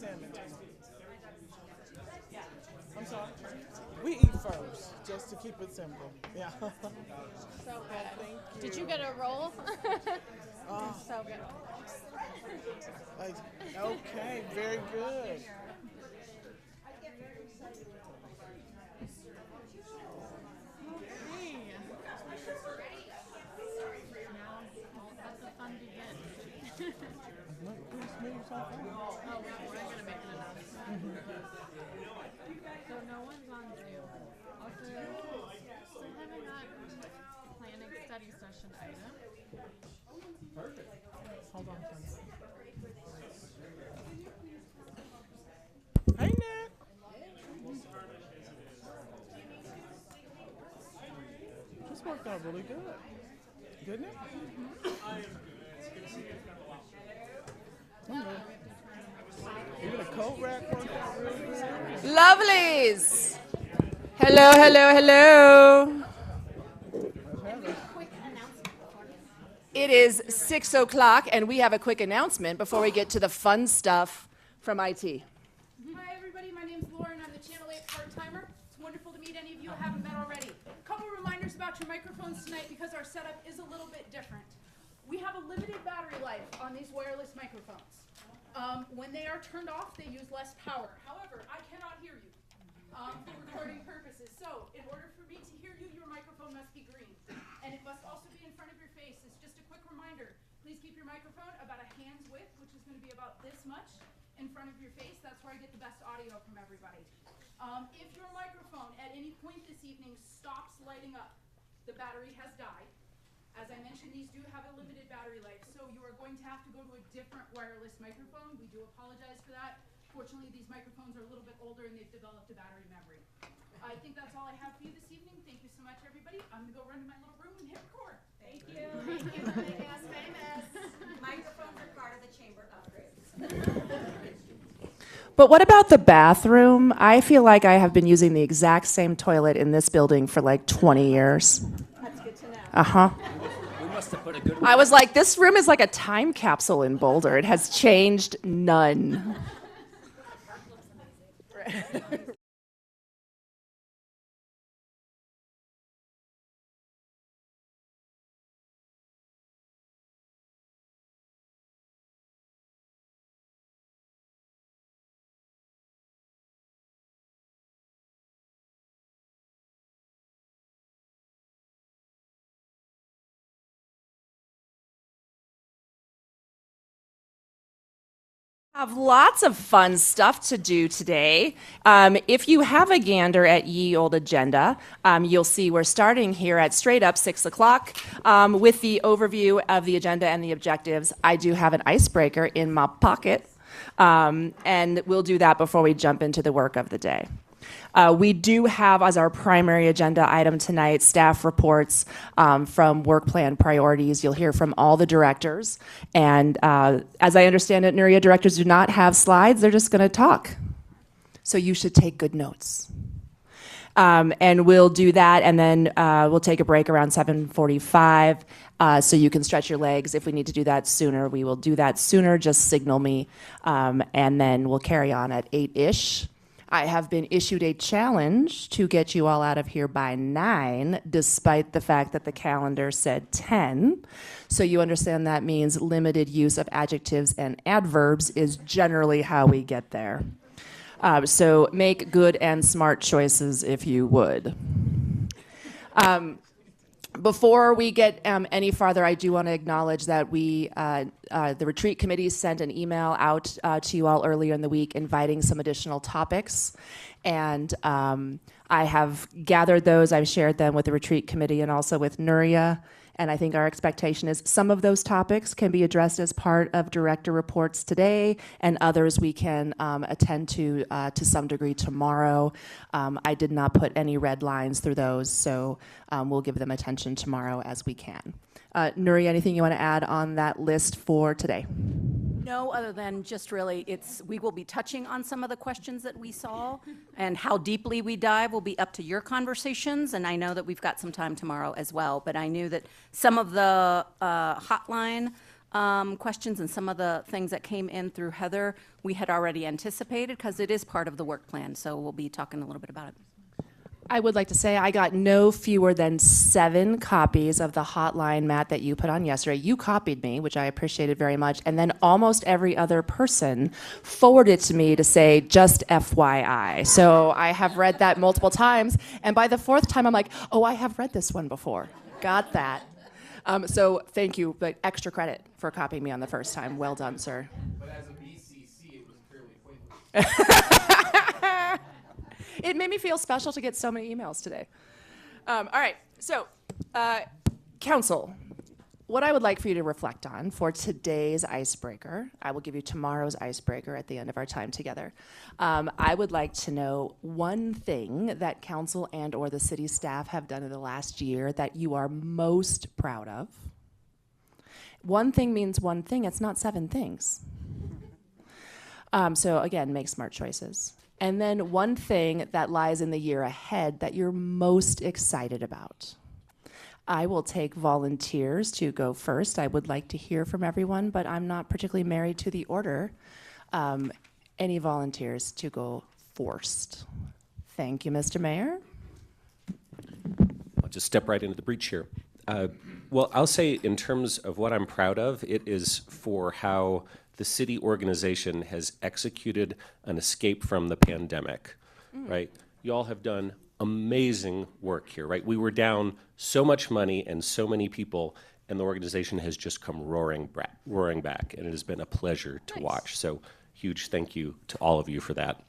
salmon. I'm sorry. We eat first, just to keep it simple. Yeah. So good. Thank you. Did you get a roll? So good. Okay, very good. Let the fun begin. Please move something. Oh, we're going to make an announcement. So no one's on Zoom. Also, still haven't got planning study session item. Hold on for a minute. Hey, Nick. This worked out really good. Didn't it? Even a coat rack worked out really good. Lovelies. Hello, hello, hello. It is 6 o'clock, and we have a quick announcement before we get to the fun stuff from IT. Hi, everybody. My name's Lauren. I'm the Channel 8 part-timer. It's wonderful to meet any of you I haven't met already. A couple reminders about your microphones tonight because our setup is a little bit different. We have a limited battery life on these wireless microphones. When they are turned off, they use less power. However, I cannot hear you for recording purposes. So, in order for me to hear you, your microphone must be green. And it must also be in front of your face. It's just a quick reminder. Please keep your microphone about a hand's width, which is going to be about this much in front of your face. That's where I get the best audio from everybody. If your microphone at any point this evening stops lighting up, the battery has died. As I mentioned, these do have a limited battery life, so you are going to have to go to a different wireless microphone. We do apologize for that. Fortunately, these microphones are a little bit older and they've developed a battery memory. I think that's all I have for you this evening. Thank you so much, everybody. I'm going to go run to my little room and hit record. Thank you. Thank you for making us famous. Microphones are part of the chamber upgrades. But what about the bathroom? I feel like I have been using the exact same toilet in this building for like 20 years. That's good to know. Uh-huh. We must have put a good I was like, this room is like a time capsule in Boulder. It has changed none. Have lots of fun stuff to do today. If you have a gander at Ye Old Agenda, you'll see we're starting here at straight up 6 o'clock with the overview of the agenda and the objectives. I do have an icebreaker in my pocket, and we'll do that before we jump into the work of the day. We do have as our primary agenda item tonight staff reports from work plan priorities. You'll hear from all the directors. And as I understand it, Nuria, directors do not have slides. They're just going to talk. So you should take good notes. And we'll do that, and then we'll take a break around 7:45 so you can stretch your legs. If we need to do that sooner, we will do that sooner. Just signal me, and then we'll carry on at 8-ish. I have been issued a challenge to get you all out of here by 9, despite the fact that the calendar said 10. So you understand that means limited use of adjectives and adverbs is generally how we get there. So make good and smart choices if you would. Before we get any farther, I do want to acknowledge that the retreat committee sent an email out to you all earlier in the week inviting some additional topics. And I have gathered those. I've shared them with the retreat committee and also with Nuria. And I think our expectation is some of those topics can be addressed as part of director reports today, and others we can attend to some degree tomorrow. I did not put any red lines through those, so we'll give them attention tomorrow as we can. Nuria, anything you want to add on that list for today? No, other than just really, we will be touching on some of the questions that we saw, and how deeply we dive will be up to your conversations, and I know that we've got some time tomorrow as well, but I knew that some of the hotline questions and some of the things that came in through Heather, we had already anticipated because it is part of the work plan. So we'll be talking a little bit about it. I would like to say I got no fewer than 7 copies of the hotline, Matt, that you put on yesterday. You copied me, which I appreciated very much, and then almost every other person forwarded to me to say, just FYI. So I have read that multiple times, and by the 4th time, I'm like, oh, I have read this one before. Got that. So thank you, but extra credit for copying me on the first time. Well done, sir. But as a BCC, it was fairly pointless. It made me feel special to get so many emails today. All right, so council, what I would like for you to reflect on for today's icebreaker, I will give you tomorrow's icebreaker at the end of our time together. I would like to know one thing that council and or the city staff have done in the last year that you are most proud of. One thing means one thing, it's not 7 things. So again, make smart choices. And then one thing that lies in the year ahead that you're most excited about. I will take volunteers to go first. I would like to hear from everyone, but I'm not particularly married to the order. Any volunteers to go first? Thank you, Mr. Mayor. I'll just step right into the breach here. Well, I'll say in terms of what I'm proud of, it is for how the city organization has executed an escape from the pandemic, right? You all have done amazing work here, right? We were down so much money and so many people, and the organization has just come roaring back, and it has been a pleasure to watch. So huge thank you to all of you for that.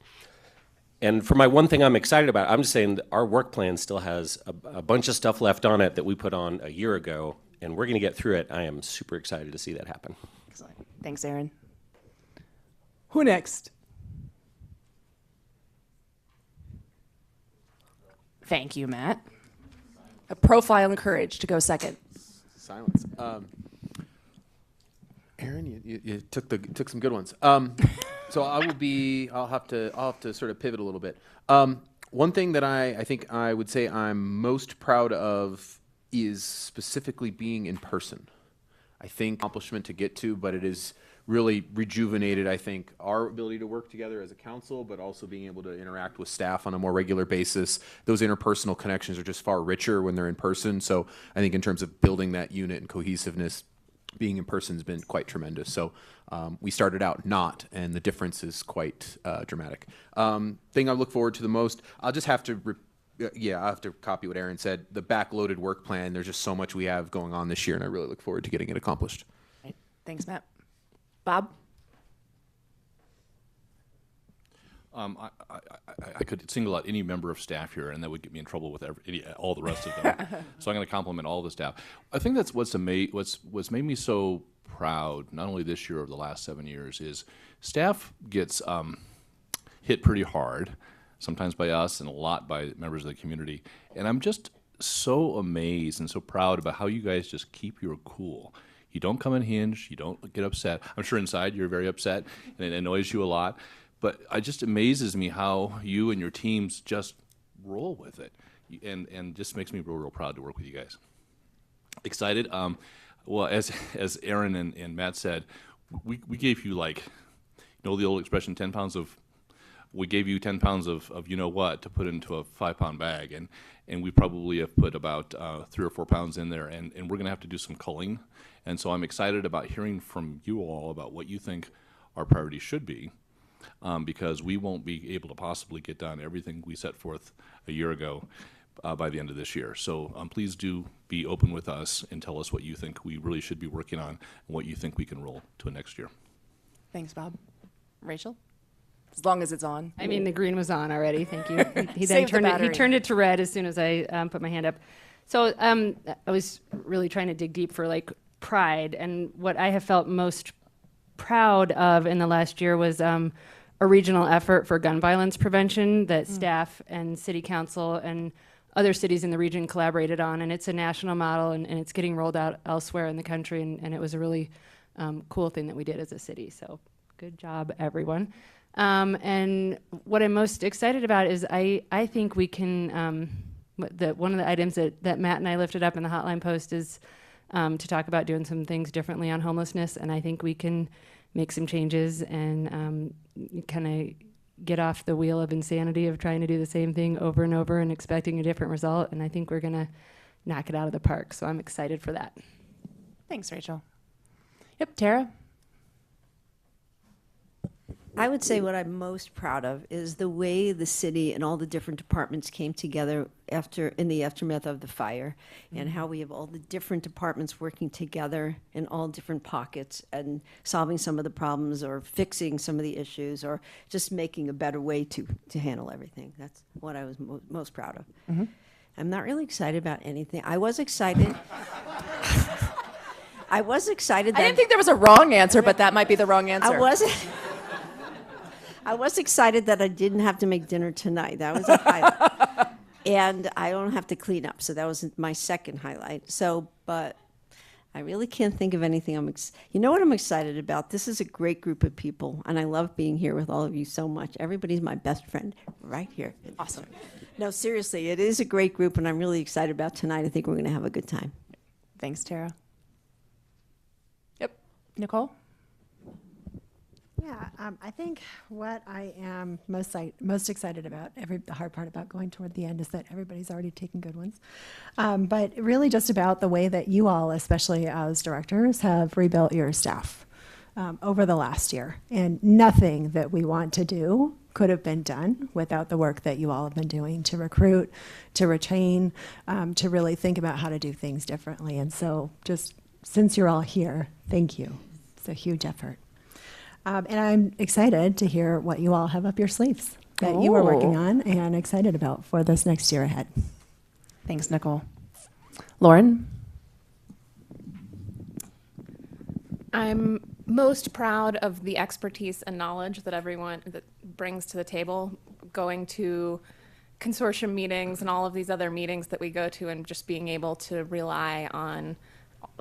And for my one thing I'm excited about, I'm just saying that our work plan still has a bunch of stuff left on it that we put on a year ago, and we're gonna get through it. I am super excited to see that happen. Excellent. Thanks, Aaron. Who next? Thank you, Matt. A profile and courage to go second. Silence. Aaron, you took some good ones. So I'll have to sort of pivot a little bit. One thing that I think I would say I'm most proud of is specifically being in person. I think accomplishment to get to, but it is really rejuvenated, I think, our ability to work together as a council, but also being able to interact with staff on a more regular basis. Those interpersonal connections are just far richer when they're in person. So I think in terms of building that unit and cohesiveness, being in person has been quite tremendous. So we started out not, and the difference is quite dramatic. Thing I look forward to the most, I'll just have to I have to copy what Aaron said. The backloaded work plan, there's just so much we have going on this year, and I really look forward to getting it accomplished. Right. Thanks, Matt. Bob? I could single out any member of staff here, and that would get me in trouble with all the rest of them. So I'm going to compliment all the staff. I think that's what's made me so proud, not only this year or the last 7 years, is staff gets hit pretty hard, sometimes by us and a lot by members of the community. And I'm just so amazed and so proud about how you guys just keep your cool. You don't come unhinged, you don't get upset. I'm sure inside you're very upset and it annoys you a lot. But it just amazes me how you and your teams just roll with it. And just makes me real proud to work with you guys. Excited. Well, as Aaron and Matt said, we gave you, like, you know the old expression, 10 pounds of, we gave you 10 pounds of you know what to put into a 5-pound bag. And we probably have put about 3 or 4 pounds in there. And we're going to have to do some culling. And so I'm excited about hearing from you all about what you think our priorities should be. Because we won't be able to possibly get done everything we set forth a year ago by the end of this year. So please do be open with us and tell us what you think we really should be working on and what you think we can roll to next year. Thanks, Bob. Rachel? As long as it's on. I mean, the green was on already. Thank you. He then Save the he turned it to red as soon as I put my hand up. So I was really trying to dig deep for, like, pride, and what I have felt most proud of in the last year was a regional effort for gun violence prevention that staff and city council and other cities in the region collaborated on, and it's a national model, and it's getting rolled out elsewhere in the country, and it was a really cool thing that we did as a city. So good job, everyone. And what I'm most excited about is I think we can, one of the items that Matt and I lifted up in the hotline post is to talk about doing some things differently on homelessness, and I think we can make some changes and kind of get off the wheel of insanity of trying to do the same thing over and over and expecting a different result, and I think we're going to knock it out of the park, so I'm excited for that. Thanks, Rachel. Yep, Tara? I would say what I'm most proud of is the way the city and all the different departments came together in the aftermath of the fire, and how we have all the different departments working together in all different pockets and solving some of the problems or fixing some of the issues or just making a better way to handle everything. That's what I was most proud of. I'm not really excited about anything. I was excited. I was excited that I didn't think there was a wrong answer, but that might be the wrong answer. I was excited that I didn't have to make dinner tonight. That was a highlight. And I don't have to clean up. So that was my second highlight. So, but I really can't think of anything. You know what I'm excited about? This is a great group of people. And I love being here with all of you so much. Everybody's my best friend right here. Awesome. No, seriously, it is a great group. And I'm really excited about tonight. I think we're going to have a good time. Thanks, Tara. Yep. Nicole? Yeah, I think what I am most excited about, the hard part about going toward the end is that everybody's already taken good ones, but really just about the way that you all, especially as directors, have rebuilt your staff over the last year. And nothing that we want to do could have been done without the work that you all have been doing to recruit, to retain, to really think about how to do things differently. And so just since you're all here, thank you. It's a huge effort. And I'm excited to hear what you all have up your sleeves that you are working on and excited about for this next year ahead. Thanks, Nicole. Lauren? I'm most proud of the expertise and knowledge that everyone that brings to the table, going to consortium meetings and all of these other meetings that we go to, and just being able to rely on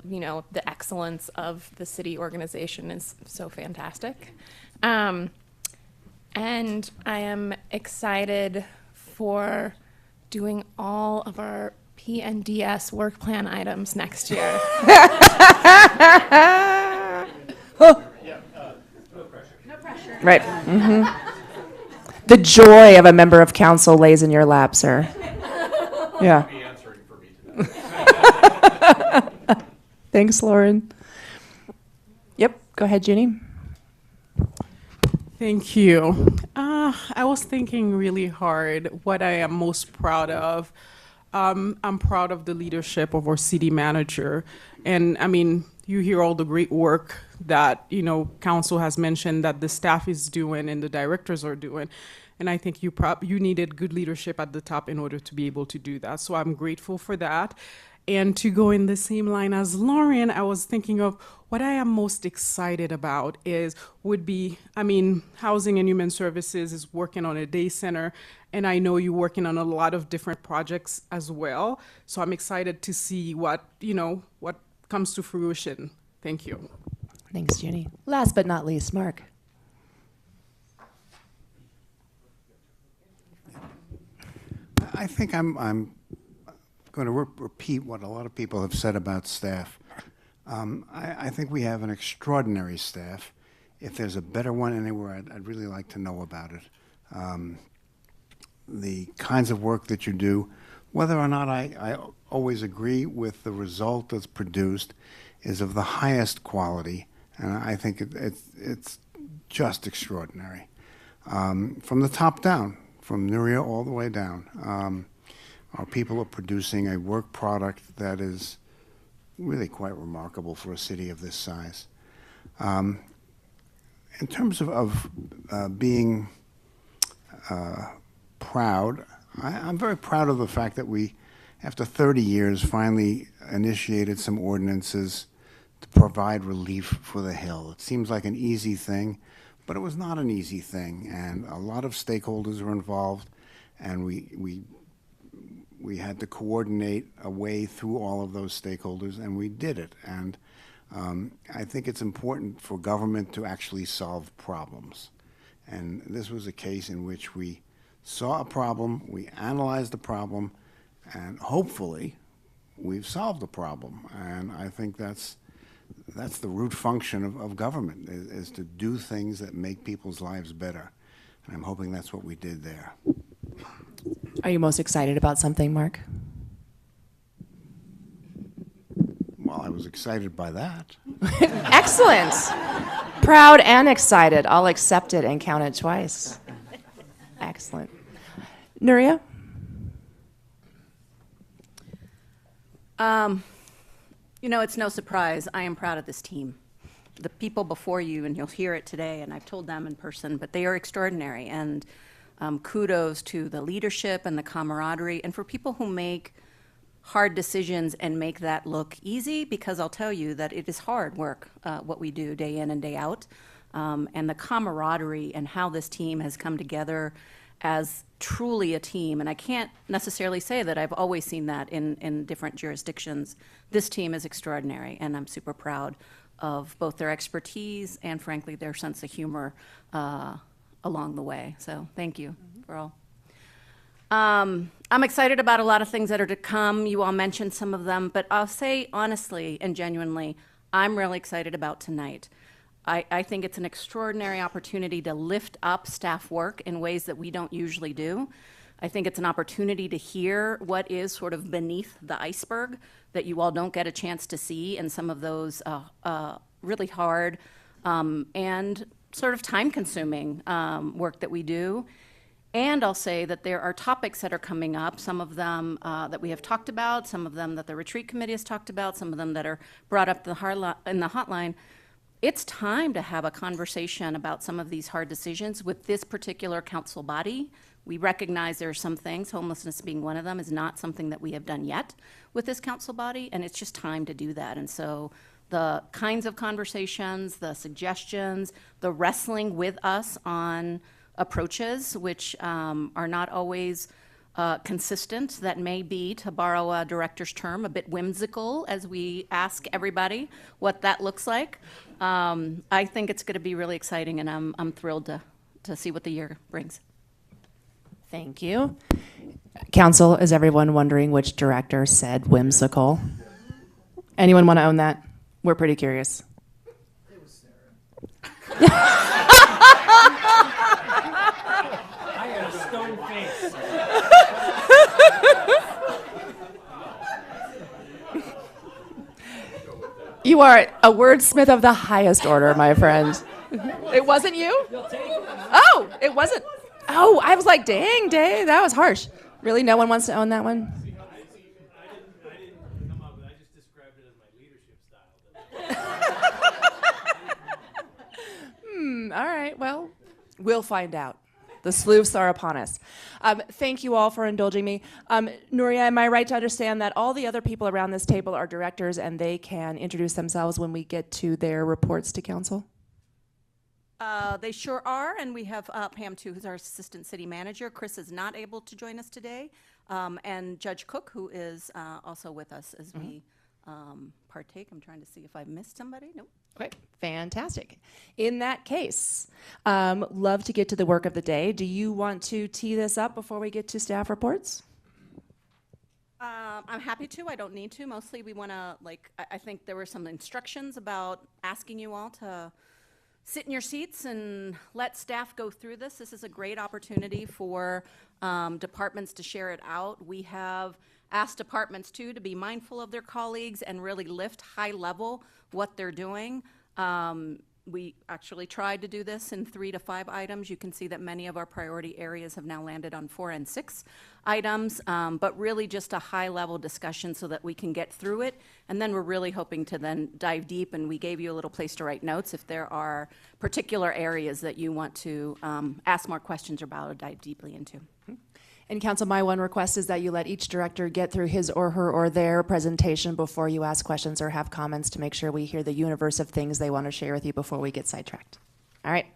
the excellence of the city organization is so fantastic. And I am excited for doing all of our PNDS work plan items next year. No pressure. Right. Mm-hmm. The joy of a member of council lays in your lap, sir. Yeah. Thanks, Lauren. Yep, go ahead, Ginny. Thank you. I was thinking really hard what I am most proud of. I'm proud of the leadership of our city manager. And I mean, you hear all the great work that, council has mentioned that the staff is doing and the directors are doing. And I think you needed good leadership at the top in order to be able to do that. So I'm grateful for that. And to go in the same line as Lauren, I was thinking of what I am most excited about would be Housing and Human Services is working on a day center, and I know you're working on a lot of different projects as well. So I'm excited to see what comes to fruition. Thank you. Thanks, Ginny. Last but not least, Mark. I think I'm going to repeat what a lot of people have said about staff. I think we have an extraordinary staff. If there's a better one anywhere, I'd really like to know about it. The kinds of work that you do, whether or not I always agree with the result that's produced, is of the highest quality, and I think it's just extraordinary. From the top down, from Nuria all the way down. Our people are producing a work product that is really quite remarkable for a city of this size. In terms of being proud, I'm very proud of the fact that we, after 30 years, finally initiated some ordinances to provide relief for the Hill. It seems like an easy thing, but it was not an easy thing, and a lot of stakeholders were involved, and we had to coordinate a way through all of those stakeholders, and we did it. And I think it's important for government to actually solve problems. And this was a case in which we saw a problem, we analyzed the problem, and hopefully we've solved the problem. And I think that's the root function of government, is to do things that make people's lives better. And I'm hoping that's what we did there. Are you most excited about something, Mark? Well, I was excited by that. Excellent. Proud and excited. I'll accept it and count it twice. Excellent. Nuria? You know, it's no surprise. I am proud of this team. The people before you, and you'll hear it today, and I've told them in person, but they are extraordinary. And kudos to the leadership and the camaraderie, and for people who make hard decisions and make that look easy, because I'll tell you that it is hard work, what we do day in and day out. And the camaraderie and how this team has come together as truly a team. And I can't necessarily say that I've always seen that in different jurisdictions. This team is extraordinary, and I'm super proud of both their expertise and, frankly, their sense of humor along the way. So thank you for all. I'm excited about a lot of things that are to come. You all mentioned some of them, but I'll say honestly and genuinely, I'm really excited about tonight. I think it's an extraordinary opportunity to lift up staff work in ways that we don't usually do. I think it's an opportunity to hear what is sort of beneath the iceberg that you all don't get a chance to see in some of those really hard and sort of time-consuming work that we do. And I'll say that there are topics that are coming up, some of them that we have talked about, some of them that the retreat committee has talked about, some of them that are brought up in the hotline. It's time to have a conversation about some of these hard decisions with this particular council body. We recognize there are some things, homelessness being one of them, is not something that we have done yet with this council body, and it's just time to do that. And so the kinds of conversations, the suggestions, the wrestling with us on approaches, which are not always consistent, that may be, to borrow a director's term, a bit whimsical as we ask everybody what that looks like. I think it's going to be really exciting, and I'm thrilled to see what the year brings. Thank you. Council, is everyone wondering which director said whimsical? Anyone want to own that? We're pretty curious. It was Sarah. I had a stone face. You are a wordsmith of the highest order, my friend. It wasn't you? Oh, it wasn't. Oh, I was like, dang, that was harsh. Really, no one wants to own that one? I didn't come up with it. I just described it as my leadership style. All right, well, we'll find out. The sleuths are upon us. Thank you all for indulging me. Nuria, am I right to understand that all the other people around this table are directors and they can introduce themselves when we get to their reports to council? They sure are, and we have Pam, too, who's our assistant city manager. Chris is not able to join us today, and Judge Cook, who is also with us as we partake. I'm trying to see if I missed somebody. Nope. Okay, fantastic. In that case, love to get to the work of the day. Do you want to tee this up before we get to staff reports? I'm happy to. I don't need to. Mostly we want to, I think there were some instructions about asking you all to sit in your seats and let staff go through this. This is a great opportunity for departments to share it out. We have asked departments, too, to be mindful of their colleagues and really lift high level what they're doing. We actually tried to do this in 3 to 5 items. You can see that many of our priority areas have now landed on 4 and 6 items, but really just a high-level discussion so that we can get through it. And then we're really hoping to then dive deep, and we gave you a little place to write notes if there are particular areas that you want to ask more questions about or dive deeply into. And Council, my one request is that you let each director get through his or her or their presentation before you ask questions or have comments to make sure we hear the universe of things they want to share with you before we get sidetracked. All right.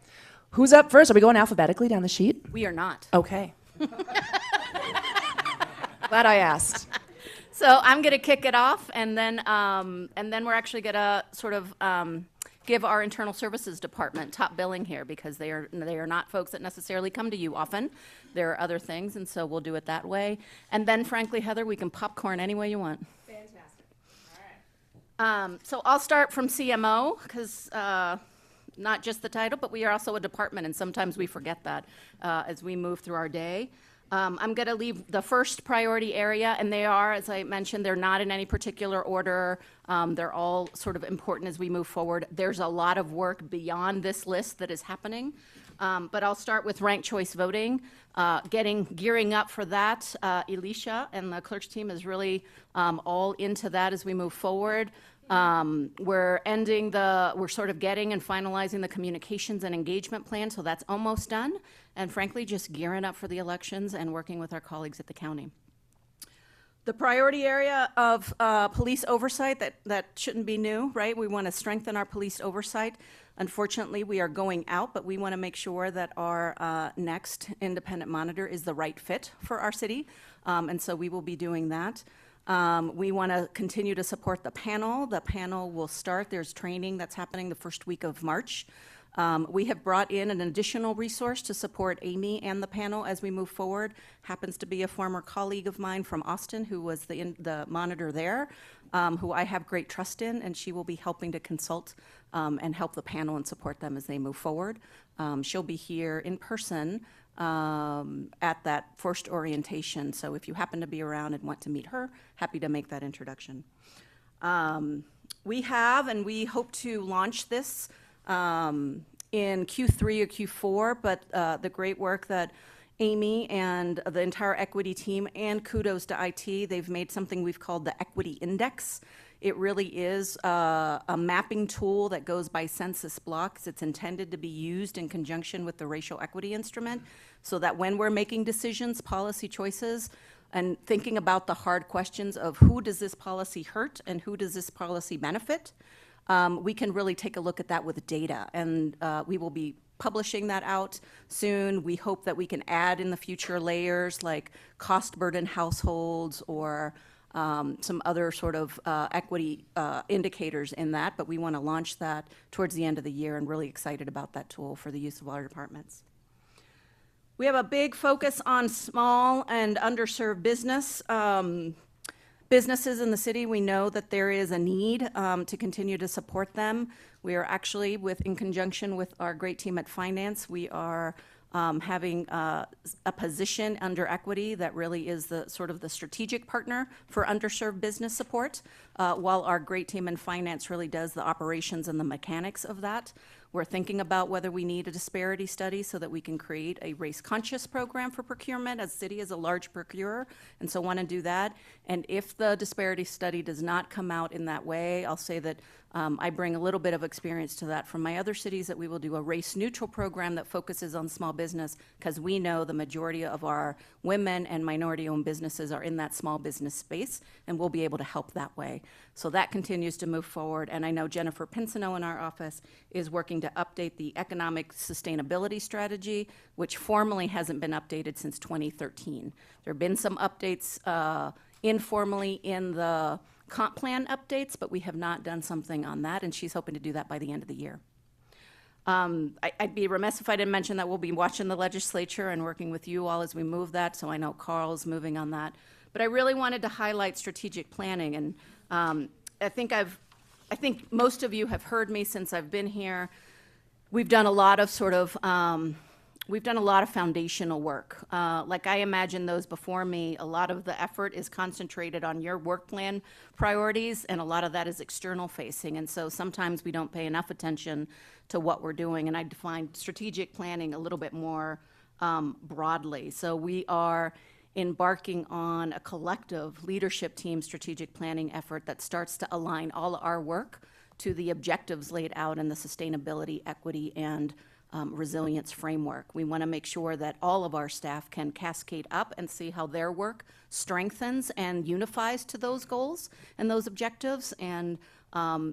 Who's up first? Are we going alphabetically down the sheet? We are not. Okay. Glad I asked. So I'm going to kick it off, and then we're actually going to sort of give our internal services department top billing here, because they are not folks that necessarily come to you often. There are other things, and so we'll do it that way. And then, frankly, Heather, we can popcorn any way you want. Fantastic. So I'll start from CMO, because not just the title, but we are also a department, and sometimes we forget that as we move through our day. I'm going to leave the first priority area, and they are, as I mentioned, they're not in any particular order. They're all sort of important as we move forward. There's a lot of work beyond this list that is happening, but I'll start with ranked choice voting. Gearing up for that. Elisha and the clerk's team is really all into that as we move forward. We're sort of getting and finalizing the communications and engagement plan, so that's almost done. And frankly, just gearing up for the elections and working with our colleagues at the county. The priority area of police oversight, that shouldn't be new, right? We want to strengthen our police oversight. Unfortunately, we are going out, but we want to make sure that our next independent monitor is the right fit for our city, and so we will be doing that. We want to continue to support the panel. The panel will start. There's training that's happening the first week of March. We have brought in an additional resource to support Amy and the panel as we move forward. Happens to be a former colleague of mine from Austin who was the monitor there, who I have great trust in, and she will be helping to consult and help the panel and support them as they move forward. She'll be here in person at that first orientation, so if you happen to be around and want to meet her, happy to make that introduction. We have, and we hope to launch this in Q3 or Q4, but the great work that Amy and the entire equity team, and kudos to IT, they've made something we've called the Equity Index. It really is a mapping tool that goes by census blocks. It's intended to be used in conjunction with the racial equity instrument, so that when we're making decisions, policy choices, and thinking about the hard questions of who does this policy hurt and who does this policy benefit, we can really take a look at that with data, and we will be publishing that out soon. We hope that we can add in the future layers like cost burden households or some other sort of equity indicators in that, but we want to launch that towards the end of the year, and really excited about that tool for the use of our departments. We have a big focus on small and underserved businesses in the city. We know that there is a need to continue to support them. We are actually, in conjunction with our great team at finance, we are having a position under equity that really is the sort of the strategic partner for underserved business support, while our great team in finance really does the operations and the mechanics of that. We're thinking about whether we need a disparity study so that we can create a race-conscious program for procurement, as city is a large procurer, and so want to do that. And if the disparity study does not come out in that way, I'll say that I bring a little bit of experience to that from my other cities, that we will do a race-neutral program that focuses on small business, because we know the majority of our women and minority-owned businesses are in that small business space, and we'll be able to help that way. So that continues to move forward, and I know Jennifer Pinsino in our office is working to update the economic sustainability strategy, which formally hasn't been updated since 2013. There have been some updates informally in the comp plan updates, but we have not done something on that, and she's hoping to do that by the end of the year. I'd be remiss if I didn't mention that we'll be watching the legislature and working with you all as we move that, so I know Carl's moving on that. But I really wanted to highlight strategic planning, and I think most of you have heard me since I've been here. We've done a lot of foundational work. Like I imagine those before me, a lot of the effort is concentrated on your work plan priorities, and a lot of that is external facing. And so sometimes we don't pay enough attention to what we're doing. And I define strategic planning a little bit more broadly. So we are embarking on a collective leadership team strategic planning effort that starts to align all our work to the objectives laid out in the sustainability, equity, and resilience framework. We want to make sure that all of our staff can cascade up and see how their work strengthens and unifies to those goals and those objectives, and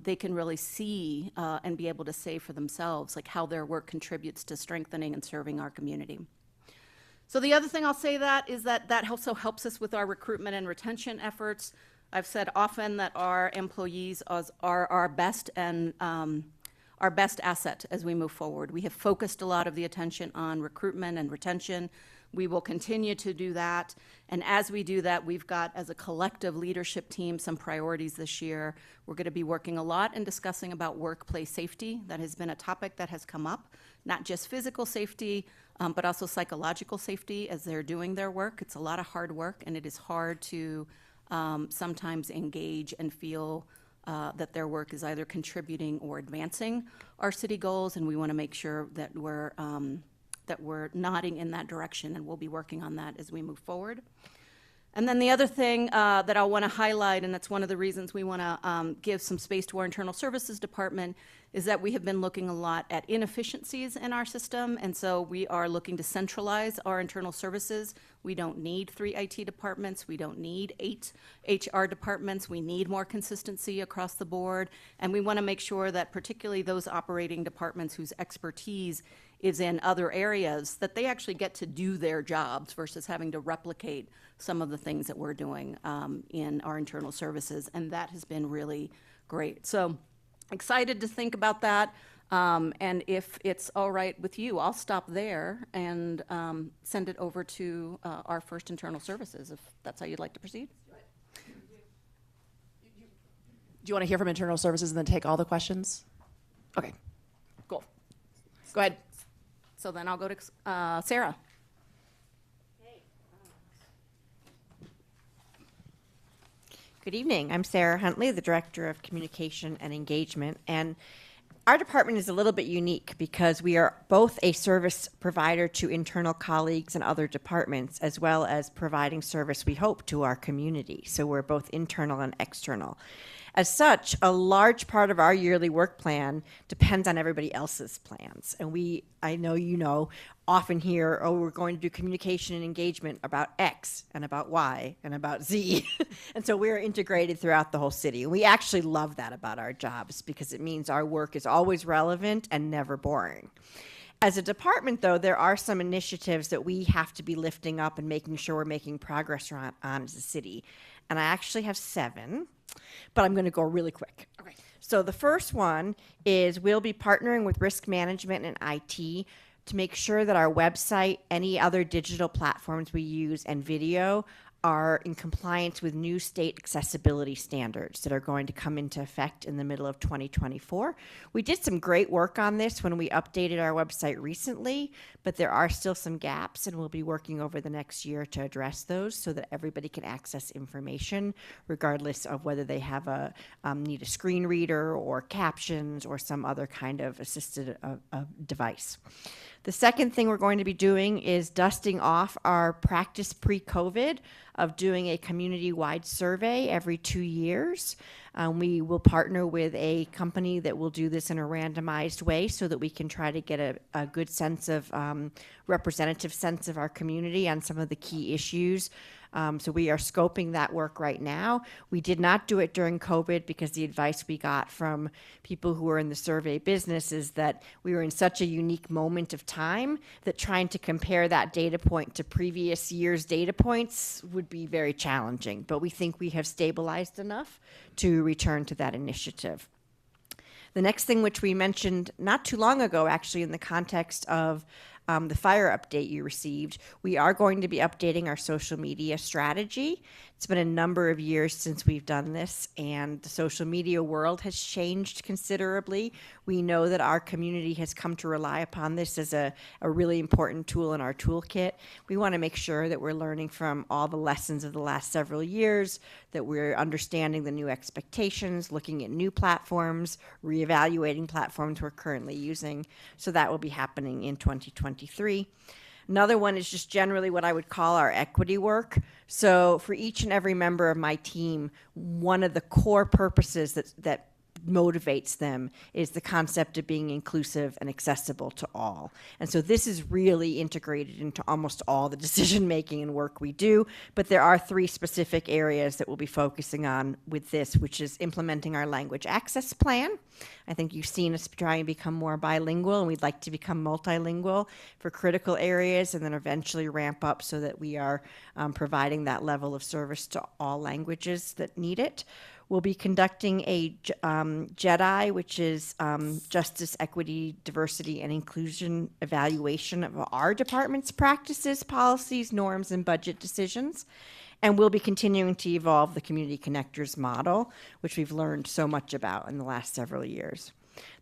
they can really see and be able to say for themselves like how their work contributes to strengthening and serving our community. So the other thing I'll say is that also helps us with our recruitment and retention efforts. I've said often that our employees are our best and our best asset as we move forward. We have focused a lot of the attention on recruitment and retention. We will continue to do that. And as we do that, we've got, as a collective leadership team, some priorities this year. We're going to be working a lot and discussing about workplace safety. That has been a topic that has come up, not just physical safety, but also psychological safety as they're doing their work. It's a lot of hard work, and it is hard to sometimes engage and feel that their work is either contributing or advancing our city goals, and we want to make sure that we're nodding in that direction, and we'll be working on that as we move forward. And then the other thing that I want to highlight, and that's one of the reasons we want to give some space to our internal services department, is that we have been looking a lot at inefficiencies in our system, and so we are looking to centralize our internal services. We don't need 3 IT departments. We don't need 8 HR departments. We need more consistency across the board, and we want to make sure that particularly those operating departments whose expertise is in other areas, that they actually get to do their jobs versus having to replicate some of the things that we're doing in our internal services, and that has been really great. So excited to think about that, and if it's all right with you, I'll stop there and send it over to our first internal services, if that's how you'd like to proceed. Do you want to hear from internal services and then take all the questions? Okay, cool. Go ahead. So then I'll go to Sarah. Good evening. I'm Sarah Huntley, the Director of Communication and Engagement. And our department is a little bit unique because we are both a service provider to internal colleagues and other departments, as well as providing service, we hope, to our community. So we're both internal and external. As such, a large part of our yearly work plan depends on everybody else's plans. And I know you know, often hear, oh, we're going to do communication and engagement about X and about Y and about Z. And so we're integrated throughout the whole city. And we actually love that about our jobs because it means our work is always relevant and never boring. As a department, though, there are some initiatives that we have to be lifting up and making sure we're making progress on as a city. And I actually have 7. But I'm going to go really quick. Okay. So the first one is we'll be partnering with risk management and IT to make sure that our website, any other digital platforms we use, and video are in compliance with new state accessibility standards that are going to come into effect in the middle of 2024. We did some great work on this when we updated our website recently, but there are still some gaps, and we'll be working over the next year to address those so that everybody can access information regardless of whether they have need a screen reader or captions or some other kind of assisted device. The second thing we're going to be doing is dusting off our practice pre-COVID of doing a community-wide survey every 2 years. We will partner with a company that will do this in a randomized way so that we can try to get a good sense of, representative sense of our community on some of the key issues. So we are scoping that work right now. We did not do it during COVID because the advice we got from people who are in the survey business is that we were in such a unique moment of time that trying to compare that data point to previous year's data points would be very challenging. But we think we have stabilized enough to return to that initiative. The next thing, which we mentioned not too long ago, actually, in the context of the fire update you received, we are going to be updating our social media strategy. It's been a number of years since we've done this, and the social media world has changed considerably. We know that our community has come to rely upon this as a really important tool in our toolkit. We want to make sure that we're learning from all the lessons of the last several years, that we're understanding the new expectations, looking at new platforms, reevaluating platforms we're currently using. So that will be happening in 2023. Another one is just generally what I would call our equity work. So for each and every member of my team, one of the core purposes that motivates them is the concept of being inclusive and accessible to all. And so this is really integrated into almost all the decision making and work we do, but there are 3 specific areas that we'll be focusing on with this, which is implementing our language access plan. I think you've seen us try and become more bilingual, and we'd like to become multilingual for critical areas and then eventually ramp up so that we are providing that level of service to all languages that need it. We'll be conducting a JEDI, which is Justice, Equity, Diversity, and Inclusion evaluation of our department's practices, policies, norms, and budget decisions. And we'll be continuing to evolve the Community Connectors model, which we've learned so much about in the last several years.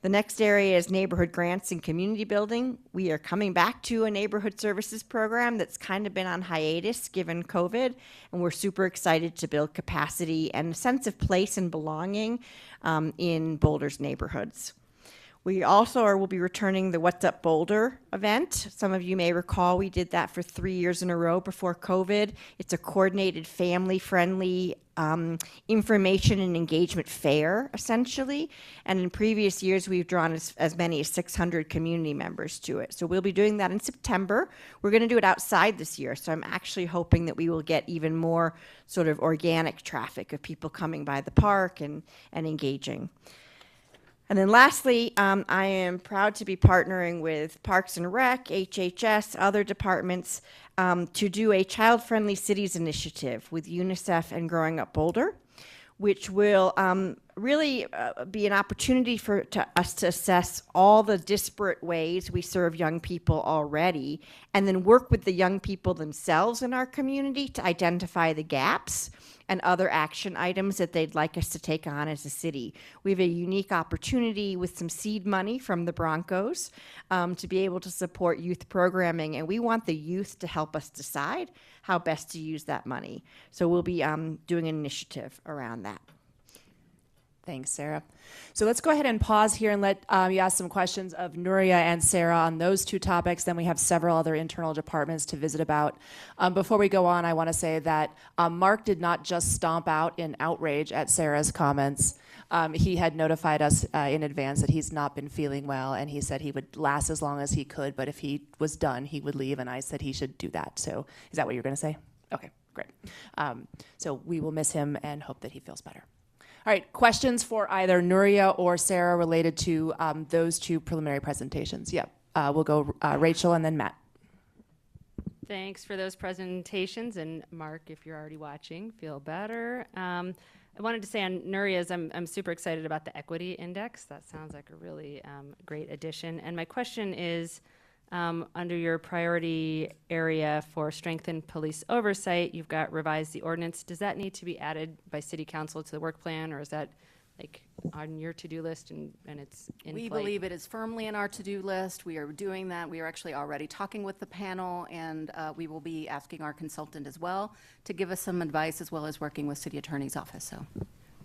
The next area is neighborhood grants and community building. We are coming back to a neighborhood services program that's kind of been on hiatus given COVID, and we're super excited to build capacity and a sense of place and belonging in Boulder's neighborhoods. We also will be returning the What's Up Boulder event. Some of you may recall we did that for 3 years in a row before COVID. It's a coordinated, family-friendly information and engagement fair, essentially. And in previous years, we've drawn as many as 600 community members to it. So we'll be doing that in September. We're going to do it outside this year. So I'm actually hoping that we will get even more sort of organic traffic of people coming by the park and engaging. And then lastly, I am proud to be partnering with Parks and Rec, HHS, other departments to do a child-friendly cities initiative with UNICEF and Growing Up Boulder, which will really be an opportunity for us to assess all the disparate ways we serve young people already, and then work with the young people themselves in our community to identify the gaps and other action items that they'd like us to take on as a city. We have a unique opportunity with some seed money from the Broncos to be able to support youth programming, and we want the youth to help us decide how best to use that money. So we'll be doing an initiative around that. Thanks, Sarah. So let's go ahead and pause here and let you ask some questions of Nuria and Sarah on those two topics. Then we have several other internal departments to visit about. Before we go on, I want to say that Mark did not just stomp out in outrage at Sarah's comments. He had notified us in advance that he's not been feeling well, and he said he would last as long as he could, but if he was done, he would leave, and I said he should do that. So is that what you're going to say? Okay, great. So we will miss him and hope that he feels better. All right, questions for either Nuria or Sarah related to those two preliminary presentations? Yep, we'll go Rachel and then Matt. Thanks for those presentations, and Mark, if you're already watching, feel better. I wanted to say on Nuria's, I'm super excited about the equity index. That sounds like a really great addition. And my question is, under your priority area for strengthened police oversight, you've got revise the ordinance. Does that need to be added by city council to the work plan, or is that like on your to-do list and it's in We flight? believe it is firmly in our to-do list. We are doing that. We are actually already talking with the panel, and we will be asking our consultant as well to give us some advice, as well as working with city attorney's office. So,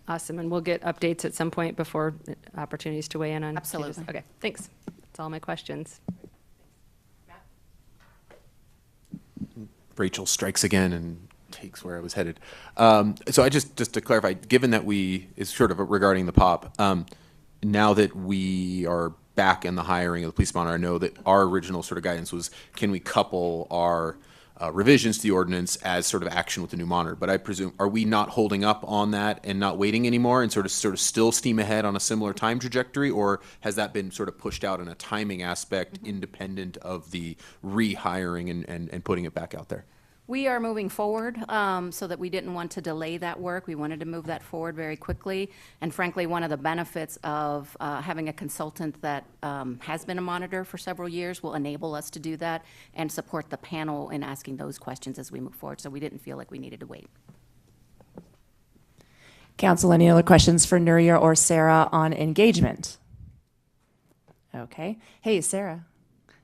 awesome, and we'll get updates at some point before opportunities to weigh in on Absolutely. changes. Okay, thanks. That's all my questions. Rachel strikes again and takes where I was headed. So I just to clarify, given that it's sort of regarding the POP, now that we are back in the hiring of the police monitor, I know that our original sort of guidance was, can we couple our revisions to the ordinance as sort of action with the new monitor? But I presume, are we not holding up on that and not waiting anymore and sort of still steam ahead on a similar time trajectory, or has that been sort of pushed out in a timing aspect independent of the rehiring and putting it back out there? we are moving forward so that we didn't want to delay that work. We wanted to move that forward very quickly. And frankly, one of the benefits of having a consultant that has been a monitor for several years will enable us to do that and support the panel in asking those questions as we move forward. So we didn't feel like we needed to wait. Council, any other questions for Nuria or Sarah on engagement? Okay. Hey, Sarah,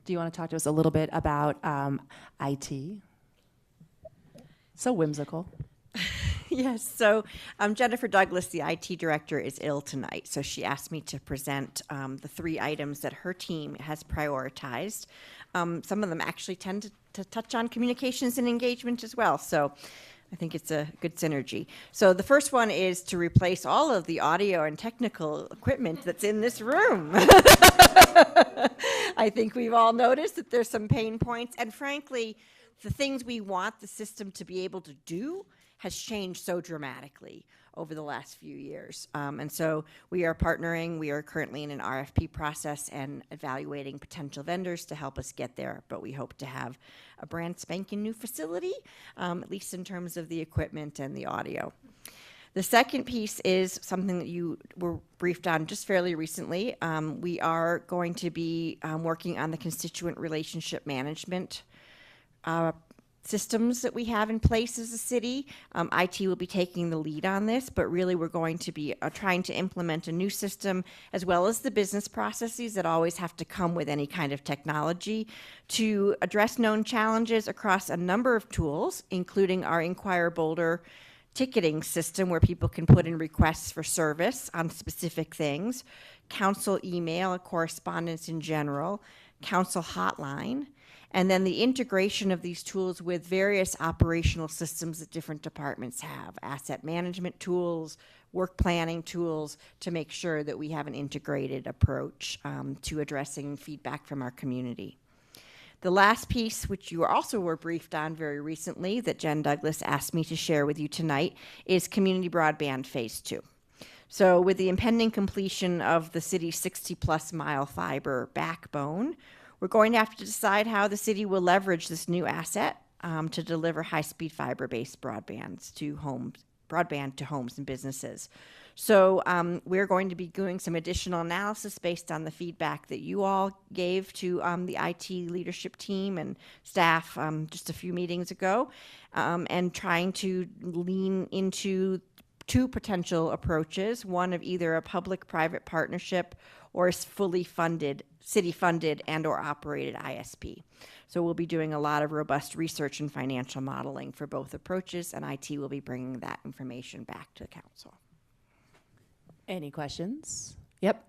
do you want to talk to us a little bit about IT? So whimsical. Yes, so Jennifer Douglas, the IT director, is ill tonight. So she asked me to present the 3 items that her team has prioritized. Some of them actually tend to touch on communications and engagement as well. So I think it's a good synergy. So the first one is to replace all of the audio and technical equipment that's in this room. I think we've all noticed that there's some pain points. And frankly, the things we want the system to be able to do has changed so dramatically over the last few years. And so we are partnering. We are currently in an RFP process and evaluating potential vendors to help us get there. But we hope to have a brand spanking new facility, at least in terms of the equipment and the audio. The second piece is something that you were briefed on just fairly recently. We are going to be working on the constituent relationship management systems that we have in place as a city. IT will be taking the lead on this, but really we're going to be trying to implement a new system as well as the business processes that always have to come with any kind of technology to address known challenges across a number of tools, including our Inquire Boulder ticketing system where people can put in requests for service on specific things, council email and correspondence in general, council hotline, and then the integration of these tools with various operational systems that different departments have, asset management tools, work planning tools, to make sure that we have an integrated approach to addressing feedback from our community. The last piece, which you also were briefed on very recently, that Jen Douglas asked me to share with you tonight, is Community Broadband Phase 2. So with the impending completion of the city's 60-plus mile fiber backbone, we're going to have to decide how the city will leverage this new asset to deliver high-speed fiber-based broadband to homes and businesses. So we're going to be doing some additional analysis based on the feedback that you all gave to the IT leadership team and staff just a few meetings ago, and trying to lean into two potential approaches, one of either a public-private partnership or a fully funded, city-funded and or operated ISP. So we'll be doing a lot of robust research and financial modeling for both approaches, and IT will be bringing that information back to the council. Any questions? Yep.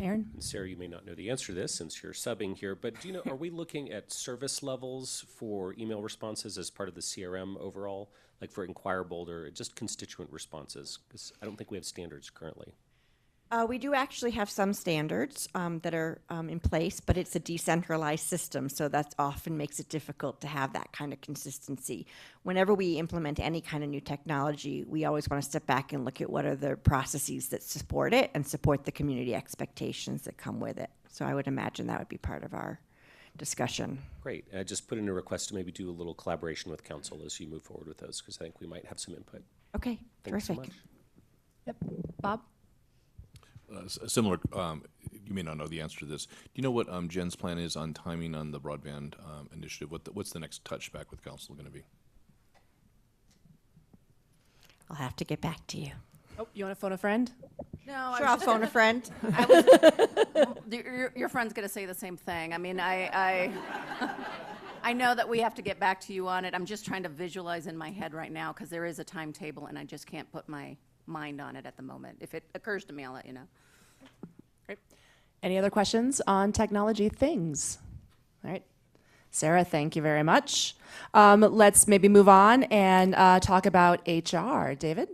Aaron? Sarah, you may not know the answer to this since you're subbing here, but do you know, are we looking at service levels for email responses as part of the CRM overall, like for Inquire Boulder, just constituent responses? Because I don't think we have standards currently. We do actually have some standards that are in place, but it's a decentralized system, so that often makes it difficult to have that kind of consistency. Whenever we implement any kind of new technology, we always want to step back and look at what are the processes that support it and support the community expectations that come with it. So I would imagine that would be part of our discussion. Great. I just put in a request to maybe do a little collaboration with council as you move forward with those, because I think we might have some input. Okay, Thanks so terrific. much. Yep. Bob? Similar, you may not know the answer to this. Do you know what Jen's plan is on timing on the broadband initiative? What's the next touchback with council going to be? I'll have to get back to you. Oh, you want to phone a friend? No, Sure, I'll phone a friend. Your friend's going to say the same thing. I mean, I know that we have to get back to you on it. I'm just trying to visualize in my head right now because there is a timetable and I just can't put my mind on it at the moment. If it occurs to me, I'll let you know. Great. Any other questions on technology things? All right. Sarah, thank you very much. Let's maybe move on and talk about HR. David?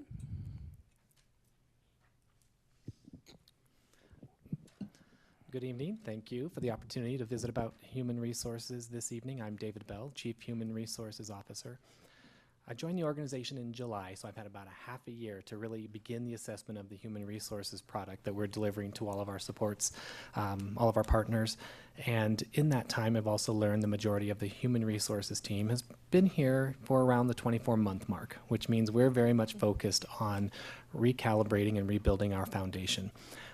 Good evening. Thank you for the opportunity to visit about human resources this evening. I'm David Bell, Chief Human Resources Officer. I joined the organization in July, so I've had about a half a year to really begin the assessment of the human resources product that we're delivering to all of our supports, all of our partners. And in that time, I've also learned the majority of the human resources team has been here for around the 24-month mark, which means we're very much focused on recalibrating and rebuilding our foundation.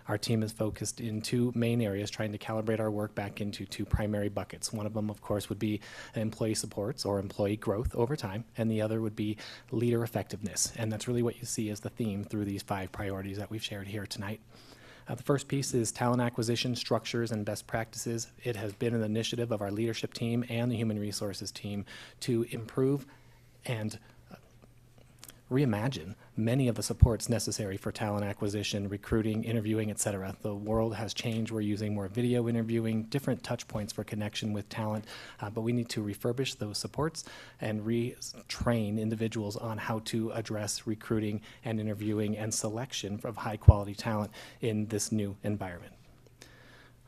Our team is focused in two main areas, trying to calibrate our work back into two primary buckets. One of them, of course, would be employee supports or employee growth over time, and the other would be leader effectiveness. And that's really what you see as the theme through these 5 priorities that we've shared here tonight. The first piece is talent acquisition, structures, and best practices. It has been an initiative of our leadership team and the human resources team to improve and reimagine many of the supports necessary for talent acquisition, recruiting, interviewing, et cetera. The world has changed. We're using more video interviewing, different touch points for connection with talent, but we need to refurbish those supports and retrain individuals on how to address recruiting and interviewing and selection of high quality talent in this new environment.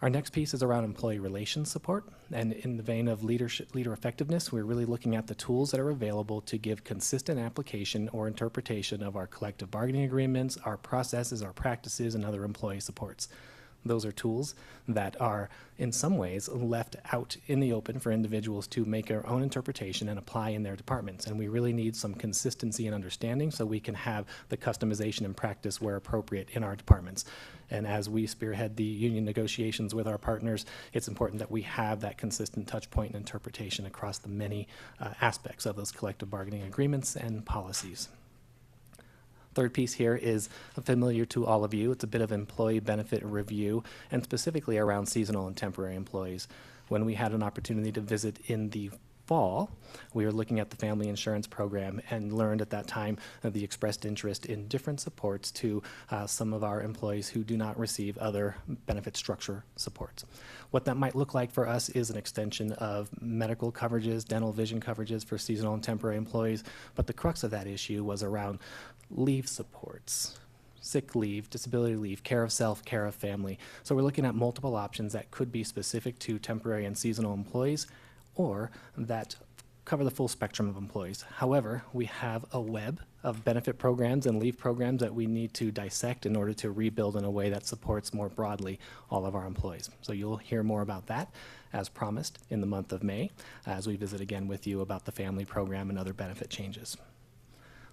Our next piece is around employee relations support, and in the vein of leader effectiveness, we're really looking at the tools that are available to give consistent application or interpretation of our collective bargaining agreements, our processes, our practices, and other employee supports. Those are tools that are, in some ways, left out in the open for individuals to make their own interpretation and apply in their departments. And we really need some consistency and understanding so we can have the customization and practice where appropriate in our departments. And as we spearhead the union negotiations with our partners, it's important that we have that consistent touch point and interpretation across the many aspects of those collective bargaining agreements and policies. Third piece here is familiar to all of you. It's a bit of employee benefit review, and specifically around seasonal and temporary employees. When we had an opportunity to visit in the fall, we were looking at the family insurance program and learned at that time the expressed interest in different supports to some of our employees who do not receive other benefit structure supports. What that might look like for us is an extension of medical coverages, dental vision coverages for seasonal and temporary employees, but the crux of that issue was around leave supports. Sick leave, disability leave, care of self, care of family. So we're looking at multiple options that could be specific to temporary and seasonal employees, or that cover the full spectrum of employees. However, we have a web of benefit programs and leave programs that we need to dissect in order to rebuild in a way that supports more broadly all of our employees. So you'll hear more about that, as promised, in the month of May, as we visit again with you about the family program and other benefit changes.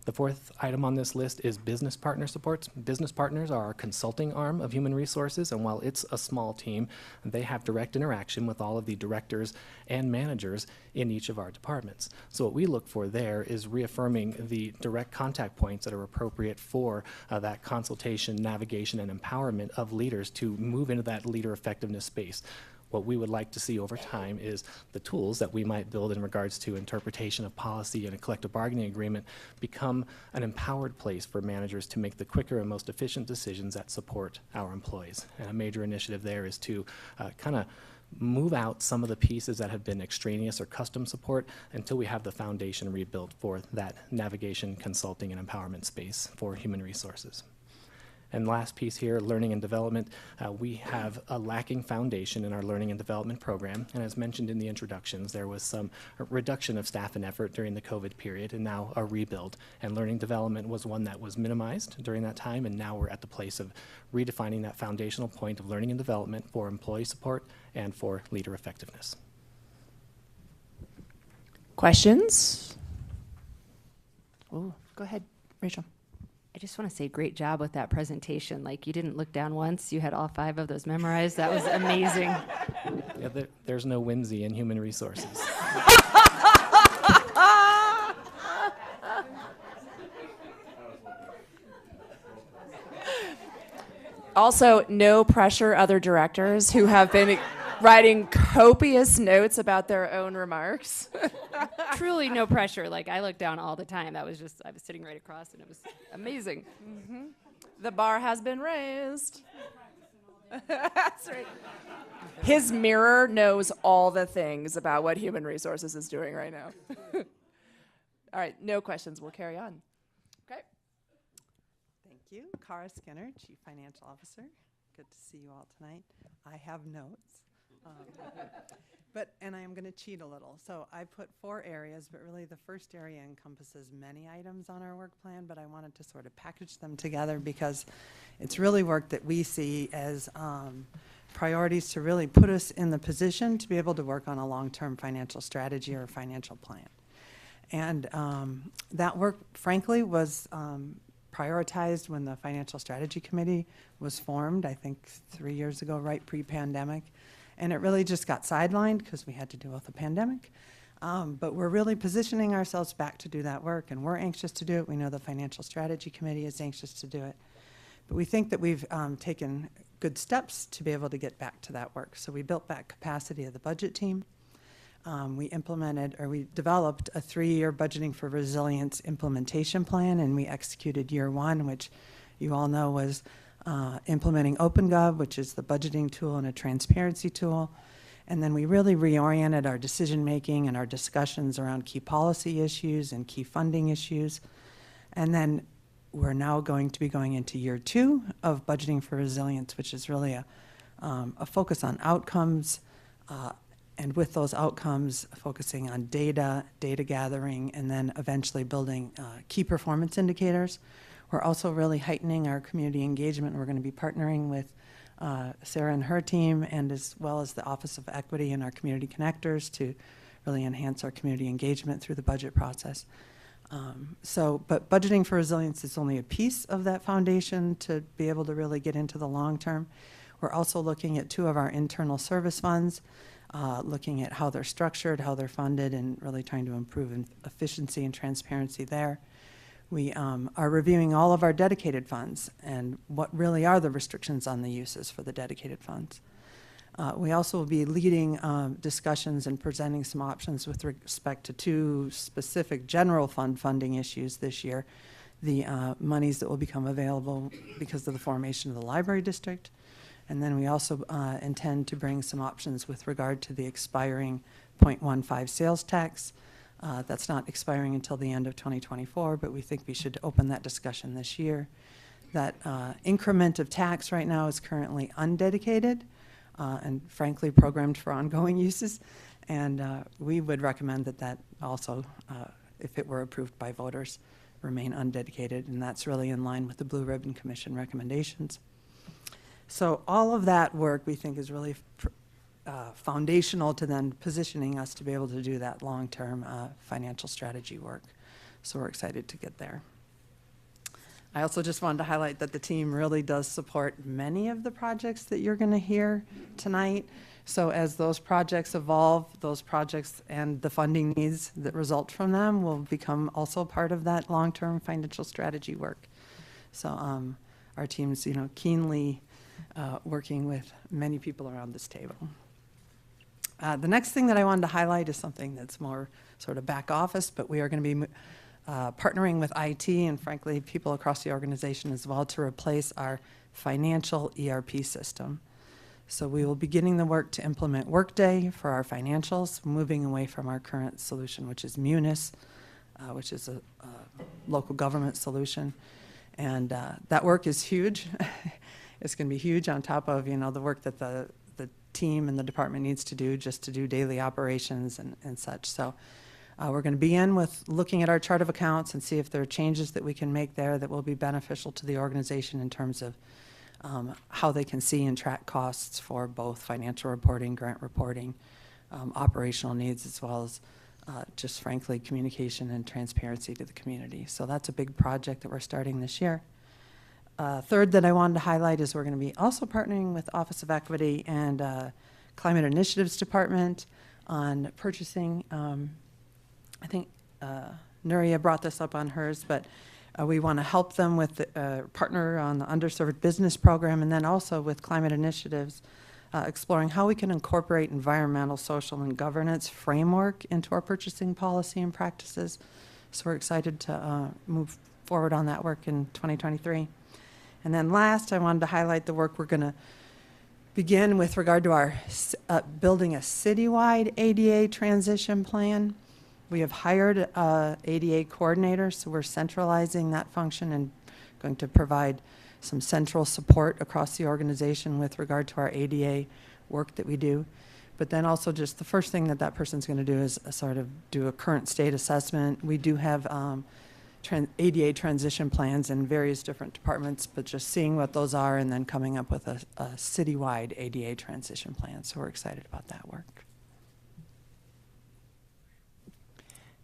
The fourth item on this list is business partner supports. Business partners are our consulting arm of human resources, and while it's a small team, they have direct interaction with all of the directors and managers in each of our departments. So what we look for there is reaffirming the direct contact points that are appropriate for that consultation, navigation, and empowerment of leaders to move into that leader effectiveness space. What we would like to see over time is the tools that we might build in regards to interpretation of policy and a collective bargaining agreement become an empowered place for managers to make the quicker and most efficient decisions that support our employees. And a major initiative there is to kind of move out some of the pieces that have been extraneous or custom support until we have the foundation rebuilt for that navigation, consulting, and empowerment space for human resources. And last piece here, learning and development. We have a lacking foundation in our learning and development program. And as mentioned in the introductions, there was some reduction of staff and effort during the COVID period and now a rebuild. And learning development was one that was minimized during that time. And now we're at the place of redefining that foundational point of learning and development for employee support and for leader effectiveness. Questions? Oh, go ahead, Rachel. I just want to say great job with that presentation. Like, you didn't look down once. You had all 5 of those memorized. That was amazing. Yeah, there's no whimsy in human resources. Also, no pressure other directors who have been writing copious notes about their own remarks. Truly no pressure. Like, I look down all the time. That was just, I was sitting right across and it was amazing. Mm-hmm. The bar has been raised. That's right. His mirror knows all the things about what human resources is doing right now. All right, no questions. We'll carry on. Okay. Thank you. Cara Skinner, Chief Financial Officer. Good to see you all tonight. I have notes. And I am going to cheat a little. So I put 4 areas, but really the first area encompasses many items on our work plan, but I wanted to sort of package them together because it's really work that we see as priorities to really put us in the position to be able to work on a long-term financial strategy or financial plan. And that work, frankly, was prioritized when the Financial Strategy Committee was formed, I think 3 years ago, right pre-pandemic. And it really just got sidelined because we had to deal with the pandemic. But we're really positioning ourselves back to do that work, and we're anxious to do it. We know the Financial Strategy Committee is anxious to do it. But we think that we've taken good steps to be able to get back to that work. So we built back capacity of the budget team. We developed a 3-year Budgeting for Resilience implementation plan, and we executed year 1, which you all know was implementing OpenGov, which is the budgeting tool and a transparency tool. And then we really reoriented our decision-making and our discussions around key policy issues and key funding issues. And then we're now going to be going into year 2 of Budgeting for Resilience, which is really a focus on outcomes, and with those outcomes, focusing on data gathering, and then eventually building key performance indicators. We're also really heightening our community engagement. We're going to be partnering with Sarah and her team, and as well as the Office of Equity and our community connectors to really enhance our community engagement through the budget process. But budgeting for resilience is only a piece of that foundation to be able to really get into the long term. We're also looking at 2 of our internal service funds, looking at how they're structured, how they're funded, and really trying to improve efficiency and transparency there. We are reviewing all of our dedicated funds and what really are the restrictions on the uses for the dedicated funds. We also will be leading discussions and presenting some options with respect to 2 specific general fund funding issues this year. The monies that will become available because of the formation of the library district. And then we also intend to bring some options with regard to the expiring 0.15 sales tax. That's not expiring until the end of 2024, but we think we should open that discussion this year. That increment of tax right now is currently undedicated and frankly programmed for ongoing uses. And we would recommend that that also, if it were approved by voters, remain undedicated. And that's really in line with the Blue Ribbon Commission recommendations. So all of that work we think is really foundational to then positioning us to be able to do that long-term financial strategy work. So we're excited to get there. I also just wanted to highlight that the team really does support many of the projects that you're going to hear tonight. So as those projects evolve, those projects and the funding needs that result from them will become also part of that long-term financial strategy work. So our team's, keenly working with many people around this table. The next thing that I wanted to highlight is something that's more sort of back office, but we are going to be partnering with IT and frankly people across the organization as well to replace our financial ERP system. So we will be beginning the work to implement Workday for our financials, moving away from our current solution, which is Munis, which is a local government solution. And that work is huge. It's going to be huge on top of, the work that the team and the department needs to do just to do daily operations and such. So we're going to begin with looking at our chart of accounts and see if there are changes that we can make there that will be beneficial to the organization in terms of how they can see and track costs for both financial reporting, grant reporting, operational needs, as well as just frankly communication and transparency to the community. So that's a big project that we're starting this year. Third that I wanted to highlight is we're going to be also partnering with Office of Equity and Climate Initiatives Department on purchasing. I think Nuria brought this up on hers, but we want to help them with the partner on the Underserved Business Program, and then also with Climate Initiatives, exploring how we can incorporate environmental, social, and governance framework into our purchasing policy and practices. So we're excited to move forward on that work in 2023. And then last, I wanted to highlight the work we're going to begin with regard to our building a citywide ADA transition plan. We have hired an ADA coordinator, so we're centralizing that function and going to provide some central support across the organization with regard to our ADA work that we do. But then also just the first thing that person's going to do is sort of do a current state assessment. We do have ADA transition plans in various different departments, but just seeing what those are and then coming up with a citywide ADA transition plan. So we're excited about that work.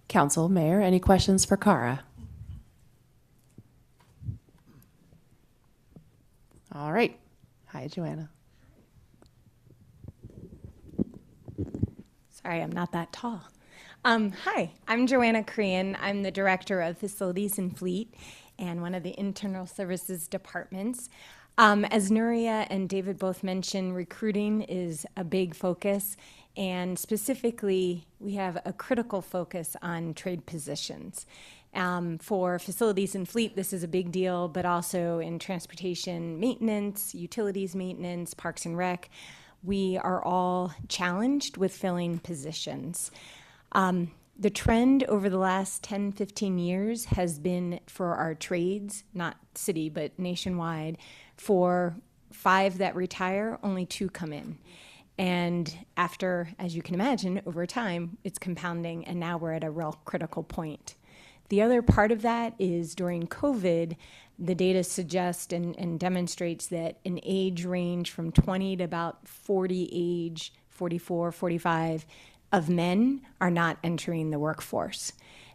Council, Mayor, any questions for Cara? All right. Hi, Joanna. Sorry, I'm not that tall. Hi, I'm Joanna Crean. I'm the Director of Facilities and Fleet and one of the Internal Services departments. As Nuria and David both mentioned, recruiting is a big focus, and specifically, we have a critical focus on trade positions. For facilities and fleet, this is a big deal, but also in transportation maintenance, utilities maintenance, parks and rec, we are all challenged with filling positions. The trend over the last 10, 15 years has been for our trades, not city, but nationwide, for 5 that retire, only 2 come in. And after, as you can imagine, over time, it's compounding, and now we're at a real critical point. The other part of that is during COVID, the data suggests and demonstrates that an age range from 20 to about 40 age, 44, 45 of men are not entering the workforce.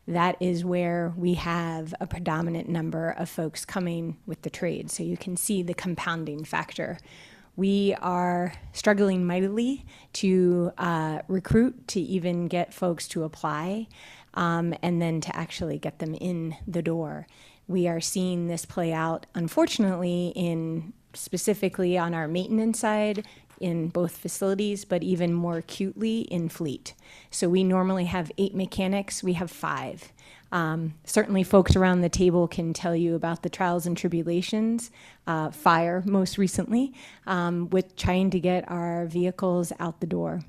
That is where we have a predominant number of folks coming with the trade. So you can see the compounding factor. We are struggling mightily to recruit, to even get folks to apply, and then to actually get them in the door. We are seeing this play out, unfortunately, specifically on our maintenance side, in both facilities, but even more acutely in fleet. So we normally have 8 mechanics, we have 5. Certainly folks around the table can tell you about the trials and tribulations, fire most recently, with trying to get our vehicles out the door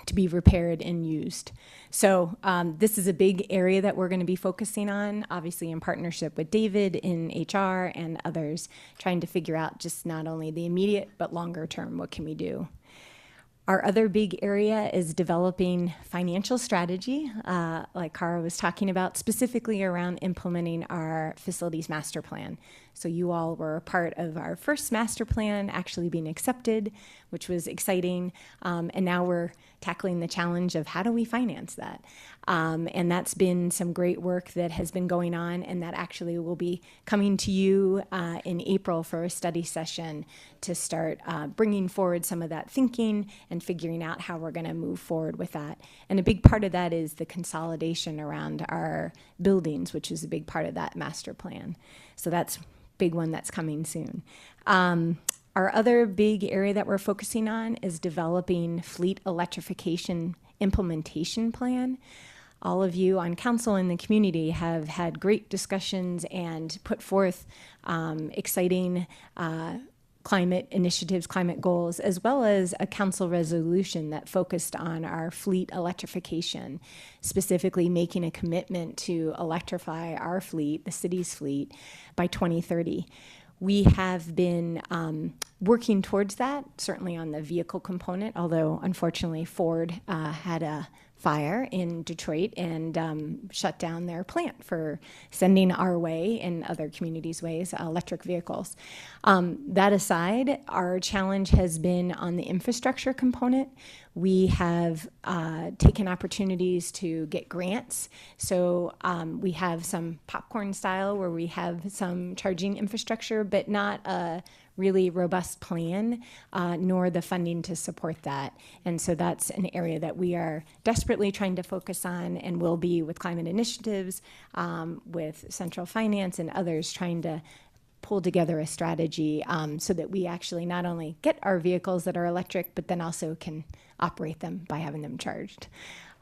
to be repaired and used. So this is a big area that we're going to be focusing on, obviously in partnership with David in HR and others, trying to figure out just not only the immediate but longer term, what can we do? Our other big area is developing financial strategy, like Cara was talking about, specifically around implementing our facilities master plan. So you all were a part of our first master plan actually being accepted, which was exciting. And now we're tackling the challenge of how do we finance that? And that's been some great work that has been going on, and that actually will be coming to you in April for a study session to start bringing forward some of that thinking and figuring out how we're going to move forward with that. And a big part of that is the consolidation around our buildings, which is a big part of that master plan. So that's a big one that's coming soon. Our other big area that we're focusing on is developing fleet electrification implementation plan. All of you on council and the community have had great discussions and put forth exciting climate initiatives, climate goals, as well as a council resolution that focused on our fleet electrification, specifically making a commitment to electrify our fleet, the city's fleet, by 2030. We have been working towards that, certainly on the vehicle component, although unfortunately Ford had a fire in Detroit and shut down their plant for sending our way and other communities' ways electric vehicles. That aside, our challenge has been on the infrastructure component. We have taken opportunities to get grants. So we have some popcorn style where we have some charging infrastructure, but not a really robust plan, nor the funding to support that. And so that's an area that we are desperately trying to focus on and will be with climate initiatives, with central finance and others trying to pull together a strategy so that we actually not only get our vehicles that are electric, but then also can operate them by having them charged.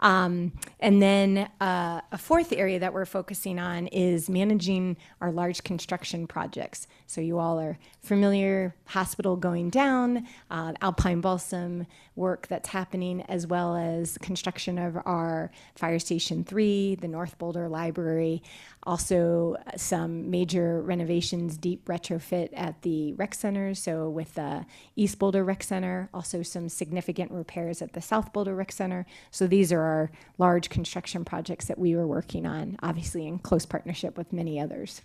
And then a fourth area that we're focusing on is managing our large construction projects. So you all are familiar, hospital going down, Alpine Balsam work that's happening, as well as construction of our Fire Station 3, the North Boulder Library, also some major renovations, deep retrofit at the rec centers. So with the East Boulder Rec Center, also some significant repairs at the South Boulder Rec Center. So these are our large construction projects that we were working on, obviously in close partnership with many others.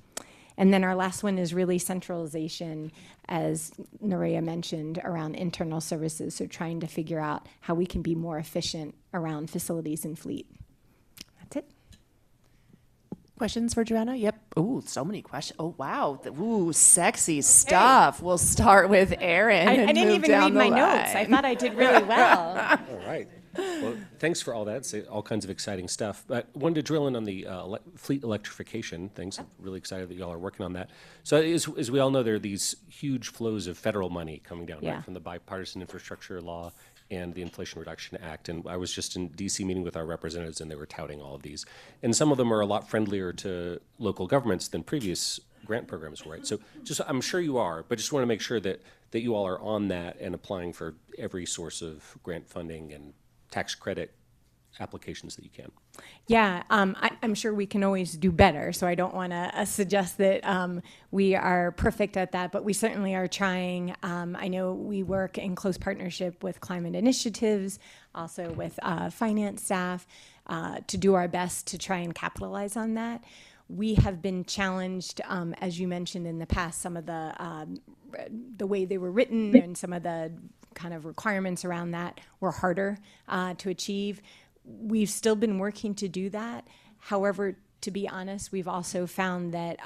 And then our last one is really centralization, as Nuria mentioned, around internal services. So trying to figure out how we can be more efficient around facilities and fleet. That's it. Questions for Joanna? Yep. Ooh, so many questions. Oh, wow. Ooh, sexy stuff. Hey. We'll start with Erin. I didn't even read my notes. I thought I did really well. All right. Well, thanks for all that. It's all kinds of exciting stuff. But I wanted to drill in on the fleet electrification things. I'm really excited that y'all are working on that. So as we all know, there are these huge flows of federal money coming down, right, from the bipartisan infrastructure law and the Inflation Reduction Act. And I was just in D.C. meeting with our representatives, and they were touting all of these. And some of them are a lot friendlier to local governments than previous grant programs were, right? So just, I'm sure you are, but just want to make sure that you all are on that and applying for every source of grant funding and tax credit applications that you can. Yeah, I'm sure we can always do better, so I don't want to suggest that we are perfect at that, but we certainly are trying. I know we work in close partnership with climate initiatives, also with finance staff, to do our best to try and capitalize on that. We have been challenged, as you mentioned in the past, some of the way they were written and some of the kind of requirements around that were harder to achieve. We've still been working to do that. However, to be honest, we've also found that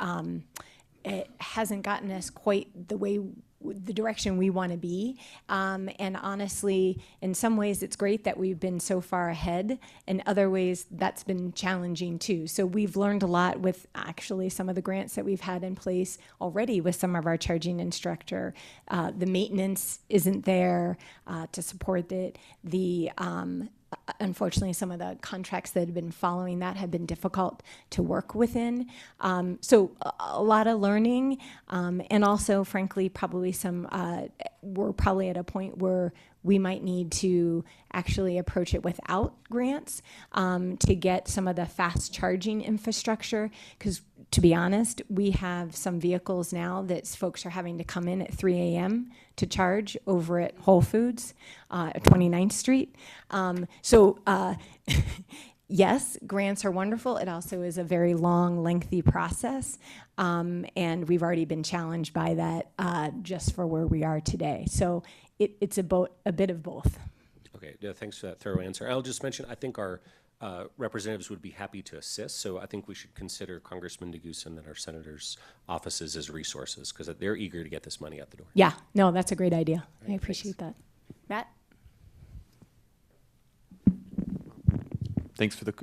it hasn't gotten us quite the direction we want to be. And honestly, in some ways, it's great that we've been so far ahead. In other ways, that's been challenging too. So we've learned a lot with actually some of the grants that we've had in place already with some of our charging instructor. The maintenance isn't there to support it. Unfortunately, some of the contracts that have been following that have been difficult to work within. So a lot of learning, and also, frankly, probably we're probably at a point where we might need to actually approach it without grants to get some of the fast charging infrastructure, because to be honest, we have some vehicles now that folks are having to come in at 3 a.m. to charge over at Whole Foods at 29th Street. Yes, grants are wonderful. It also is a very long, lengthy process, and we've already been challenged by that just for where we are today. So it's a bit of both. Okay, yeah, thanks for that thorough answer. I'll just mention, I think our representatives would be happy to assist, so I think we should consider Congressman DeGoosen and our senators' offices as resources, because they're eager to get this money out the door. Yeah, no, that's a great idea. Right, I appreciate that. Matt? Thanks for the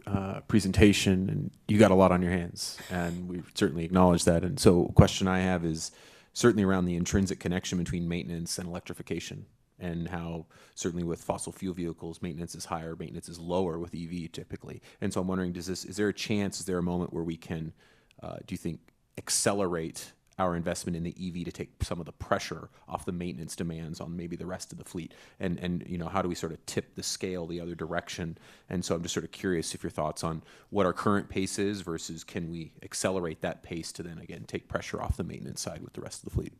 presentation, and you got a lot on your hands, and we certainly acknowledge that. And so a question I have is certainly around the intrinsic connection between maintenance and electrification, and how certainly with fossil fuel vehicles, maintenance is higher, maintenance is lower with EV typically. And so I'm wondering, is there a chance, is there a moment where we can, do you think, accelerate our investment in the EV to take some of the pressure off the maintenance demands on maybe the rest of the fleet? And you know, how do we sort of tip the scale the other direction? And so I'm just sort of curious if your thoughts on what our current pace is versus can we accelerate that pace to then again take pressure off the maintenance side with the rest of the fleet?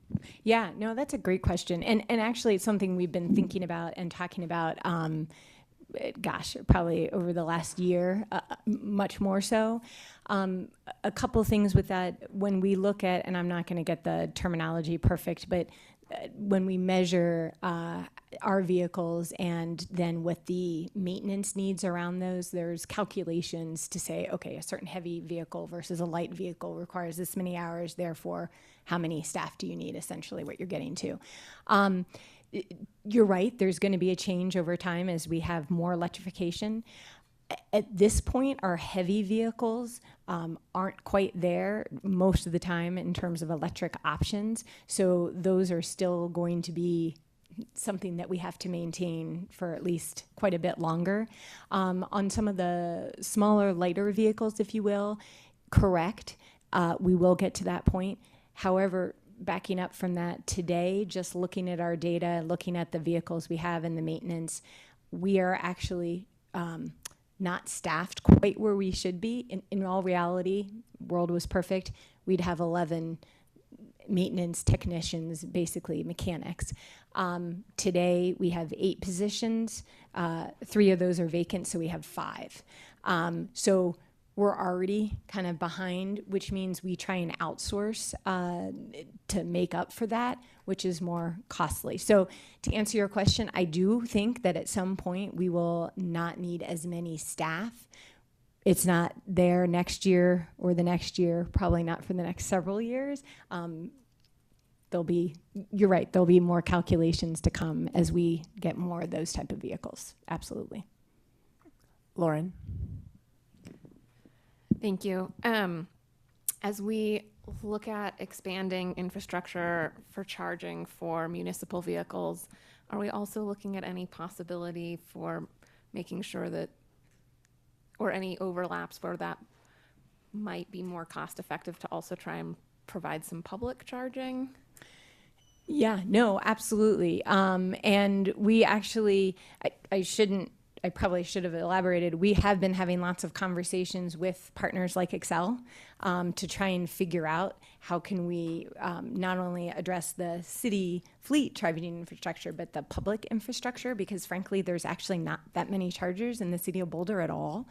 Yeah, no, that's a great question. And actually it's something we've been thinking about and talking about probably over the last year, much more so. A couple things with that, when we look at, and I'm not going to get the terminology perfect, but when we measure our vehicles and then what the maintenance needs around those, there's calculations to say, okay, a certain heavy vehicle versus a light vehicle requires this many hours, therefore, how many staff do you need, essentially what you're getting to. You're right, there's going to be a change over time as we have more electrification. At this point, our heavy vehicles aren't quite there most of the time in terms of electric options. So those are still going to be something that we have to maintain for at least quite a bit longer. On some of the smaller, lighter vehicles, if you will, correct, we will get to that point. However, backing up from that today, just looking at our data, looking at the vehicles we have and the maintenance, we are actually not staffed quite where we should be. In all reality, world was perfect, we'd have 11 maintenance technicians, basically mechanics. Today we have 8 positions, 3 of those are vacant, so we have 5. So we're already kind of behind, which means we try and outsource to make up for that, which is more costly. So to answer your question, I do think that at some point we will not need as many staff. It's not there next year or the next year, probably not for the next several years. You're right, there'll be more calculations to come as we get more of those type of vehicles. Absolutely. Lauren? Thank you. As we look at expanding infrastructure for charging for municipal vehicles, are we also looking at any possibility for making sure that, or any overlaps where that might be more cost effective to also try and provide some public charging? Yeah, no, absolutely. And we actually, I shouldn't I probably should have elaborated. We have been having lots of conversations with partners like Excel to try and figure out how can we not only address the city fleet charging infrastructure, but the public infrastructure, because frankly, there's actually not that many chargers in the city of Boulder at all.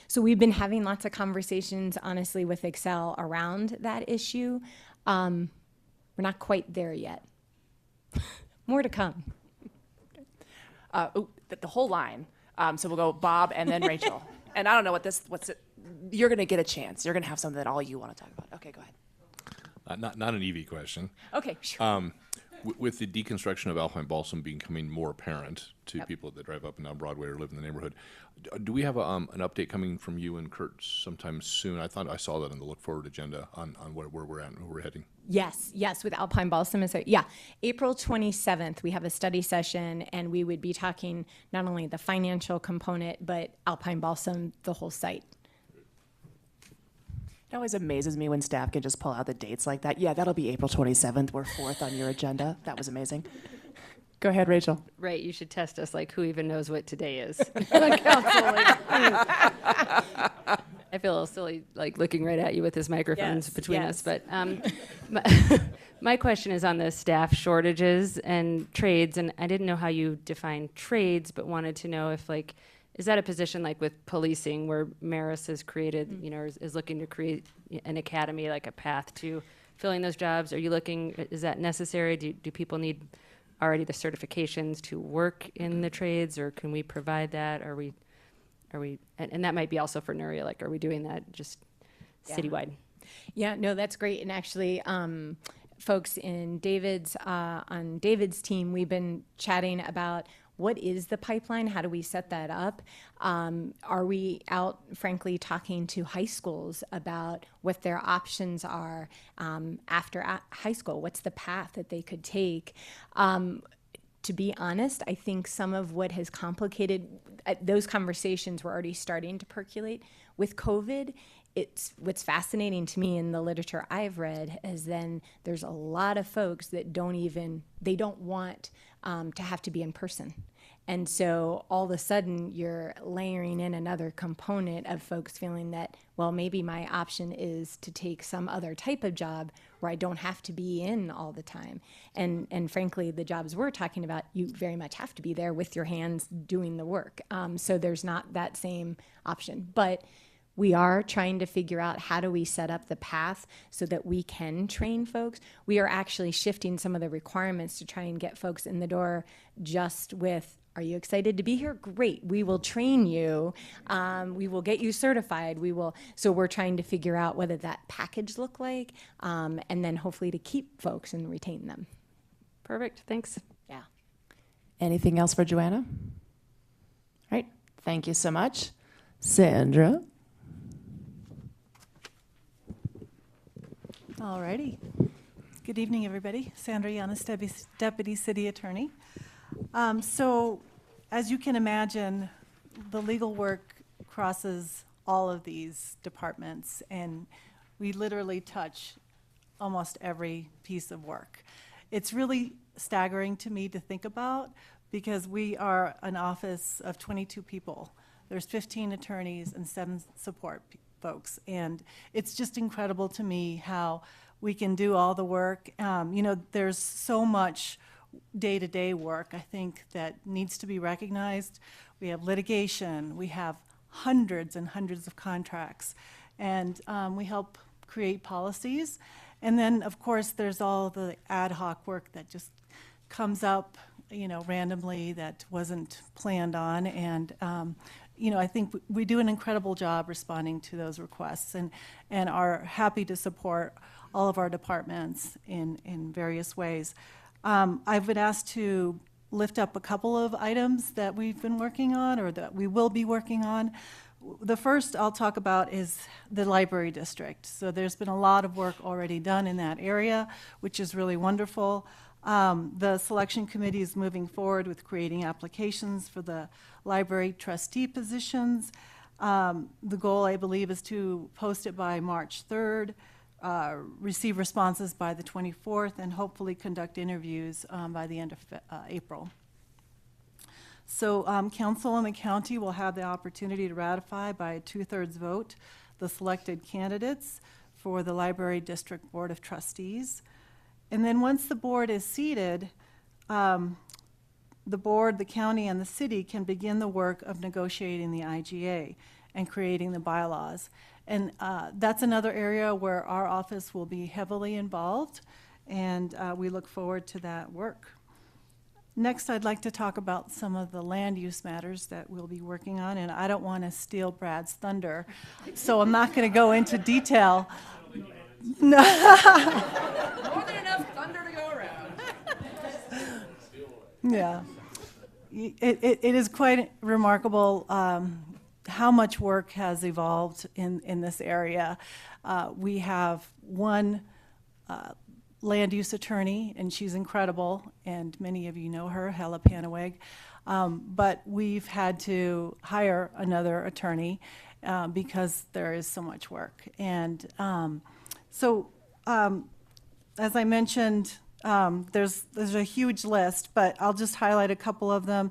So we've been having lots of conversations, honestly, with Excel around that issue. We're not quite there yet. More to come. The whole line. So we'll go Bob and then Rachel. And I don't know what's it. You're going to get a chance. You're going to have something that all you want to talk about. Okay, go ahead. Not an EV question. Okay, sure. With the deconstruction of Alpine Balsam becoming more apparent to people that drive up and down Broadway or live in the neighborhood, do we have an update coming from you and Kurt sometime soon? I thought I saw that on the look forward agenda on where we're at and where we're heading. Yes, with Alpine Balsam. April 27th, we have a study session, and we would be talking not only the financial component, but Alpine Balsam, the whole site. It always amazes me when staff can just pull out the dates like that. Yeah, that'll be April 27th. We're 4th on your agenda. That was amazing. Go ahead, Rachel. Right, you should test us, like, who even knows what today is? I feel a little silly, like, looking right at you with his microphones between us. But my question is on the staff shortages and trades, and I didn't know how you define trades, but wanted to know if, like, is that a position like with policing where Maris has created, is looking to create an academy, like a path to filling those jobs? Are you looking, is that necessary? Do people need already the certifications to work in the trades, or can we provide that? Are we, and that might be also for Nuria, like, are we doing that just citywide? Yeah, no, that's great. And actually, folks in on David's team, we've been chatting about what is the pipeline? How do we set that up? Are we out, frankly, talking to high schools about what their options are after high school? What's the path that they could take? To be honest, I think some of what has complicated those conversations were already starting to percolate with COVID. What's fascinating to me in the literature I've read is then there's a lot of folks that they don't want to have to be in person. And so all of a sudden you're layering in another component of folks feeling that, well, maybe my option is to take some other type of job where I don't have to be in all the time. And frankly, the jobs we're talking about, you very much have to be there with your hands doing the work. So there's not that same option. But we are trying to figure out how do we set up the path so that we can train folks. We are actually shifting some of the requirements to try and get folks in the door just with, are you excited to be here? Great, we will train you. We will get you certified. So we're trying to figure out what that package look like, and then hopefully to keep folks and retain them. Perfect, thanks. Yeah. Anything else for Joanna? All right, thank you so much. Sandra? All righty. Good evening, everybody. Sandra Yanis, Deputy City Attorney. So, as you can imagine, the legal work crosses all of these departments, and we literally touch almost every piece of work. It's really staggering to me to think about because we are an office of 22 people. There's 15 attorneys and 7 support folks, and it's just incredible to me how we can do all the work. There's so much day-to-day work, I think, that needs to be recognized. We have litigation, we have hundreds and hundreds of contracts, and we help create policies. And then, of course, there's all the ad hoc work that just comes up, randomly that wasn't planned on, and I think we do an incredible job responding to those requests and are happy to support all of our departments in various ways. I've been asked to lift up a couple of items that we've been working on or that we will be working on. The first I'll talk about is the library district. So there's been a lot of work already done in that area, which is really wonderful. The selection committee is moving forward with creating applications for the library trustee positions. The goal, I believe, is to post it by March 3rd, receive responses by the 24th, and hopefully conduct interviews by the end of April. So council and the county will have the opportunity to ratify by a 2/3 vote the selected candidates for the Library District Board of Trustees. And then once the board is seated, the board, the county, and the city can begin the work of negotiating the IGA and creating the bylaws. And that's another area where our office will be heavily involved, and we look forward to that work. Next, I'd like to talk about some of the land use matters that we'll be working on, and I don't want to steal Brad's thunder, so I'm not going to go into detail. No. More than enough thunder to go around. Yeah. It is quite remarkable how much work has evolved in this area. We have one land use attorney, and she's incredible, and many of you know her, Hella Panaweg. But we've had to hire another attorney because there is so much work. And as I mentioned, there's a huge list, but I'll just highlight a couple of them.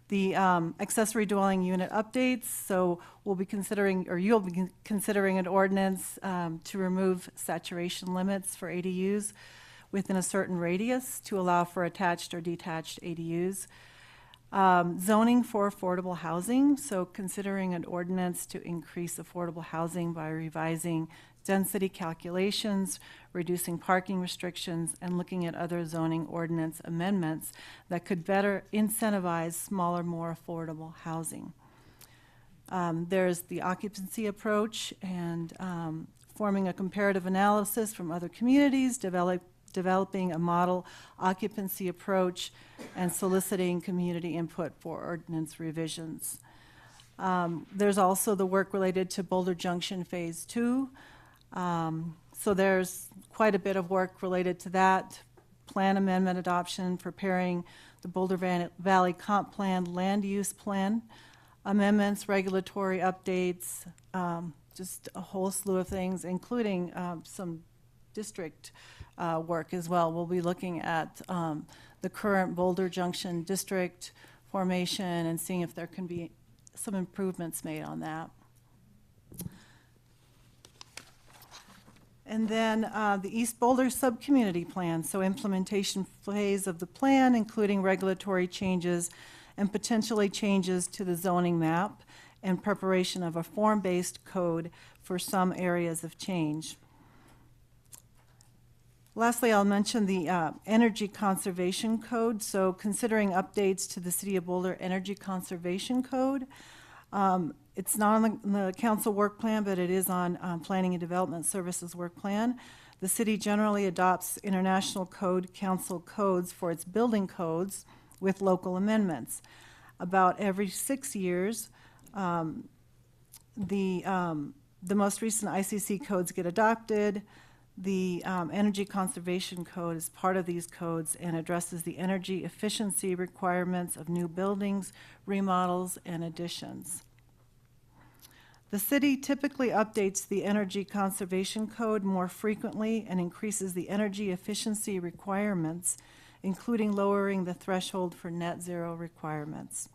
The accessory dwelling unit updates. So we'll be considering, or you'll be considering an ordinance to remove saturation limits for ADUs within a certain radius to allow for attached or detached ADUs. Zoning for affordable housing. So considering an ordinance to increase affordable housing by revising density calculations, reducing parking restrictions, and looking at other zoning ordinance amendments that could better incentivize smaller, more affordable housing. There's the occupancy approach and forming a comparative analysis from other communities, developing a model occupancy approach, and soliciting community input for ordinance revisions. There's also the work related to Boulder Junction Phase 2. So there's quite a bit of work related to that. Plan amendment adoption, preparing the Boulder Valley Comp Plan, land use plan amendments, regulatory updates, just a whole slew of things, including some district work as well. We'll be looking at the current Boulder Junction district formation and seeing if there can be some improvements made on that. And then the East Boulder Subcommunity Plan, so implementation phase of the plan, including regulatory changes and potentially changes to the zoning map and preparation of a form-based code for some areas of change. Lastly, I'll mention the Energy Conservation Code. So considering updates to the City of Boulder Energy Conservation Code. It's not on the council work plan, but it is on Planning and Development Services work plan. The city generally adopts international code council codes for its building codes with local amendments. About every 6 years, the most recent ICC codes get adopted. The Energy Conservation Code is part of these codes and addresses the energy efficiency requirements of new buildings, remodels, and additions. The city typically updates the Energy Conservation Code more frequently and increases the energy efficiency requirements, including lowering the threshold for net zero requirements.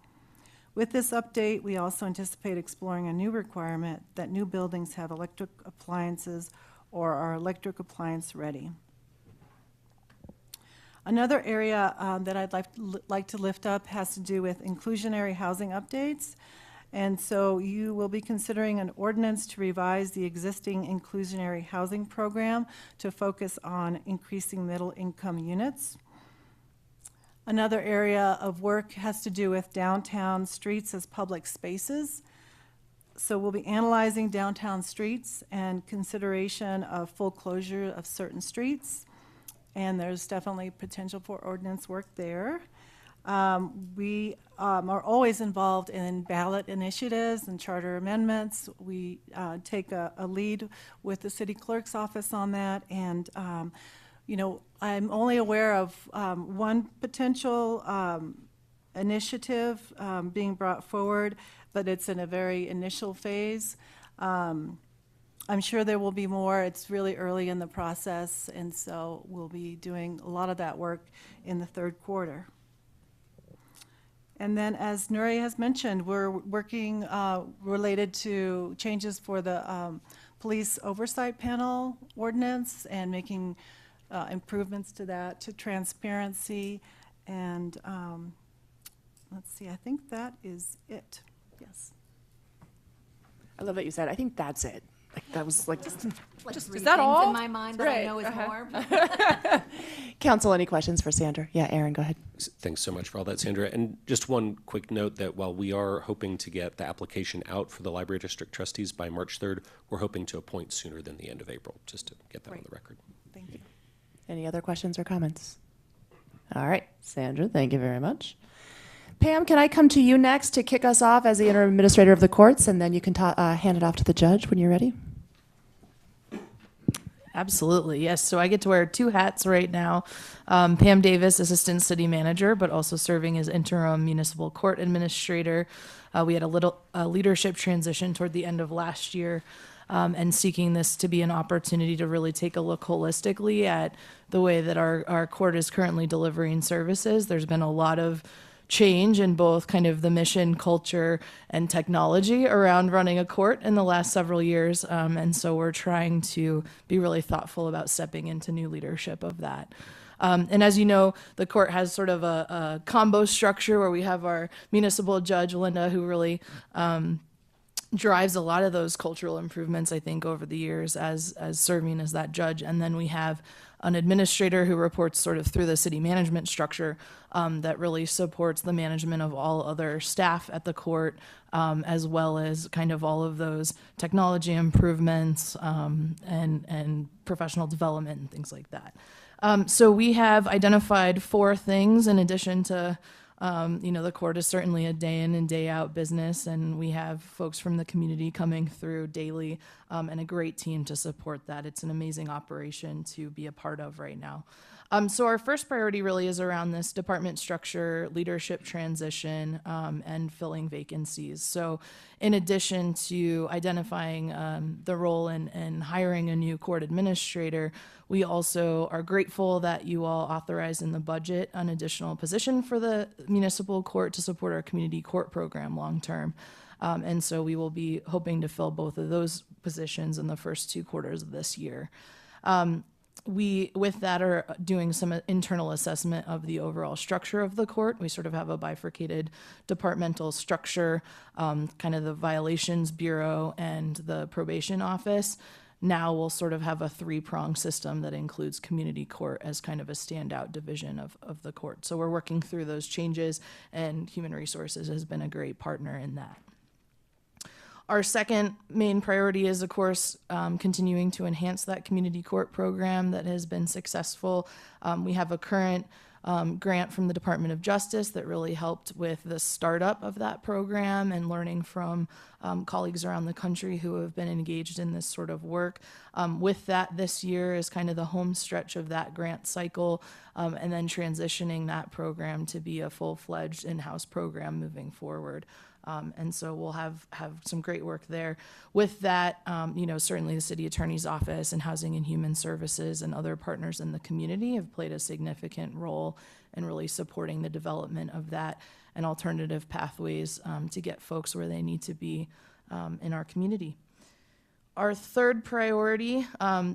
With this update, we also anticipate exploring a new requirement that new buildings have electric appliances or are electric appliance ready. Another area that I'd like to lift up has to do with inclusionary housing updates. And so you will be considering an ordinance to revise the existing inclusionary housing program to focus on increasing middle income units. Another area of work has to do with downtown streets as public spaces. So we'll be analyzing downtown streets and consideration of full closure of certain streets. And there's definitely potential for ordinance work there. We are always involved in ballot initiatives and charter amendments. We take a lead with the city clerk's office on that. And, you know, I'm only aware of one potential initiative being brought forward, but it's in a very initial phase. I'm sure there will be more. It's really early in the process, and so we'll be doing a lot of that work in the third quarter. And then, as Nuria has mentioned, we're working related to changes for the police oversight panel ordinance and making improvements to that, to transparency. And let's see, I think that is it. Yes. I love that you said, I think that's it. Like, that was like, just three is that things all? in my mind that I know is more. Council, any questions for Sandra? Yeah, Aaron, go ahead. Thanks so much for all that, Sandra. And just one quick note that while we are hoping to get the application out for the Library District trustees by March 3rd, we're hoping to appoint sooner than the end of April, just to get that on the record. Thank you. Any other questions or comments? All right, Sandra, thank you very much. Pam, can I come to you next to kick us off as the interim administrator of the courts, and then you can hand it off to the judge when you're ready? Absolutely, yes. So I get to wear two hats right now. Pam Davis, Assistant City Manager, but also serving as Interim Municipal Court Administrator. We had a leadership transition toward the end of last year, and seeking this to be an opportunity to really take a look holistically at the way that our court is currently delivering services. There's been a lot of change in both kind of the mission, culture, and technology around running a court in the last several years. And so we're trying to be really thoughtful about stepping into new leadership of that. And as you know, the court has sort of a combo structure where we have our municipal judge, Linda, who really drives a lot of those cultural improvements, I think, over the years as serving as that judge. And then we have an administrator who reports sort of through the city management structure that really supports the management of all other staff at the court, as well as kind of all of those technology improvements and professional development and things like that. So we have identified 4 things in addition to the court is certainly a day in and day out business, and we have folks from the community coming through daily and a great team to support that. It's an amazing operation to be a part of right now. So our first priority really is around this department structure, leadership transition, and filling vacancies. So in addition to identifying the role and hiring a new court administrator, we also are grateful that you all authorized in the budget an additional position for the municipal court to support our community court program long term. And so we will be hoping to fill both of those positions in the first 2 quarters of this year. We, with that, are doing some internal assessment of the overall structure of the court. We sort of have a bifurcated departmental structure, kind of the violations bureau and the probation office. Now we'll sort of have a 3-pronged system that includes community court as kind of a standout division of the court. So we're working through those changes, and Human Resources has been a great partner in that. Our second main priority is, of course, continuing to enhance that community court program that has been successful. We have a current grant from the Department of Justice that really helped with the startup of that program and learning from colleagues around the country who have been engaged in this sort of work. With that, this year is kind of the home stretch of that grant cycle, and then transitioning that program to be a full-fledged in-house program moving forward. And so we'll have some great work there. With that, certainly the City Attorney's Office and Housing and Human Services and other partners in the community have played a significant role in really supporting the development of that and alternative pathways to get folks where they need to be in our community. Our third priority,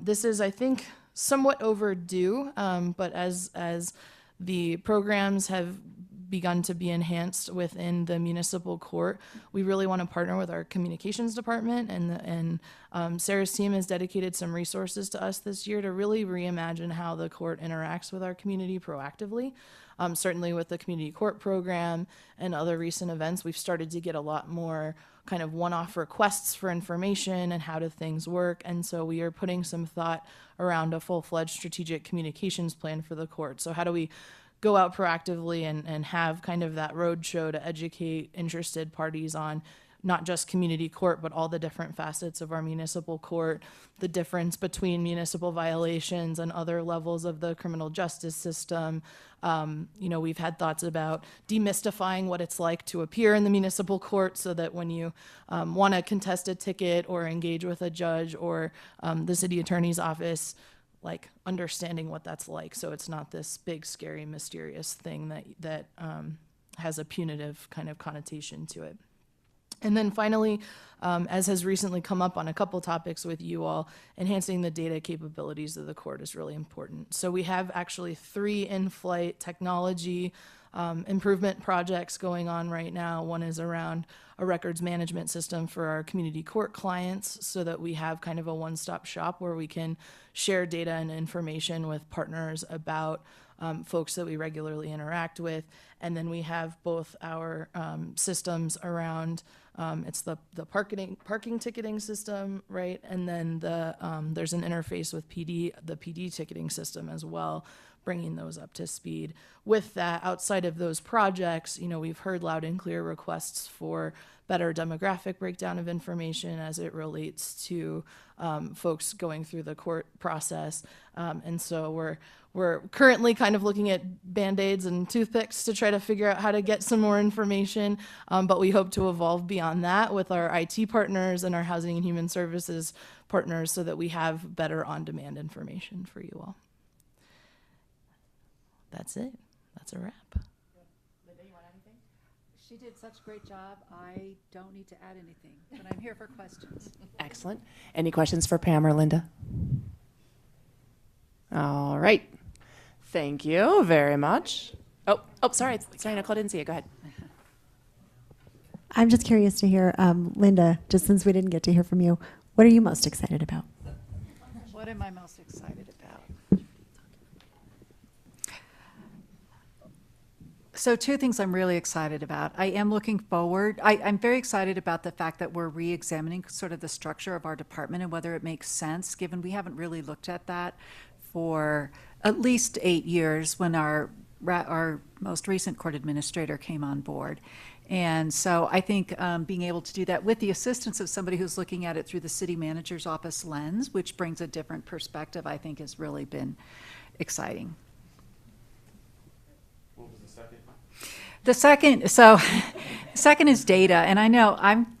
this is, I think, somewhat overdue, but as the programs have begun to be enhanced within the municipal court, we really want to partner with our communications department, and Sarah's team has dedicated some resources to us this year to really reimagine how the court interacts with our community proactively. Certainly with the community court program and other recent events, we've started to get a lot more kind of one-off requests for information and how do things work, and so we are putting some thought around a full-fledged strategic communications plan for the court. So how do we go out proactively and have kind of that road show to educate interested parties on not just community court, but all the different facets of our municipal court, the difference between municipal violations and other levels of the criminal justice system. We've had thoughts about demystifying what it's like to appear in the municipal court so that when you want to contest a ticket or engage with a judge or the city attorney's office, like understanding what that's like, so it's not this big, scary, mysterious thing that has a punitive kind of connotation to it. And then finally, as has recently come up on a couple topics with you all, enhancing the data capabilities of the court is really important. So we have actually 3 in-flight technology improvement projects going on right now. One is around a records management system for our community court clients so that we have kind of a one-stop shop where we can share data and information with partners about folks that we regularly interact with. And then we have both our systems around it's the parking ticketing system, right? And then there's an interface with the PD ticketing system as well, bringing those up to speed. With that, outside of those projects, we've heard loud and clear requests for better demographic breakdown of information as it relates to folks going through the court process. And so we're currently kind of looking at Band-Aids and toothpicks to try to figure out how to get some more information, but we hope to evolve beyond that with our IT partners and our Housing and Human Services partners so that we have better on-demand information for you all. That's it. That's a wrap. Linda, you want anything? She did such a great job. I don't need to add anything, but I'm here for questions. Excellent. Any questions for Pam or Linda? All right. Thank you very much. Oh, sorry, Nicole, I didn't see it. Go ahead. I'm just curious to hear, Linda, just since we didn't get to hear from you, what are you most excited about? What am I most excited about? So 2 things I'm really excited about. I am looking forward. I'm very excited about the fact that we're re-examining sort of the structure of our department and whether it makes sense, given we haven't really looked at that for at least 8 years when our most recent court administrator came on board. And so I think being able to do that with the assistance of somebody who's looking at it through the city manager's office lens, which brings a different perspective, I think has really been exciting. What was the second? Second is data, and I know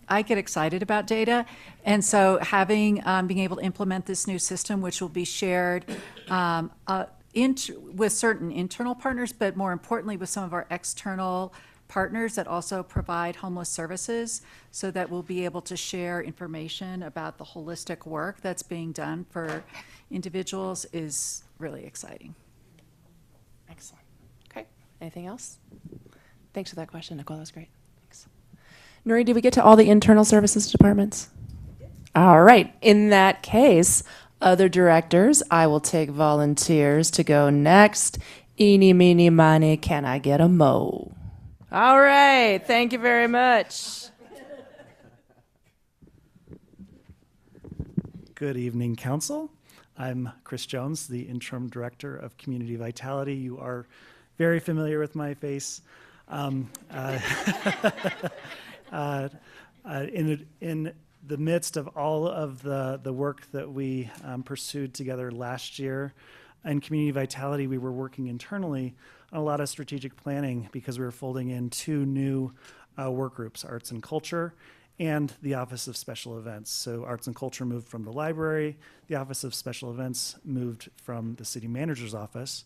I get excited about data, and so having being able to implement this new system, which will be shared with certain internal partners, but more importantly with some of our external partners that also provide homeless services, so that we'll be able to share information about the holistic work that's being done for individuals is really exciting. Excellent. Okay. Anything else? Thanks for that question, Nicole. That was great. Thanks. Nuri, did we get to all the internal services departments? All right. In that case, other directors, I will take volunteers to go next. Eeny, meeny, miny, can I get a mo? All right. Thank you very much. Good evening, Council. I'm Chris Jones, the Interim Director of Community Vitality. You are very familiar with my face. In the midst of all of the work that we pursued together last year in Community Vitality, we were working internally on a lot of strategic planning because we were folding in 2 new work groups, Arts and Culture and the Office of Special Events. So Arts and Culture moved from the library, the Office of Special Events moved from the City Manager's office.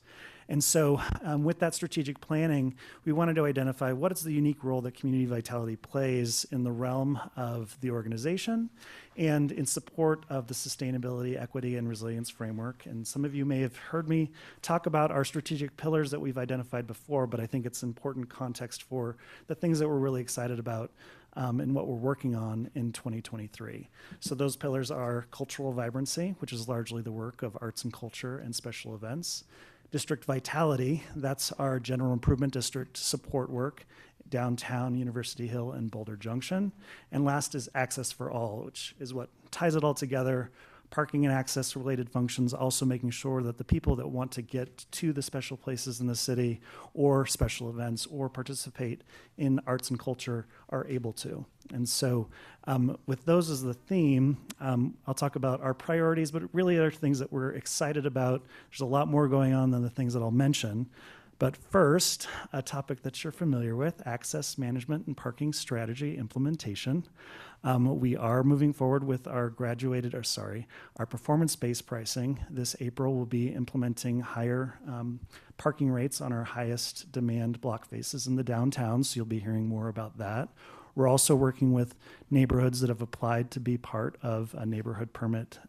And so with that strategic planning, we wanted to identify what is the unique role that Community Vitality plays in the realm of the organization and in support of the sustainability, equity, and resilience framework. And some of you may have heard me talk about our strategic pillars that we've identified before, but I think it's important context for the things that we're really excited about and what we're working on in 2023. So those pillars are cultural vibrancy, which is largely the work of arts and culture and special events. District Vitality, that's our general improvement district support work, downtown University Hill and Boulder Junction. And last is Access for All, which is what ties it all together. Parking and access related functions, also making sure that the people that want to get to the special places in the city or special events or participate in arts and culture are able to. And so with those as the theme, I'll talk about our priorities, but really are things that we're excited about. There's a lot more going on than the things that I'll mention. But first, a topic that you're familiar with, access management and parking strategy implementation. We are moving forward with our our performance-based pricing. This April, we'll be implementing higher parking rates on our highest demand block faces in the downtown, so you'll be hearing more about that. We're also working with neighborhoods that have applied to be part of a neighborhood permit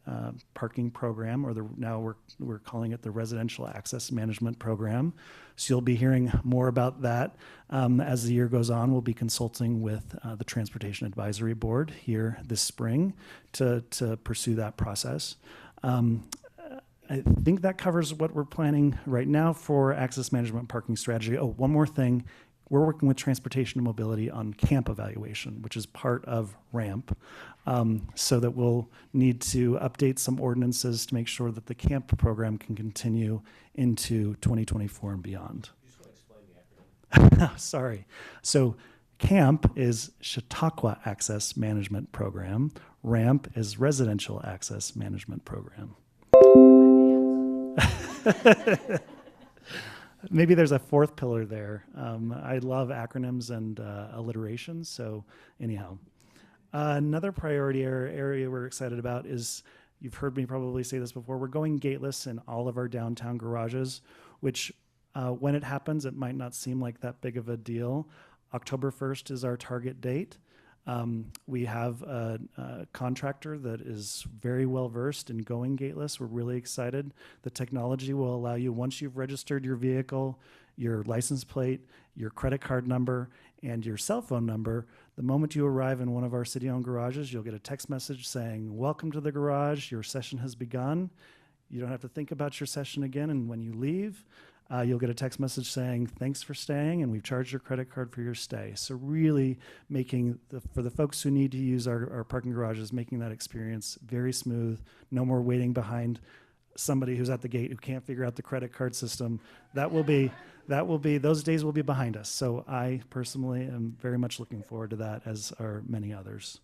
parking program, or now we're calling it the Residential Access Management Program. So you'll be hearing more about that as the year goes on. We'll be consulting with the Transportation Advisory Board here this spring to pursue that process. I think that covers what we're planning right now for access management parking strategy. Oh, one more thing. We're working with Transportation and Mobility on camp evaluation, which is part of RAMP, so that we'll need to update some ordinances to make sure that the camp program can continue into 2024 and beyond. You just want to explain the acronym. Sorry. So CAMP is Chautauqua Access Management Program. RAMP is Residential Access Management Program. Maybe there's a fourth pillar there. I love acronyms and alliteration, so anyhow. Another priority area we're excited about is, you've heard me probably say this before, we're going gateless in all of our downtown garages, which when it happens, it might not seem like that big of a deal. October 1st is our target date. We have a contractor that is very well versed in going gateless. We're really excited. The technology will allow you, once you've registered your vehicle, your license plate, your credit card number, and your cell phone number, the moment you arrive in one of our city-owned garages, you'll get a text message saying, "Welcome to the garage, your session has begun." You don't have to think about your session again, and when you leave, you'll get a text message saying, "Thanks for staying, and we've charged your credit card for your stay." So really making, for the folks who need to use our parking garages, making that experience very smooth, no more waiting behind somebody who's at the gate who can't figure out the credit card system. Those days will be behind us. So I personally am very much looking forward to that, as are many others.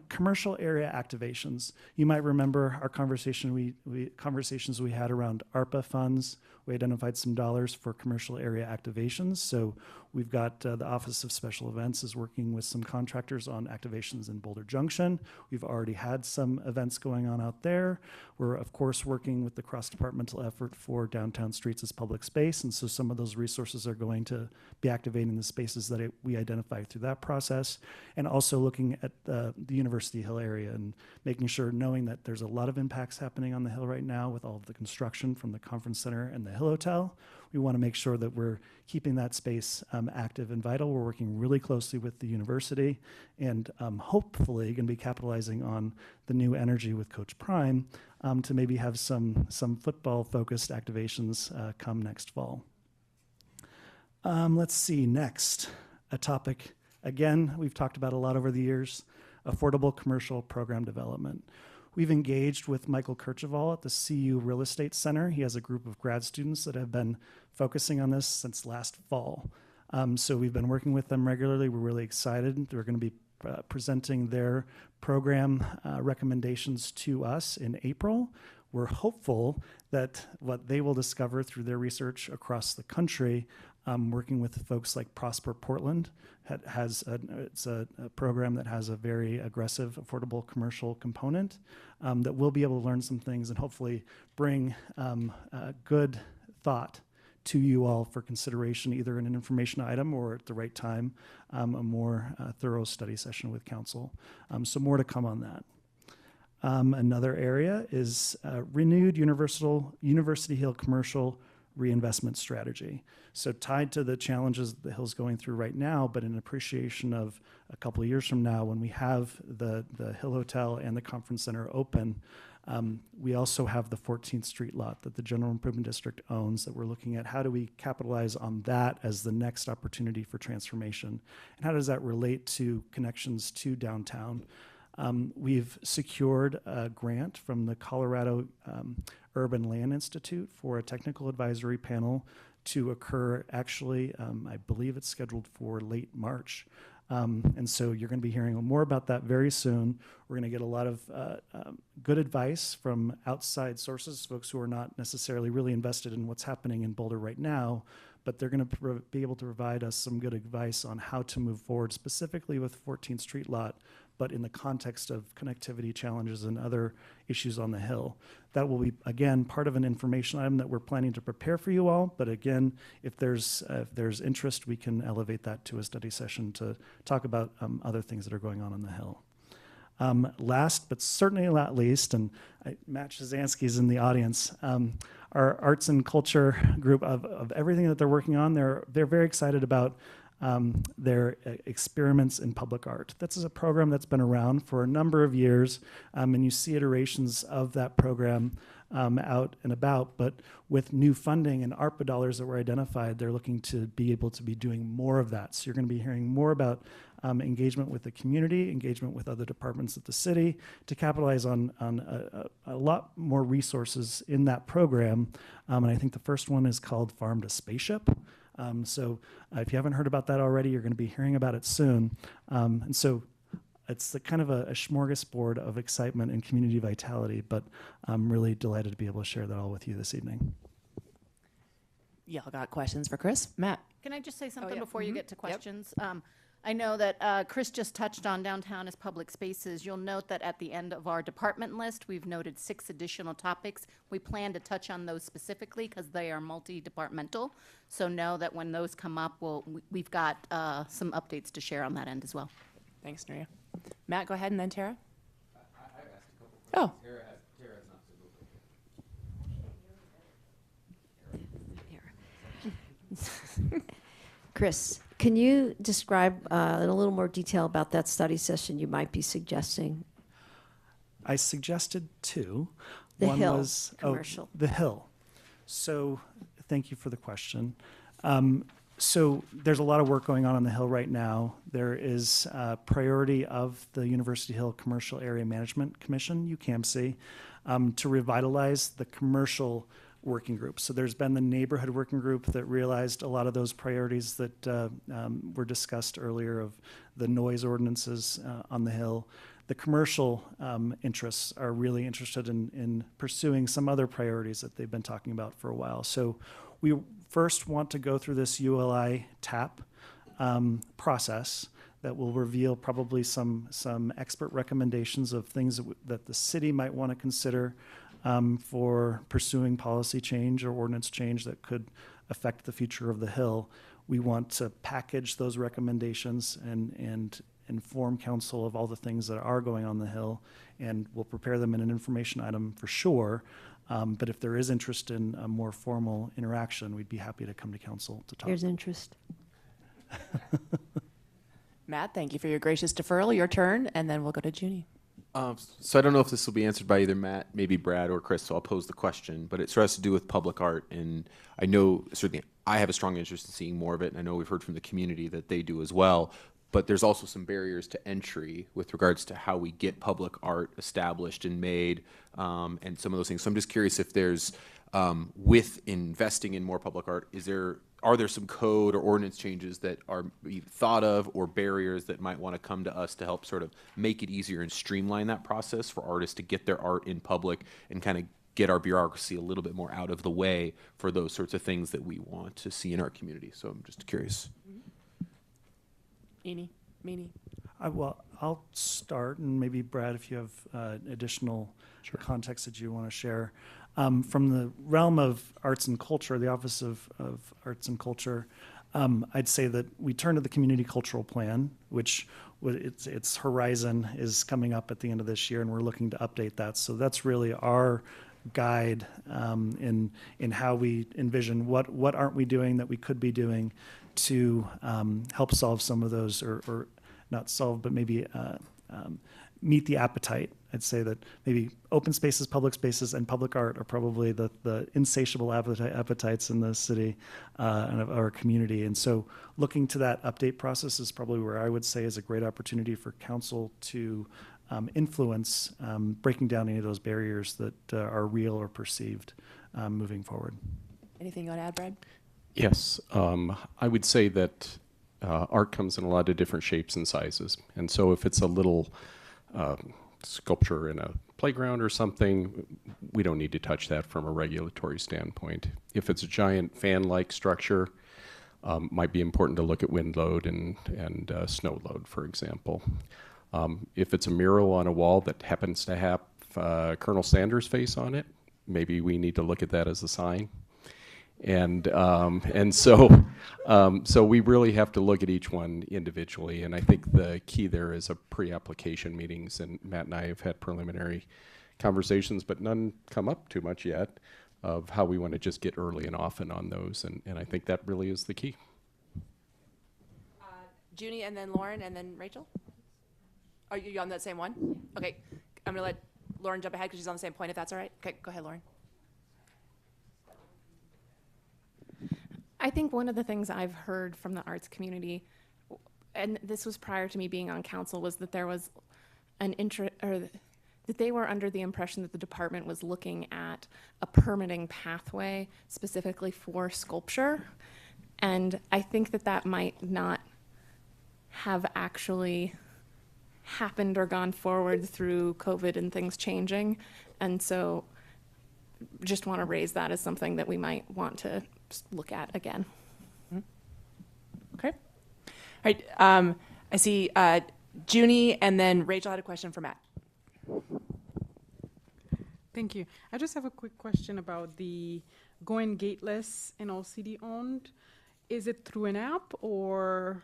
Commercial area activations. You might remember our conversations we had around ARPA funds. We identified some dollars for commercial area activations. So we've got the Office of Special Events is working with some contractors on activations in Boulder Junction. We've already had some events going on out there. We're, of course, working with the cross-departmental effort for downtown streets as public space. And so some of those resources are going to be activating the spaces that we identify through that process. And also looking at the University Hill area and making sure, knowing that there's a lot of impacts happening on the Hill right now with all of the construction from the conference center and the Hill Hotel. We want to make sure that we're keeping that space active and vital. We're working really closely with the university and hopefully going to be capitalizing on the new energy with Coach Prime to maybe have some football-focused activations come next fall. Let's see, next, a topic, again, we've talked about a lot over the years, affordable commercial program development. We've engaged with Michael Kercheval at the CU Real Estate Center. He has a group of grad students that have been focusing on this since last fall. So we've been working with them regularly. We're really excited. They're going to be presenting their program recommendations to us in April. We're hopeful that what they will discover through their research across the country, working with folks like Prosper Portland, it's a program that has a very aggressive, affordable commercial component, that we'll be able to learn some things and hopefully bring good thought to you all for consideration, either in an information item or at the right time, a more thorough study session with council. So more to come on that. Another area is renewed University Hill commercial reinvestment strategy. So tied to the challenges the Hill's going through right now, but in appreciation of a couple of years from now when we have the Hill Hotel and the Conference Center open, we also have the 14th Street lot that the General Improvement District owns that we're looking at. How do we capitalize on that as the next opportunity for transformation? And how does that relate to connections to downtown? We've secured a grant from the Colorado Urban Land Institute for a technical advisory panel to occur, actually, I believe it's scheduled for late March. And so you're going to be hearing more about that very soon. We're going to get a lot of good advice from outside sources, folks who are not necessarily really invested in what's happening in Boulder right now, but they're going to be able to provide us some good advice on how to move forward, specifically with 14th Street lot, but in the context of connectivity challenges and other issues on the Hill. That will be, again, part of an information item that we're planning to prepare for you all. But again, if there's interest, we can elevate that to a study session to talk about other things that are going on the Hill. Last, but certainly not least, and Matt Shazansky's in the audience, our arts and culture group of everything that they're working on, they're very excited about their experiments in public art. This is a program that's been around for a number of years, and you see iterations of that program out and about, but with new funding and ARPA dollars that were identified, they're looking to be able to be doing more of that. So you're going to be hearing more about engagement with the community, engagement with other departments of the city to capitalize on a lot more resources in that program. And I think the first one is called Farm to Spaceship. So if you haven't heard about that already, you're going to be hearing about it soon. And so it's the kind of a smorgasbord of excitement and community vitality, but I'm really delighted to be able to share that all with you this evening. Y'all got questions for Chris? Matt? Can I just say something yeah. before you get to questions? I know that Chris just touched on downtown as public spaces. You'll note that at the end of our department list, we've noted 6 additional topics. We plan to touch on those specifically because they are multi-departmental. So know that when those come up, we've got some updates to share on that end as well. Thanks, Nuria. Matt, go ahead, and then Tara. I've asked a couple questions. Tara has not, so go for it. Chris, can you describe in a little more detail about that study session you might be suggesting? I suggested 2. The One Hill was commercial. The Hill. So thank you for the question. So there's a lot of work going on the Hill right now. There is a priority of the University Hill Commercial Area Management Commission, UCAMC, to revitalize the commercial working group. So there's been the neighborhood working group that realized a lot of those priorities that were discussed earlier of the noise ordinances on the Hill. The commercial interests are really interested in pursuing some other priorities that they've been talking about for a while. So we first want to go through this ULI TAP process that will reveal probably some expert recommendations of things that the city might want to consider for pursuing policy change or ordinance change that could affect the future of the Hill. We want to package those recommendations and inform council of all the things that are going on the Hill, and we'll prepare them in an information item for sure. But if there is interest in a more formal interaction, we'd be happy to come to council to talk. There's interest. Matt, thank you for your gracious deferral. Your turn, and then we'll go to Junie. So I don't know if this will be answered by either Matt, maybe Brad, or Chris, so I'll pose the question. But it sort of has to do with public art, and I know certainly I have a strong interest in seeing more of it, and I know we've heard from the community that they do as well. But there's also some barriers to entry with regards to how we get public art established and made, and some of those things. So I'm just curious if there's, with investing in more public art, are there some code or ordinance changes that are thought of, or barriers that might want to come to us to help sort of make it easier and streamline that process for artists to get their art in public and kind of get our bureaucracy a little bit more out of the way for those sorts of things that we want to see in our community? So I'm just curious. Eenie, Meanie. Well, I'll start, and maybe Brad, if you have additional context that you want to share. From the realm of arts and culture, the Office of Arts and Culture, I'd say that we turn to the Community Cultural Plan, which its horizon is coming up at the end of this year, and we're looking to update that. So that's really our guide in how we envision what aren't we doing that we could be doing to help solve some of those, or not solve, but maybe meet the appetite. I'd say that maybe open spaces, public spaces, and public art are probably the insatiable appetites in the city and of our community. And so looking to that update process is probably where I would say is a great opportunity for council to influence breaking down any of those barriers that are real or perceived moving forward. Anything you want to add, Brad? Yes, I would say that art comes in a lot of different shapes and sizes. And so if it's a little sculpture in a playground or something, we don't need to touch that from a regulatory standpoint. If it's a giant fan-like structure, might be important to look at wind load and snow load, for example. If it's a mural on a wall that happens to have Colonel Sanders' face on it, maybe we need to look at that as a sign. And so we really have to look at each one individually. And I think the key there is a pre-application meetings. And Matt and I have had preliminary conversations, but none come up too much yet, of how we want to just get early and often on those. And I think that really is the key. Junie, and then Lauren, and then Rachel? Are you on that same one? Okay, I'm going to let Lauren jump ahead because she's on the same point, if that's all right. Okay, go ahead, Lauren. I think one of the things I've heard from the arts community, and this was prior to me being on council, was that there was an interest, or that they were under the impression that the department was looking at a permitting pathway specifically for sculpture. And I think that that might not have actually happened or gone forward through COVID and things changing. And so just want to raise that as something that we might want to look at again. Okay. All right. I see Junie, and then Rachel had a question for Matt. Thank you. I just have a quick question about the going gateless and all city owned. Is it through an app or?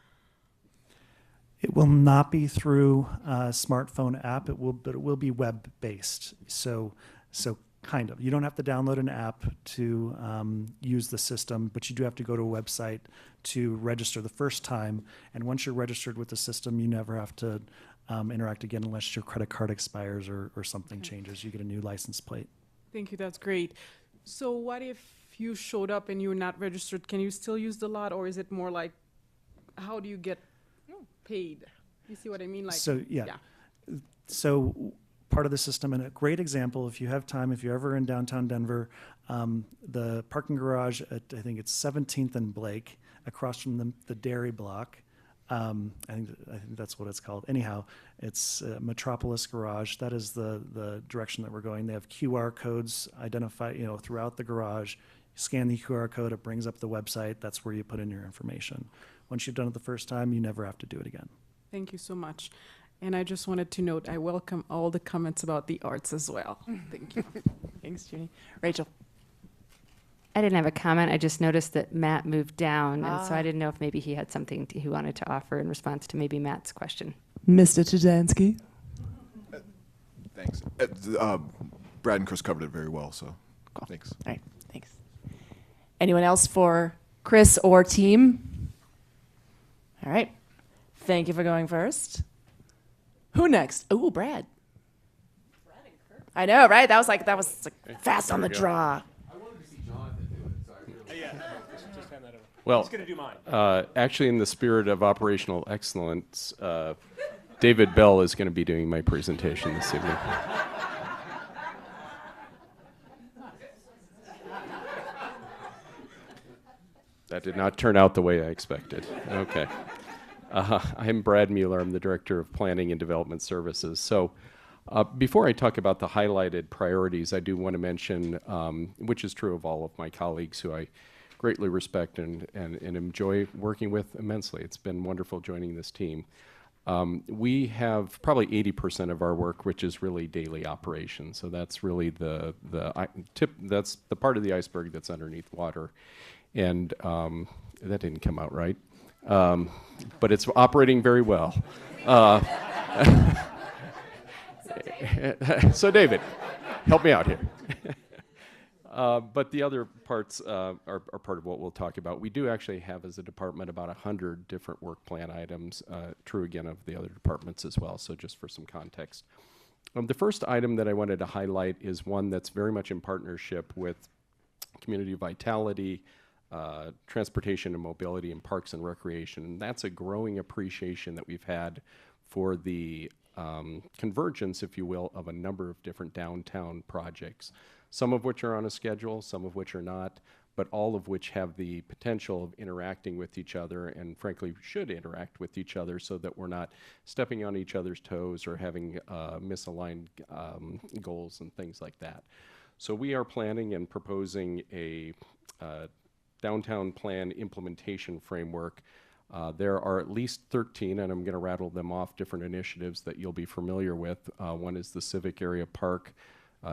It will not be through a smartphone app. But it will be web based. So kind of. You don't have to download an app to use the system, but you do have to go to a website to register the first time. And once you're registered with the system, you never have to interact again unless your credit card expires or something changes. You get a new license plate. Thank you. That's great. So what if you showed up and you're not registered? Can you still use the lot, or is it more like, how do you get paid? You see what I mean? Like, so yeah. So part of the system, and a great example, if you have time, if you're ever in downtown Denver, the parking garage at, I think it's 17th and Blake, across from the dairy block. I think that's what it's called. Anyhow, it's Metropolis Garage. That is the direction that we're going. They have QR codes identified, throughout the garage. You scan the QR code, it brings up the website. That's where you put in your information. Once you've done it the first time, you never have to do it again. Thank you so much. And I just wanted to note, I welcome all the comments about the arts as well. Thank you. Thanks, Junie. Rachel. I didn't have a comment. I just noticed that Matt moved down, and so I didn't know if maybe he had something he wanted to offer in response to maybe Matt's question. Mr. Chijansky. Thanks. Brad and Chris covered it very well, so thanks. All right, thanks. Anyone else for Chris or team? All right. Thank you for going first. Who next? Ooh, Brad. I know, right? That was like fast on the draw. Well, He's going to do mine. Actually, in the spirit of operational excellence, David Bell is going to be doing my presentation this evening. That did not turn out the way I expected. Okay. I'm Brad Mueller. I'm the Director of Planning and Development Services. So before I talk about the highlighted priorities, I do want to mention, which is true of all of my colleagues who I greatly respect and enjoy working with immensely. It's been wonderful joining this team. We have probably 80% of our work, which is really daily operations. So that's really the tip. That's the part of the iceberg that's underneath water. And that didn't come out right. But it's operating very well. So David, help me out here. But the other parts are part of what we'll talk about. We do actually have, as a department, about 100 different work plan items, true again of the other departments as well, so just for some context. The first item that I wanted to highlight is one that's very much in partnership with Community Vitality, Transportation and Mobility, and Parks and Recreation. And that's a growing appreciation that we've had for the convergence, if you will, of a number of different downtown projects. some of which are on a schedule, some of which are not, but all of which have the potential of interacting with each other and frankly should interact with each other so that we're not stepping on each other's toes or having misaligned goals and things like that. So we are planning and proposing a downtown plan implementation framework. There are at least 13, and I'm going to rattle them off, different initiatives that you'll be familiar with. One is the Civic Area Park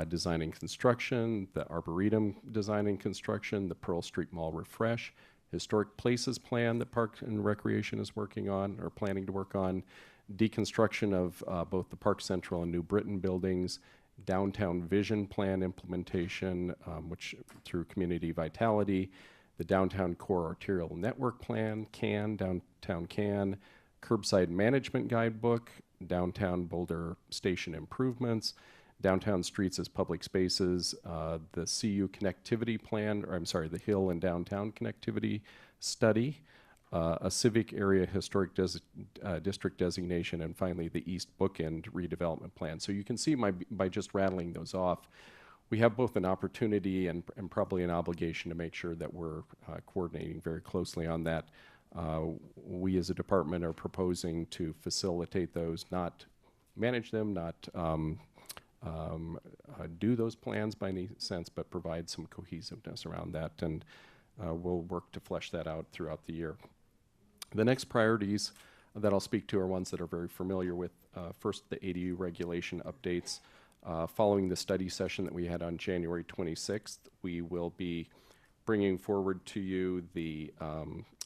Design and Construction, the Arboretum Design and Construction, the Pearl Street Mall Refresh, Historic Places Plan that Parks and Recreation is working on or planning to work on, deconstruction of both the Park Central and New Britain buildings, Downtown Vision Plan implementation, which through Community Vitality, the Downtown Core Arterial Network Plan, Downtown CAN, Curbside Management Guidebook, Downtown Boulder Station Improvements, Downtown Streets as Public Spaces, the CU Connectivity Plan, or I'm sorry, the Hill and Downtown Connectivity Study, a Civic Area Historic District Designation, and finally the East Bookend Redevelopment Plan. So you can see by just rattling those off, we have both an opportunity and probably an obligation to make sure that we're coordinating very closely on that. We as a department are proposing to facilitate those, not manage them, not do those plans by any sense, but provide some cohesiveness around that, and we'll work to flesh that out throughout the year. The next priorities that I'll speak to are ones that are very familiar with. First, the ADU regulation updates. Following the study session that we had on January 26th, we will be bringing forward to you the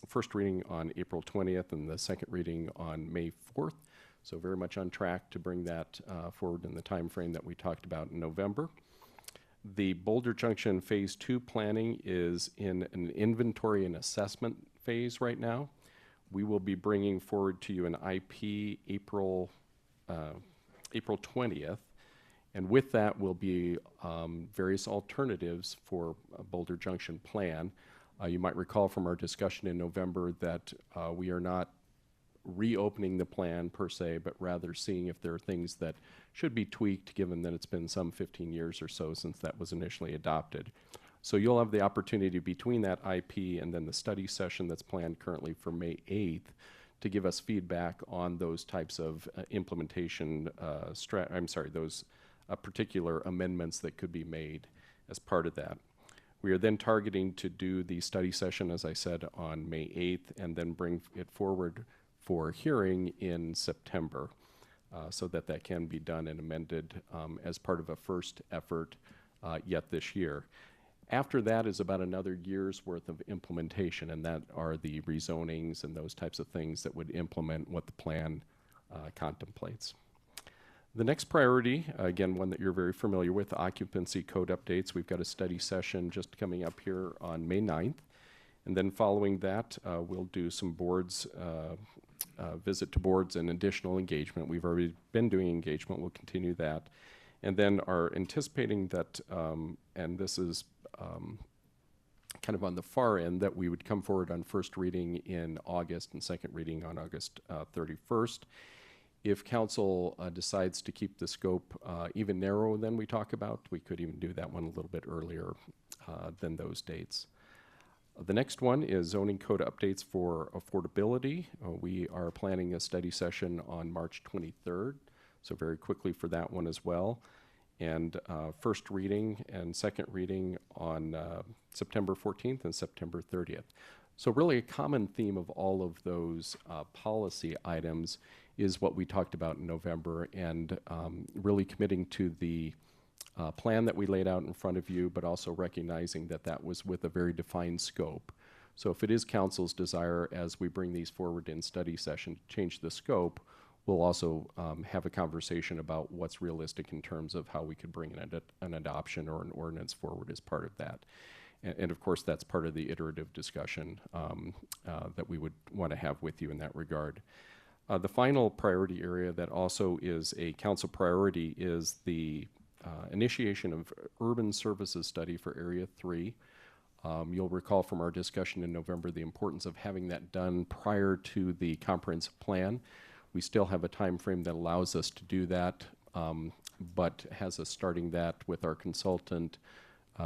first reading on April 20th and the second reading on May 4th. So very much on track to bring that forward in the time frame that we talked about in November. The Boulder Junction Phase 2 planning is in an inventory and assessment phase right now. We will be bringing forward to you an IP April 20th. And with that will be various alternatives for a Boulder Junction plan. You might recall from our discussion in November that we are not reopening the plan per se, but rather seeing if there are things that should be tweaked given that it's been some 15 years or so since that was initially adopted. So you'll have the opportunity between that IP and then the study session that's planned currently for May 8th to give us feedback on those types of implementation, those particular amendments that could be made as part of that. We are then targeting to do the study session, as I said, on May 8th and then bring it forward for hearing in September so that that can be done and amended as part of a first effort yet this year. After that is about another year's worth of implementation, and that are the rezonings and those types of things that would implement what the plan contemplates. The next priority, again, one that you're very familiar with, occupancy code updates. We've got a study session just coming up here on May 9th. And then following that, we'll do some boards, visit to boards and additional engagement. We've already been doing engagement. We'll continue that. And then are anticipating that, and this is kind of on the far end, that we would come forward on first reading in August and second reading on August 31st. If council decides to keep the scope even narrower than we talk about, we could even do that one a little bit earlier than those dates. The next one is zoning code updates for affordability. We are planning a study session on March 23rd, so very quickly for that one as well. And first reading and second reading on September 14th and September 30th. So really a common theme of all of those policy items is what we talked about in November, and really committing to the plan that we laid out in front of you, but also recognizing that that was with a very defined scope. So if it is council's desire as we bring these forward in study session to change the scope, we'll also have a conversation about what's realistic in terms of how we could bring an adoption or an ordinance forward as part of that. And of course, that's part of the iterative discussion that we would want to have with you in that regard. The final priority area that also is a council priority is the initiation of urban services study for Area 3. You'll recall from our discussion in November the importance of having that done prior to the comprehensive plan. We still have a time frame that allows us to do that but has us starting that with our consultant,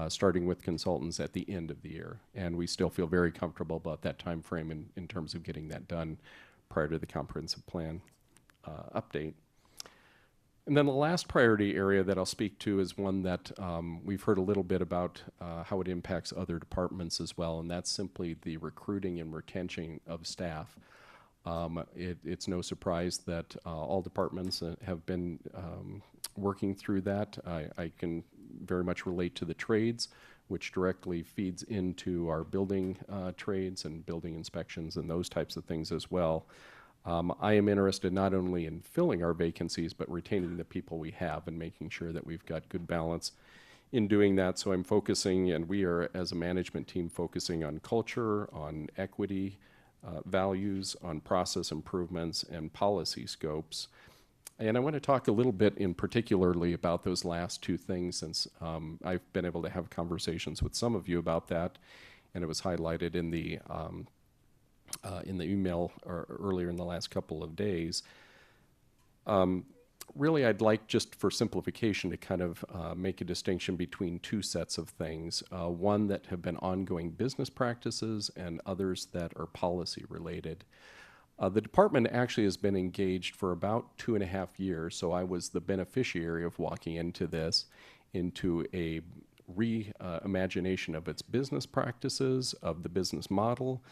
starting with consultants at the end of the year. And we still feel very comfortable about that time frame in terms of getting that done prior to the comprehensive plan update. And then the last priority area that I'll speak to is one that we've heard a little bit about how it impacts other departments as well, and that's simply the recruiting and retention of staff. It's no surprise that all departments have been working through that. I can very much relate to the trades, which directly feeds into our building trades and building inspections and those types of things as well. I am interested not only in filling our vacancies, but retaining the people we have and making sure that we've got good balance in doing that. So I'm focusing, and we are as a management team focusing on culture, on equity, values, on process improvements, and policy scopes. And I want to talk a little bit in particularly about those last two things, since I've been able to have conversations with some of you about that, and it was highlighted in the email earlier in the last couple of days. Really, I'd like, just for simplification, to kind of make a distinction between two sets of things. One that have been ongoing business practices and others that are policy related. The department actually has been engaged for about 2.5 years, so I was the beneficiary of walking into this, into a reimagination of its business practices, of the business model,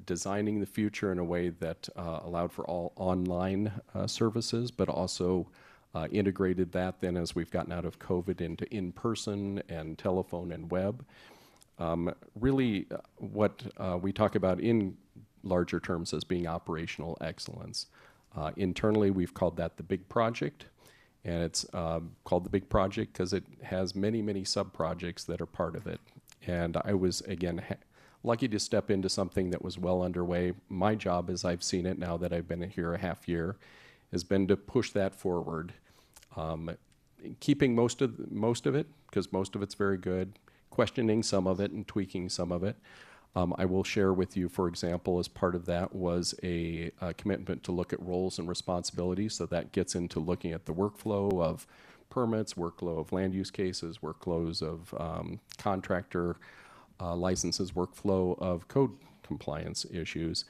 designing the future in a way that allowed for all online services, but also integrated that then as we've gotten out of COVID into in-person and telephone and web. Really what we talk about in larger terms as being operational excellence. Internally, we've called that the big project, and it's called the big project because it has many, many sub-projects that are part of it. And I was, again, lucky to step into something that was well underway. My job, as I've seen it now that I've been here a half year, has been to push that forward, keeping most of it, because most of it's very good, questioning some of it and tweaking some of it. I will share with you, for example, as part of that was a commitment to look at roles and responsibilities. So that gets into looking at the workflow of permits, workflow of land use cases, workflows of contractor licenses, workflow of code compliance issues.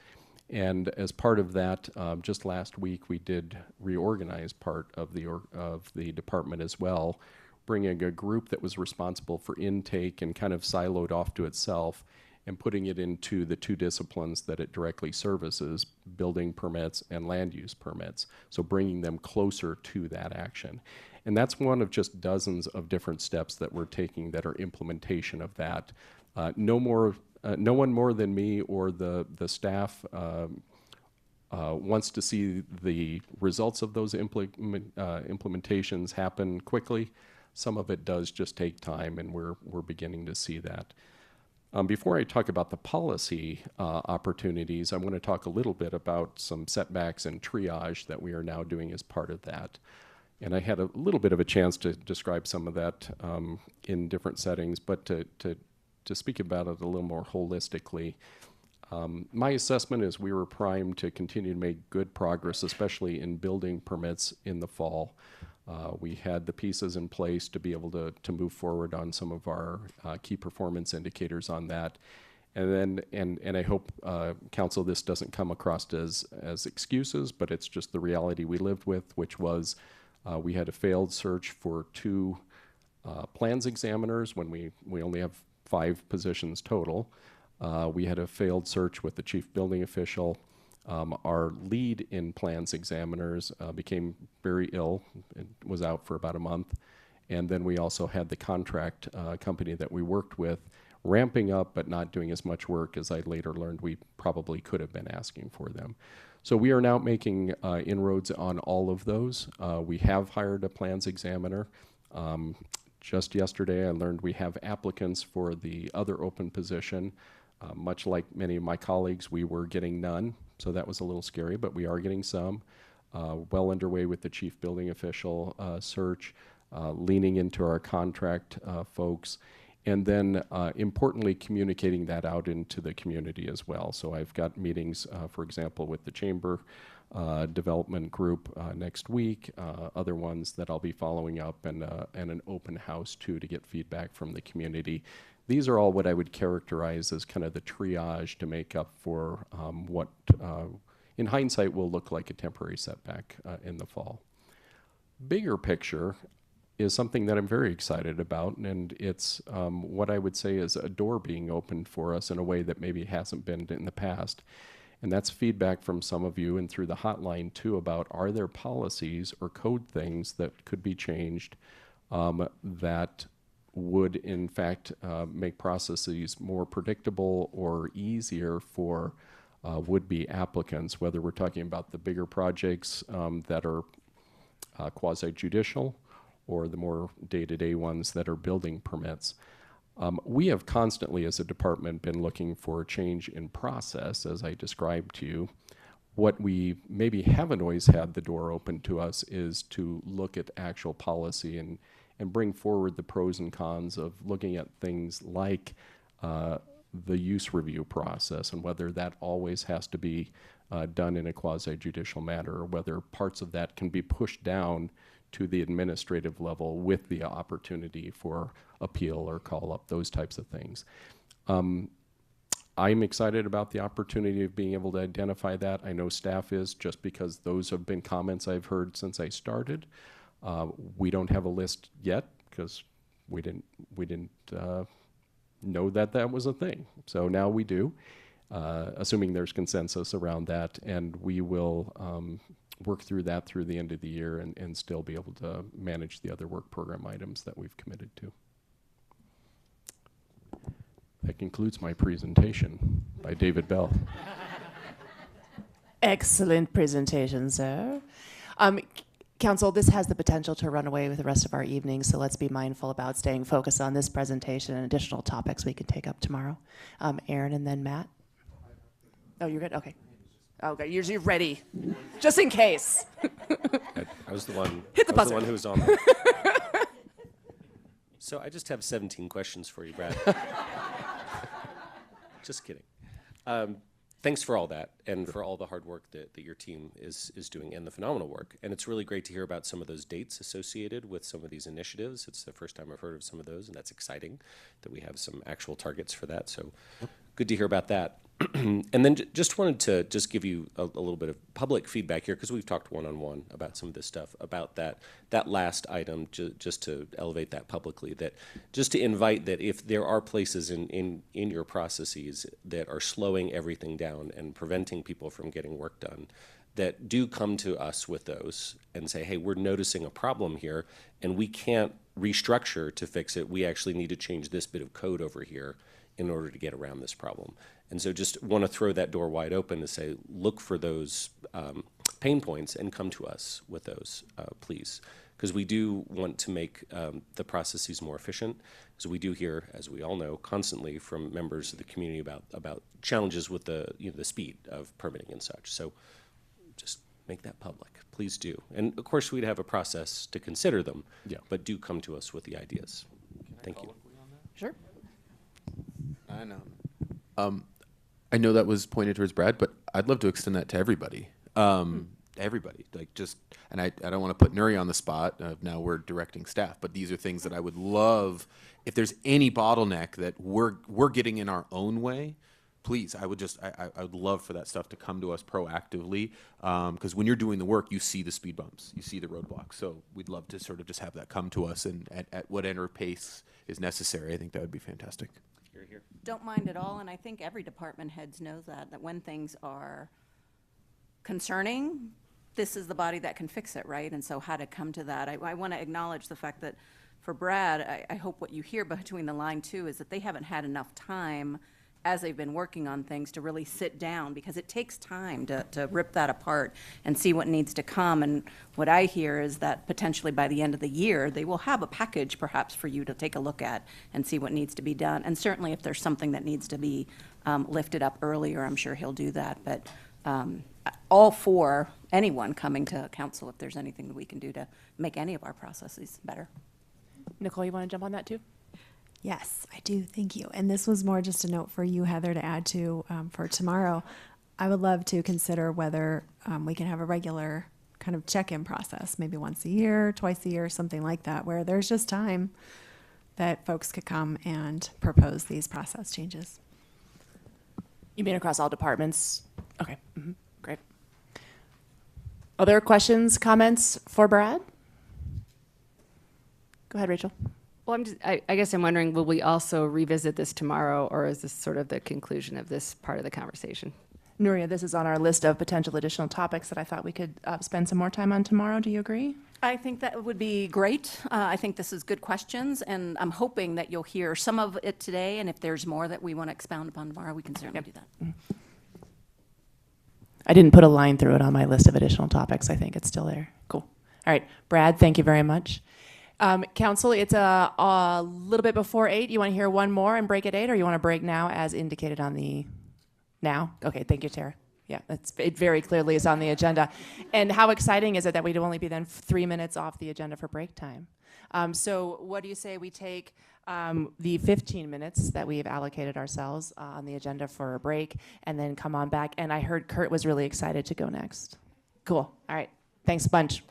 And as part of that, just last week we did reorganize part of the department as well, bringing a group that was responsible for intake and kind of siloed off to itself, and putting it into the two disciplines that it directly services, building permits and land use permits. So bringing them closer to that action. And that's one of just dozens of different steps that we're taking that are implementation of that. No one more than me or the staff wants to see the results of those implementations happen quickly. Some of it does just take time, and we're beginning to see that. Before I talk about the policy opportunities, I want to talk a little bit about some setbacks and triage that we are now doing as part of that. And I had a little bit of a chance to describe some of that in different settings, but to speak about it a little more holistically, my assessment is we were primed to continue to make good progress, especially in building permits in the fall. We had the pieces in place to be able to move forward on some of our key performance indicators on that. And then, and I hope, Council, this doesn't come across as excuses, but it's just the reality we lived with, which was we had a failed search for 2 plans examiners when we only have 5 positions total. We had a failed search with the chief building official. Our lead in plans examiners became very ill and was out for about a month. And then we also had the contract company that we worked with ramping up but not doing as much work as I later learned we probably could have been asking for them. So we are now making inroads on all of those. We have hired a plans examiner. Just yesterday I learned we have applicants for the other open position. Much like many of my colleagues, we were getting none. So that was a little scary, but we are getting some. Well underway with the chief building official search, leaning into our contract folks, and then importantly communicating that out into the community as well. So I've got meetings, for example, with the chamber development group next week, other ones that I'll be following up, and an open house too to get feedback from the community. These are all what I would characterize as kind of the triage to make up for what, in hindsight, will look like a temporary setback in the fall. Bigger picture is something that I'm very excited about, and it's what I would say is a door being opened for us in a way that maybe hasn't been in the past. And that's feedback from some of you and through the hotline too about, are there policies or code things that could be changed that would in fact make processes more predictable or easier for would-be applicants, whether we're talking about the bigger projects that are quasi-judicial or the more day-to-day ones that are building permits. We have constantly, as a department, been looking for change in process, as I described to you. What we maybe haven't always had the door open to us is to look at actual policy and bring forward the pros and cons of looking at things like the use review process and whether that always has to be done in a quasi-judicial manner, or whether parts of that can be pushed down to the administrative level with the opportunity for appeal or call up, those types of things. I'm excited about the opportunity of being able to identify that. I know staff is, just because those have been comments I've heard since I started. We don't have a list yet because we didn't know that that was a thing. So now we do, assuming there's consensus around that, and we will work through that through the end of the year and still be able to manage the other work program items that we've committed to. That concludes my presentation by David Bell. Excellent presentation, sir. Council, this has the potential to run away with the rest of our evening, so let's be mindful about staying focused on this presentation and additional topics we can take up tomorrow. Aaron and then Matt. Oh, you're good? Okay. Okay, you're ready, just in case. I was the one. Hit the I was buzzer. the one who was on there. So I just have 17 questions for you, Brad. Just kidding. Thanks for all that and for all the hard work that your team is doing and the phenomenal work. And it's really great to hear about some of those dates associated with some of these initiatives. It's the first time I've heard of some of those, and that's exciting that we have some actual targets for that. So good to hear about that. And then just wanted to just give you a little bit of public feedback here, because we've talked one-on-one about some of this stuff, about that last item, just to elevate that publicly, that just to invite that if there are places in your processes that are slowing everything down and preventing people from getting work done, that do come to us with those and say, hey, we're noticing a problem here and we can't restructure to fix it. We actually need to change this bit of code over here in order to get around this problem. And so just want to throw that door wide open to say, look for those pain points and come to us with those, please. Because we do want to make the processes more efficient. Because we do hear, as we all know, constantly from members of the community about challenges with the speed of permitting and such. So just make that public, please do. And of course, we'd have a process to consider them, but do come to us with the ideas. Thank you. Sure. I know. I know that was pointed towards Brad, but I'd love to extend that to everybody. Everybody, like just, and I don't want to put Nuri on the spot. Now we're directing staff, but these are things that I would love. If there's any bottleneck that we're getting in our own way, please, I would love for that stuff to come to us proactively. Because when you're doing the work, you see the speed bumps, you see the roadblocks. So we'd love to sort of just have that come to us, and at whatever pace is necessary. I think that would be fantastic. Here. Don't mind at all, and I think every department heads knows that when things are concerning, this is the body that can fix it, right? And so how to come to that. I want to acknowledge the fact that for Brad, I hope what you hear between the line too is that they haven't had enough time as they've been working on things to really sit down, because it takes time to rip that apart and see what needs to come. And what I hear is that potentially by the end of the year, they will have a package perhaps for you to take a look at and see what needs to be done. And certainly if there's something that needs to be lifted up earlier, I'm sure he'll do that. But all for anyone coming to council if there's anything that we can do to make any of our processes better. Nicole, you want to jump on that too? Yes, I do. Thank you. And this was more just a note for you, Heather, to add to for tomorrow. I would love to consider whether we can have a regular kind of check-in process, maybe once a year, twice a year, something like that, where there's just time that folks could come and propose these process changes. You mean across all departments? Okay, great. Other questions, comments for Brad? Go ahead, Rachel. Well, I guess I'm wondering, will we also revisit this tomorrow, or is this sort of the conclusion of this part of the conversation? Nuria, this is on our list of potential additional topics that I thought we could spend some more time on tomorrow. Do you agree? I think that would be great. I think this is good questions, and I'm hoping that you'll hear some of it today, and if there's more that we want to expound upon tomorrow, we can certainly do that. I didn't put a line through it on my list of additional topics. I think it's still there. Cool. All right, Brad, thank you very much. Council, it's a little bit before 8. You want to hear one more and break at 8, or you want to break now as indicated on the... Now? Okay, thank you, Tara. Yeah, it very clearly is on the agenda. And how exciting is it that we'd only be then 3 minutes off the agenda for break time? So what do you say we take the 15 minutes that we've allocated ourselves on the agenda for a break and then come on back? And I heard Kurt was really excited to go next. Cool. All right. Thanks a bunch.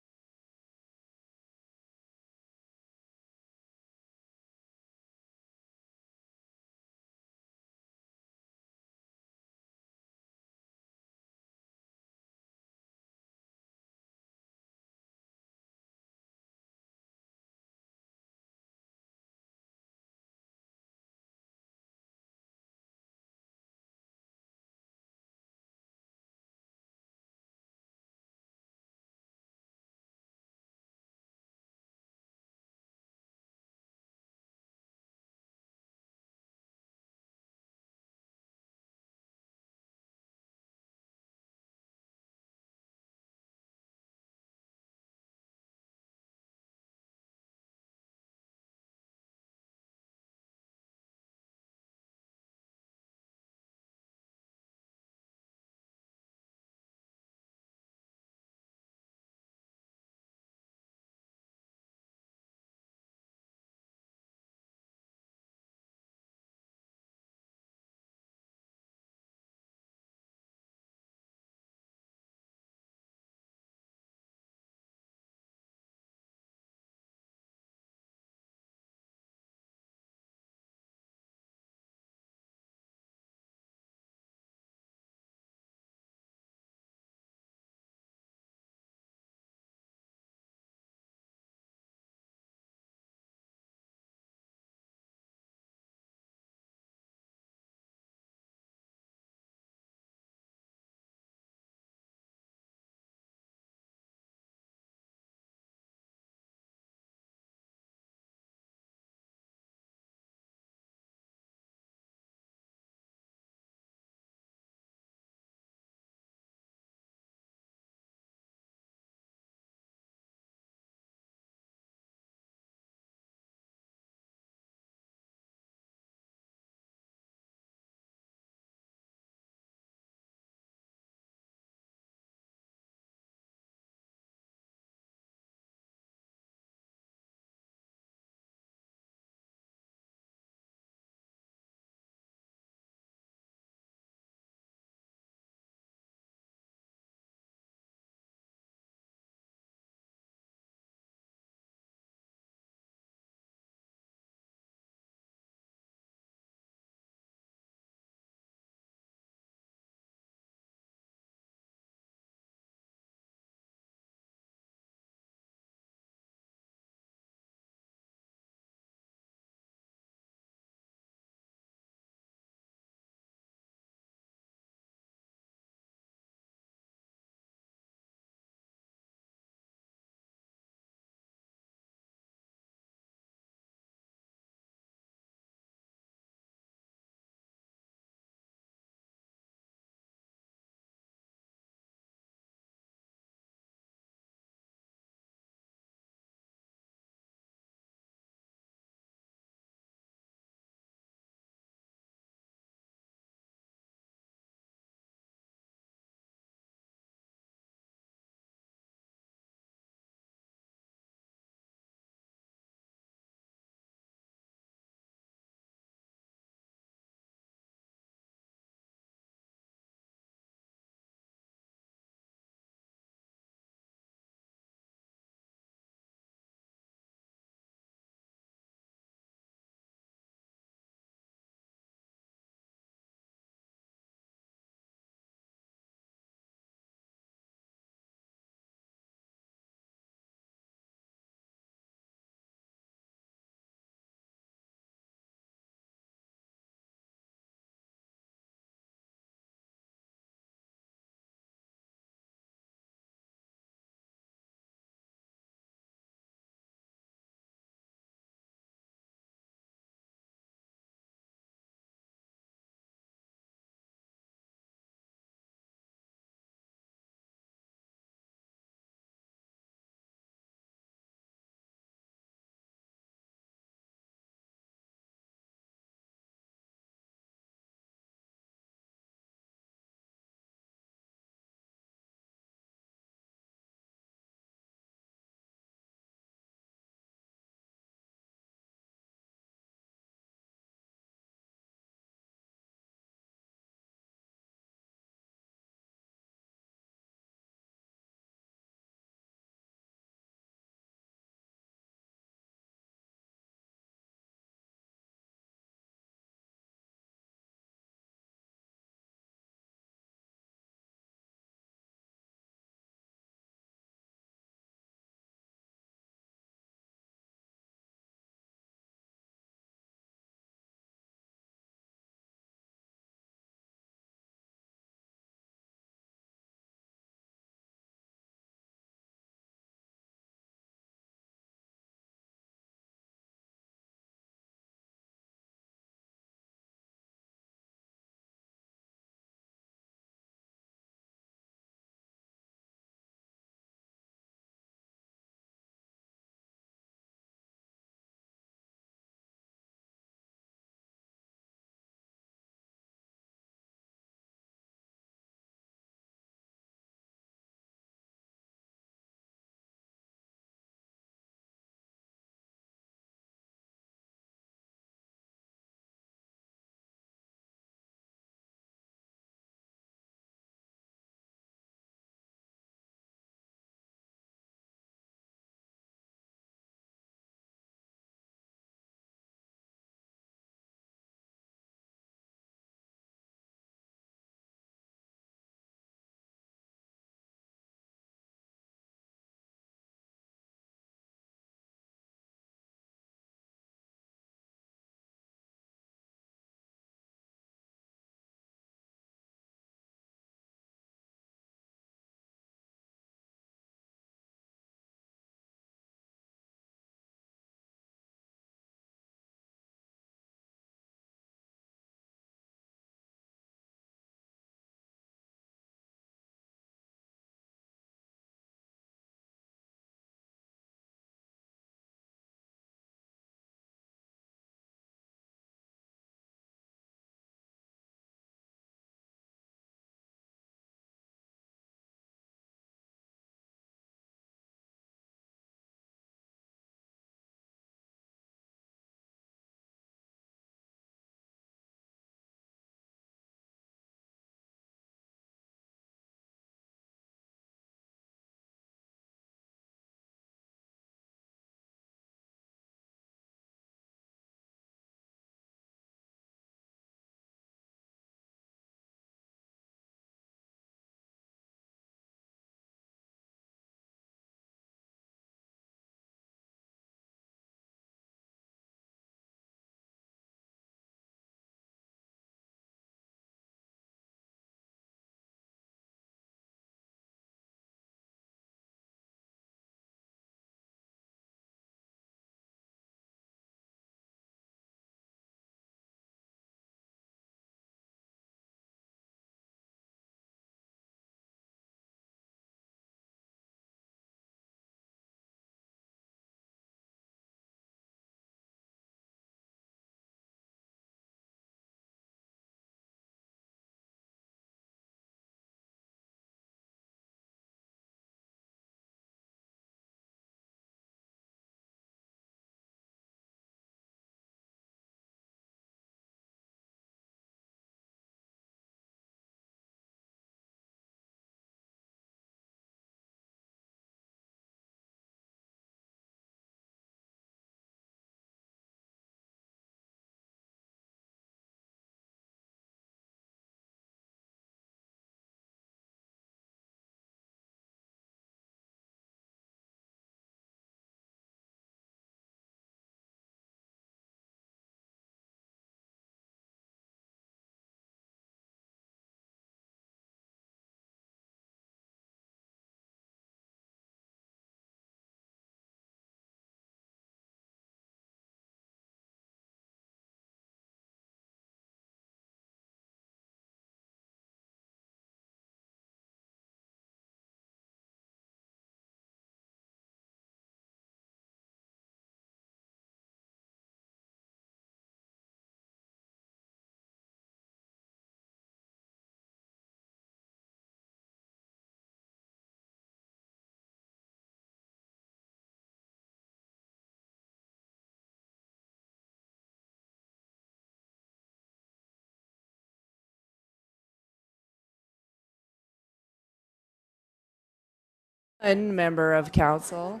One member of council.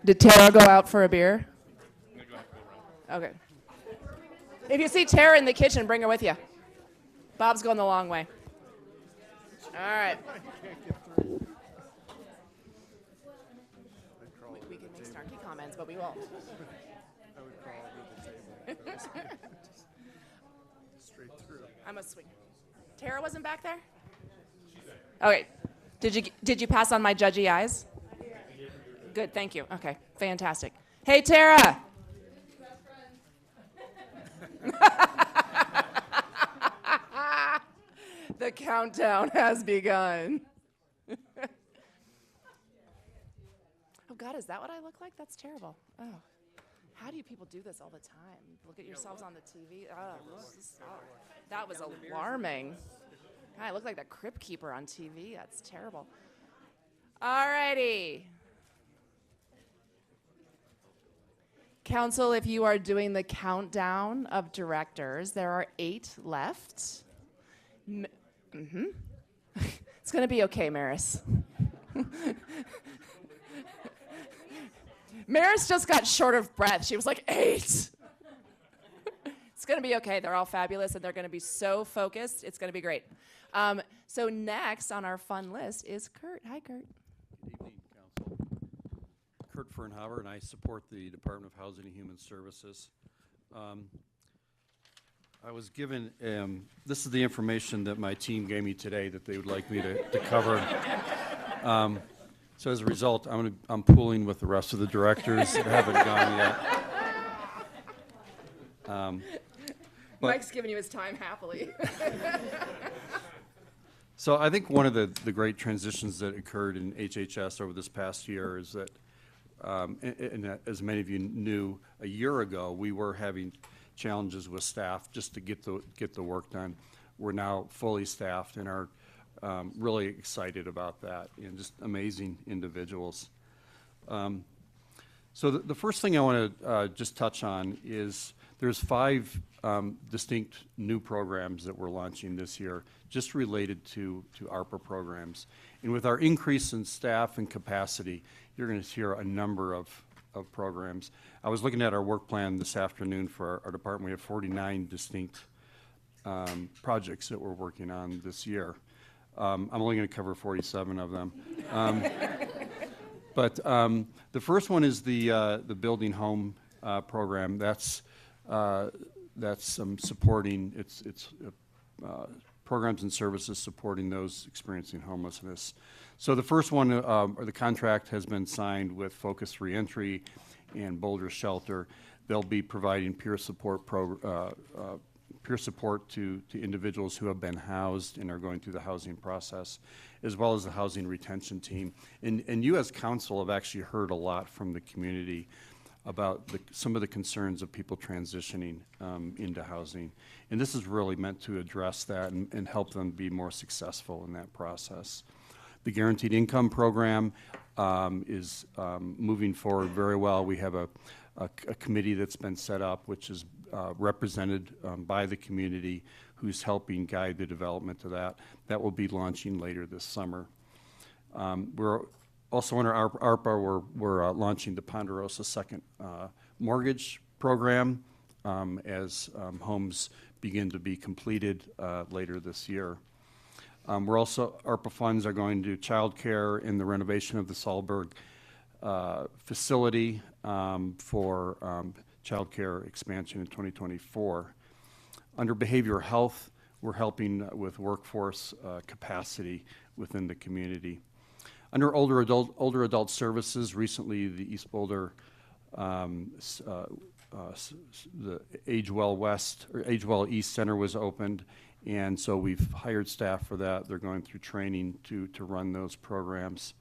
Did Tara go out for a beer? Okay. If you see Tara in the kitchen, bring her with you. Bob's going the long way. All right. We can make snarky comments, but we won't. I must swing. Tara wasn't back there? Okay. Did you pass on my judgy eyes? Good, thank you. Okay, fantastic. Hey, Tara. The countdown has begun. Oh, God, is that what I look like? That's terrible. Oh, how do you people do this all the time? Look at yourselves on the TV? That was alarming. I look like the crypt keeper on TV. That's terrible. All righty. Council, if you are doing the countdown of directors, there are 8 left. It's going to be okay, Maris. Maris just got short of breath. She was like, 8. It's going to be okay. They're all fabulous, and they're going to be so focused. It's going to be great. So next on our fun list is Kurt. Hi, Kurt. Good evening, Council. Kurt Fernhaber, and I support the Department of Housing and Human Services. I was given, this is the information that my team gave me today that they would like me to cover. So as a result, I'm pooling with the rest of the directors that haven't gone yet. Mike's giving you his time happily. So I think one of the great transitions that occurred in HHS over this past year is that, and as many of you knew, a year ago we were having challenges with staff just to get the work done. We're now fully staffed and are really excited about that, and just amazing individuals. So the first thing I want to just touch on is there's 5 distinct new programs that we're launching this year, just related to ARPA programs. And with our increase in staff and capacity, you're going to hear a number of programs. I was looking at our work plan this afternoon for our department. We have 49 distinct projects that we're working on this year. I'm only going to cover 47 of them. But the first one is the Building Home program. That's supporting it's programs and services supporting those experiencing homelessness. So the first one, or the contract, has been signed with Focus Reentry and Boulder Shelter. They'll be providing peer support to individuals who have been housed and are going through the housing process, as well as the housing retention team. And you as council have actually heard a lot from the community about some of the concerns of people transitioning into housing. And this is really meant to address that and help them be more successful in that process. The Guaranteed Income Program is moving forward very well. We have a committee that's been set up, which is represented by the community, who's helping guide the development of that. That will be launching later this summer. We're also under ARPA, we're launching the Ponderosa Second Mortgage Program as homes begin to be completed later this year. We're also, ARPA funds are going to childcare in the renovation of the Sahlberg facility for childcare expansion in 2024. Under behavioral health, we're helping with workforce capacity within the community. Under older adult services, recently the East Boulder, the Age Well West, or Age Well East Center was opened, and so we've hired staff for that. They're going through training to run those programs.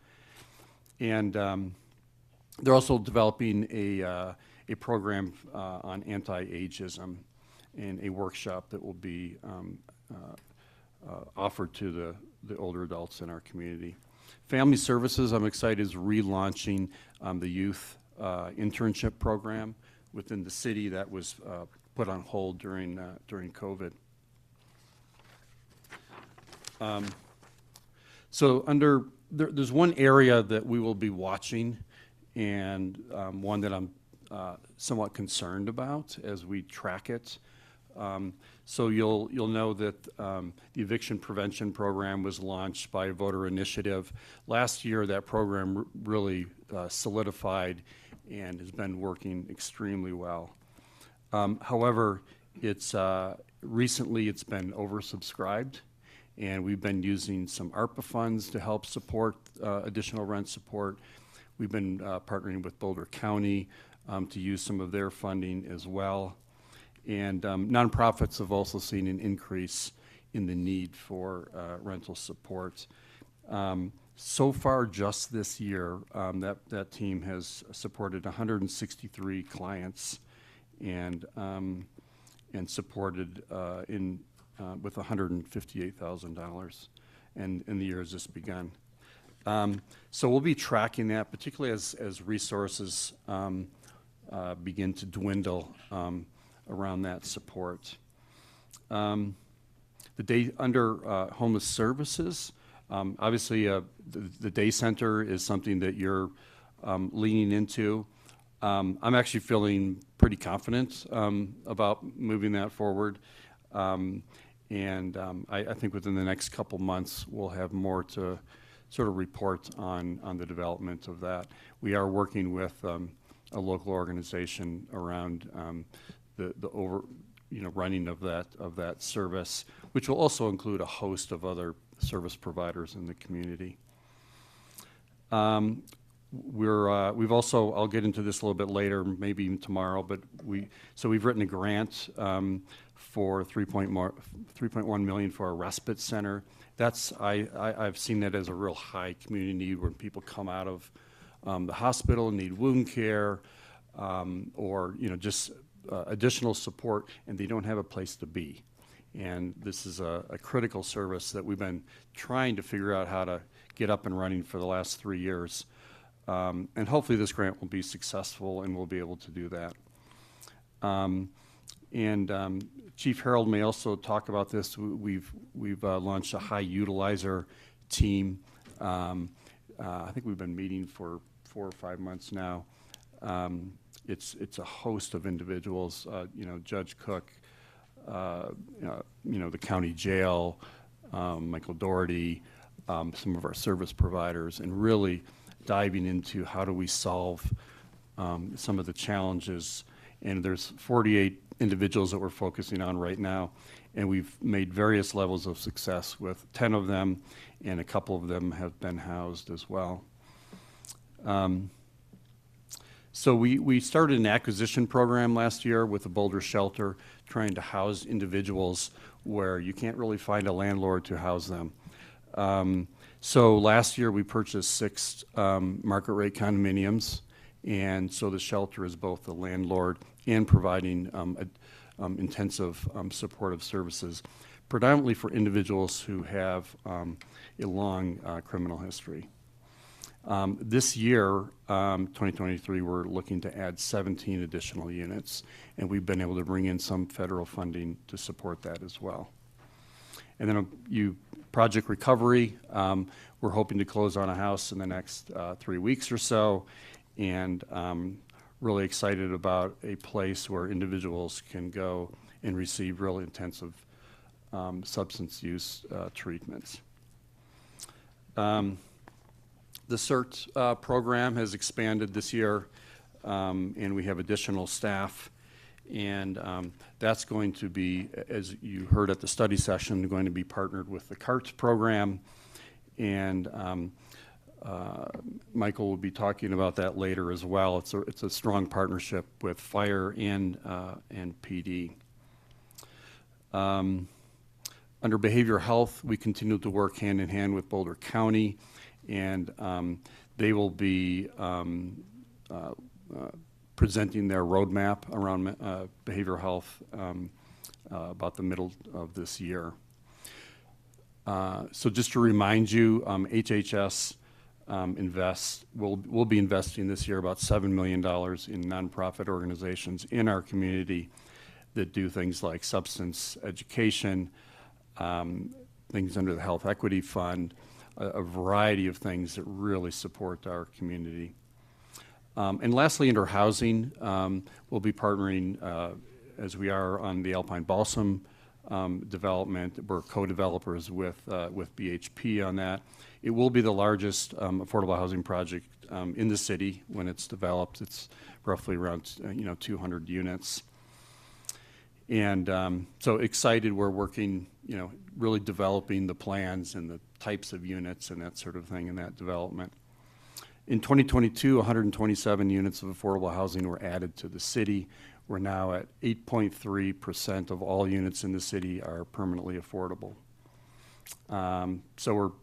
And they're also developing a program on anti-ageism and a workshop that will be offered to the older adults in our community. Family Services, I'm excited, is relaunching the youth internship program within the city that was put on hold during COVID. So under there's one area that we will be watching, and one that I'm somewhat concerned about as we track it. So you'll know that the eviction prevention program was launched by voter initiative. Last year, that program really solidified and has been working extremely well. However, recently it's been oversubscribed, and we've been using some ARPA funds to help support additional rent support. We've been partnering with Boulder County to use some of their funding as well. And nonprofits have also seen an increase in the need for rental support. So far, just this year, that team has supported 163 clients and supported with $158,000, and the year has just begun. So we'll be tracking that, particularly as resources begin to dwindle around that support. The day under homeless services, obviously the day center is something that you're leaning into. I'm actually feeling pretty confident about moving that forward. I think within the next couple months, we'll have more to sort of report on the development of that. We are working with a local organization around the running of that service, which will also include a host of other service providers in the community. We've also, I'll get into this a little bit later, maybe even tomorrow, but we've written a grant for $3.1 million for a respite center. I've seen that as a real high community need where people come out of the hospital and need wound care or just additional support, and they don't have a place to be. And this is a critical service that we've been trying to figure out how to get up and running for the last 3 years. And hopefully this grant will be successful and we'll be able to do that. Chief Harold may also talk about this. We've launched a high utilizer team. I think we've been meeting for 4 or 5 months now. It's a host of individuals, Judge Cook, the county jail, Michael Doherty, some of our service providers, and really diving into how do we solve some of the challenges. And there's 48 individuals that we're focusing on right now, and we've made various levels of success with 10 of them, and a couple of them have been housed as well. So we started an acquisition program last year with the Boulder shelter, trying to house individuals where you can't really find a landlord to house them. So last year we purchased 6 market rate condominiums, and so the shelter is both the landlord and providing intensive supportive services, predominantly for individuals who have a long criminal history. This year, 2023, we're looking to add 17 additional units, and we've been able to bring in some federal funding to support that as well. And then Project Recovery, we're hoping to close on a house in the next 3 weeks or so, and really excited about a place where individuals can go and receive really intensive substance use treatments. The CERT program has expanded this year, and we have additional staff, and that's going to be, as you heard at the study session, going to be partnered with the CART program, and Michael will be talking about that later as well. It's a strong partnership with fire and PD. Under behavioral health, we continue to work hand in hand with Boulder County, and they will be presenting their roadmap around behavioral health about the middle of this year. So just to remind you, HHS will be investing this year about $7 million in nonprofit organizations in our community that do things like substance education, things under the Health Equity Fund, a variety of things that really support our community. And lastly, under housing, we'll be partnering, as we are on the Alpine Balsam development. We're co-developers with BHP on that. It will be the largest affordable housing project in the city when it's developed. It's roughly around 200 units. And so excited, we're working, really developing the plans and the types of units and that sort of thing in that development. In 2022, 127 units of affordable housing were added to the city. We're now at 8.3% of all units in the city are permanently affordable. So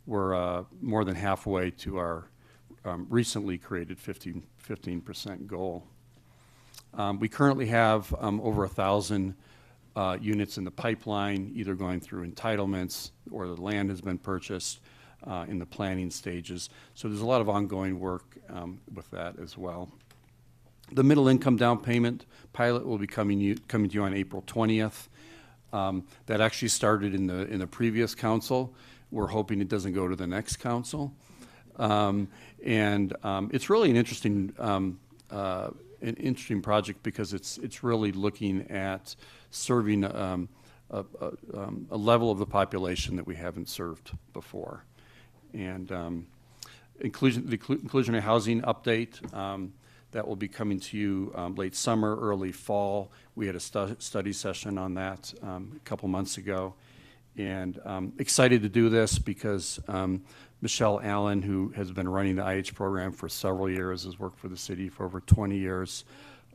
we're more than halfway to our recently created 15% goal. We currently have over 1,000 units in the pipeline, either going through entitlements or the land has been purchased in the planning stages. So there's a lot of ongoing work with that as well. The middle income down payment pilot will be coming to you on April 20th. That actually started in the previous council. We're hoping it doesn't go to the next council. It's really an interesting project because it's really looking at serving a level of the population that we haven't served before. And the inclusionary housing update, that will be coming to you late summer, early fall. We had a study session on that a couple months ago. And excited to do this because Michelle Allen, who has been running the IH program for several years, has worked for the city for over 20 years,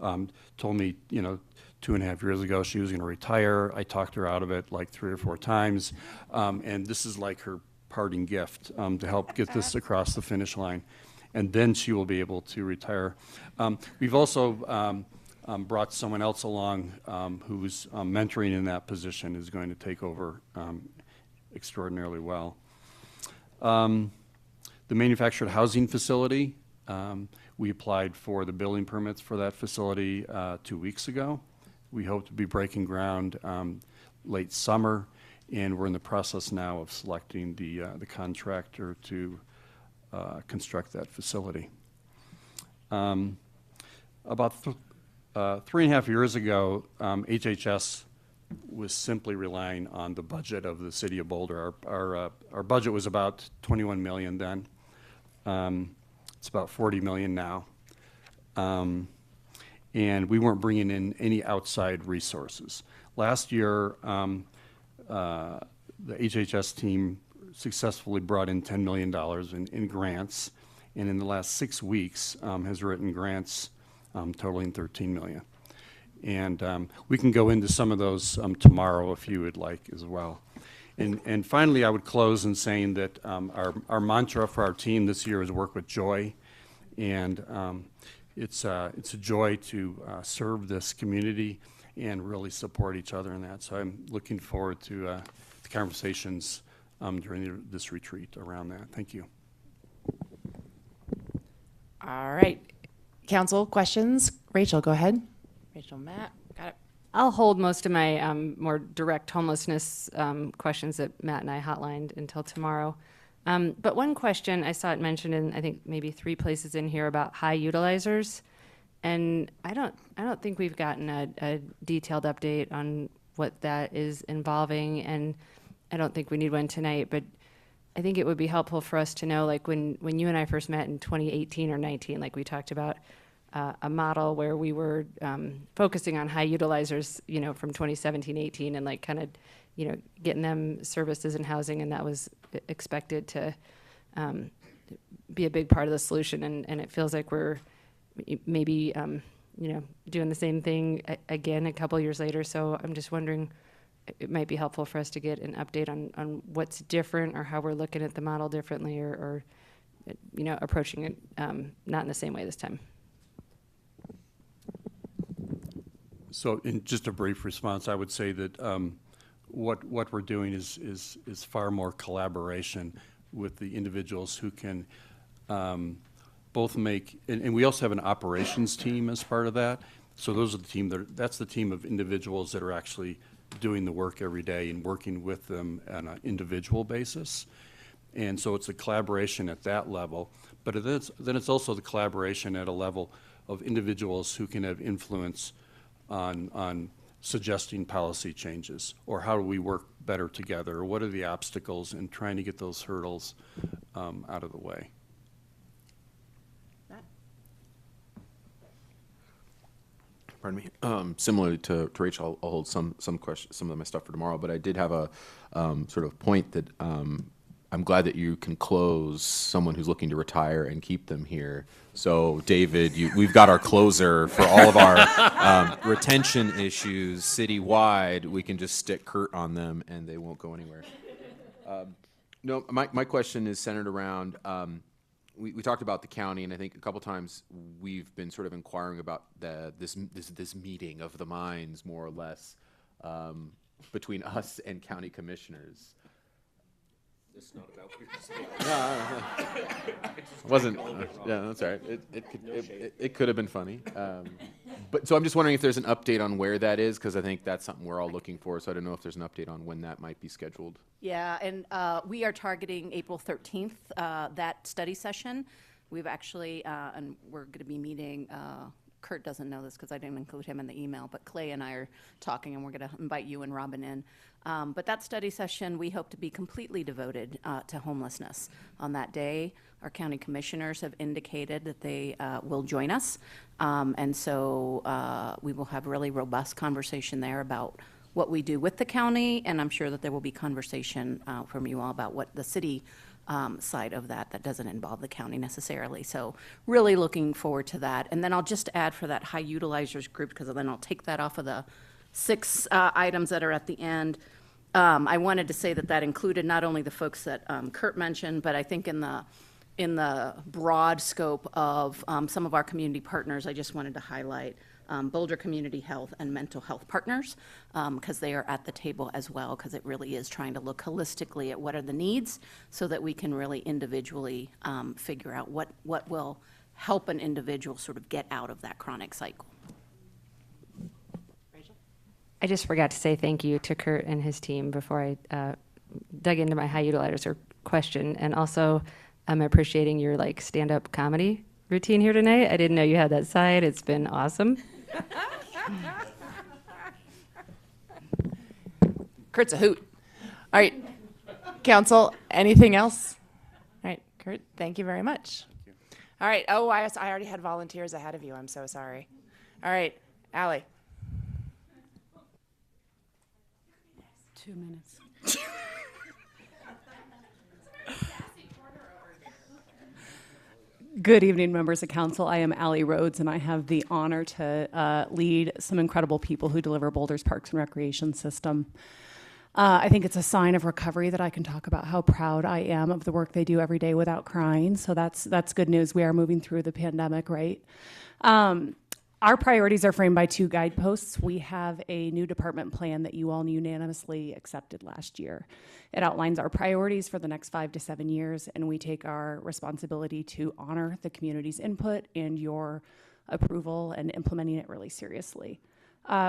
told me, 2.5 years ago she was going to retire. I talked her out of it like 3 or 4 times. And this is like her parting gift to help get this across the finish line. And then she will be able to retire. We've also brought someone else along who's mentoring in that position, is going to take over extraordinarily well. The manufactured housing facility, we applied for the building permits for that facility 2 weeks ago. We hope to be breaking ground late summer, and we're in the process now of selecting the contractor to construct that facility. About 3.5 years ago, HHS was simply relying on the budget of the city of Boulder. Our budget was about $21 million then. It's about $40 million now. And we weren't bringing in any outside resources. Last year, the HHS team successfully brought in $10 million in grants, and in the last 6 weeks has written grants totaling $13 million. And we can go into some of those tomorrow if you would like as well. And finally, I would close in saying that our mantra for our team this year is work with joy. And it's a joy to serve this community and really support each other in that. So I'm looking forward to the conversations during this retreat around that. Thank you. All right. Council, questions? Rachel, go ahead. Rachel, Matt, got it. I'll hold most of my more direct homelessness questions that Matt and I hotlined until tomorrow. But one question, I saw it mentioned in, I think, maybe 3 places in here about high utilizers. And I don't think we've gotten a detailed update on what that is involving. And I don't think we need one tonight, but I think it would be helpful for us to know, like when you and I first met in 2018 or 19, like we talked about a model where we were focusing on high utilizers, from 2017, 18, and like kind of, getting them services and housing, and that was expected to be a big part of the solution. And it feels like we're maybe, doing the same thing again a couple years later. So I'm just wondering, it might be helpful for us to get an update on what's different or how we're looking at the model differently or approaching it not in the same way this time. So in just a brief response, I would say that what we're doing is far more collaboration with the individuals who can both make, and we also have an operations team as part of that. So those are the team that's the team of individuals that are actually doing the work every day and working with them on an individual basis. And so it's a collaboration at that level, but then it's also the collaboration at a level of individuals who can have influence on suggesting policy changes, or how do we work better together, or what are the obstacles, and trying to get those hurdles out of the way. Pardon me. Similarly to Rachel, I'll hold some of my stuff for tomorrow. But I did have a sort of point that I'm glad that you can close someone who's looking to retire and keep them here. So David, we've got our closer for all of our retention issues citywide. We can just stick Kurt on them and they won't go anywhere. No, my question is centered around. We talked about the county, and I think a couple times we've been sort of inquiring about this meeting of the minds, more or less, between us and county commissioners. It's not about what you're saying. It wasn't. Yeah, that's all right. It could have been funny. But so I'm just wondering if there's an update on where that is, because I think that's something we're all looking for. So I don't know if there's an update on when that might be scheduled. Yeah, and we are targeting April 13th, that study session. We've actually, and we're going to be meeting, Kurt doesn't know this because I didn't include him in the email, but Clay and I are talking, and we're going to invite you and Robin in. But that study session, we hope to be completely devoted to homelessness on that day. Our county commissioners have indicated that they will join us. And so we will have really robust conversation there about what we do with the county, and I'm sure that there will be conversation from you all about what the city side of that doesn't involve the county necessarily. So really looking forward to that. And then I'll just add for that high utilizers group, because then I'll take that off of the 6 items that are at the end. I wanted to say that included not only the folks that Kurt mentioned, but I think in the broad scope of some of our community partners, I just wanted to highlight Boulder Community Health and Mental Health Partners, because they are at the table as well, because it really is trying to look holistically at what are the needs so that we can really individually figure out what will help an individual sort of get out of that chronic cycle. I just forgot to say thank you to Kurt and his team before I dug into my high utilizer question. And also, I'm appreciating your stand-up comedy routine here tonight. I didn't know you had that side. It's been awesome. Kurt's a hoot. All right, council, anything else? All right, Kurt, thank you very much. All right, I already had volunteers ahead of you. I'm so sorry. All right, Allie. 2 minutes. Good evening, members of council. I am Allie Rhodes, and I have the honor to lead some incredible people who deliver Boulder's Parks and Recreation system. I think it's a sign of recovery that I can talk about how proud I am of the work they do every day without crying. So that's good news. We are moving through the pandemic, right? Our priorities are framed by 2 guideposts. We have a new department plan that you all unanimously accepted last year. It outlines our priorities for the next 5 to 7 years, and we take our responsibility to honor the community's input and your approval and implementing it really seriously.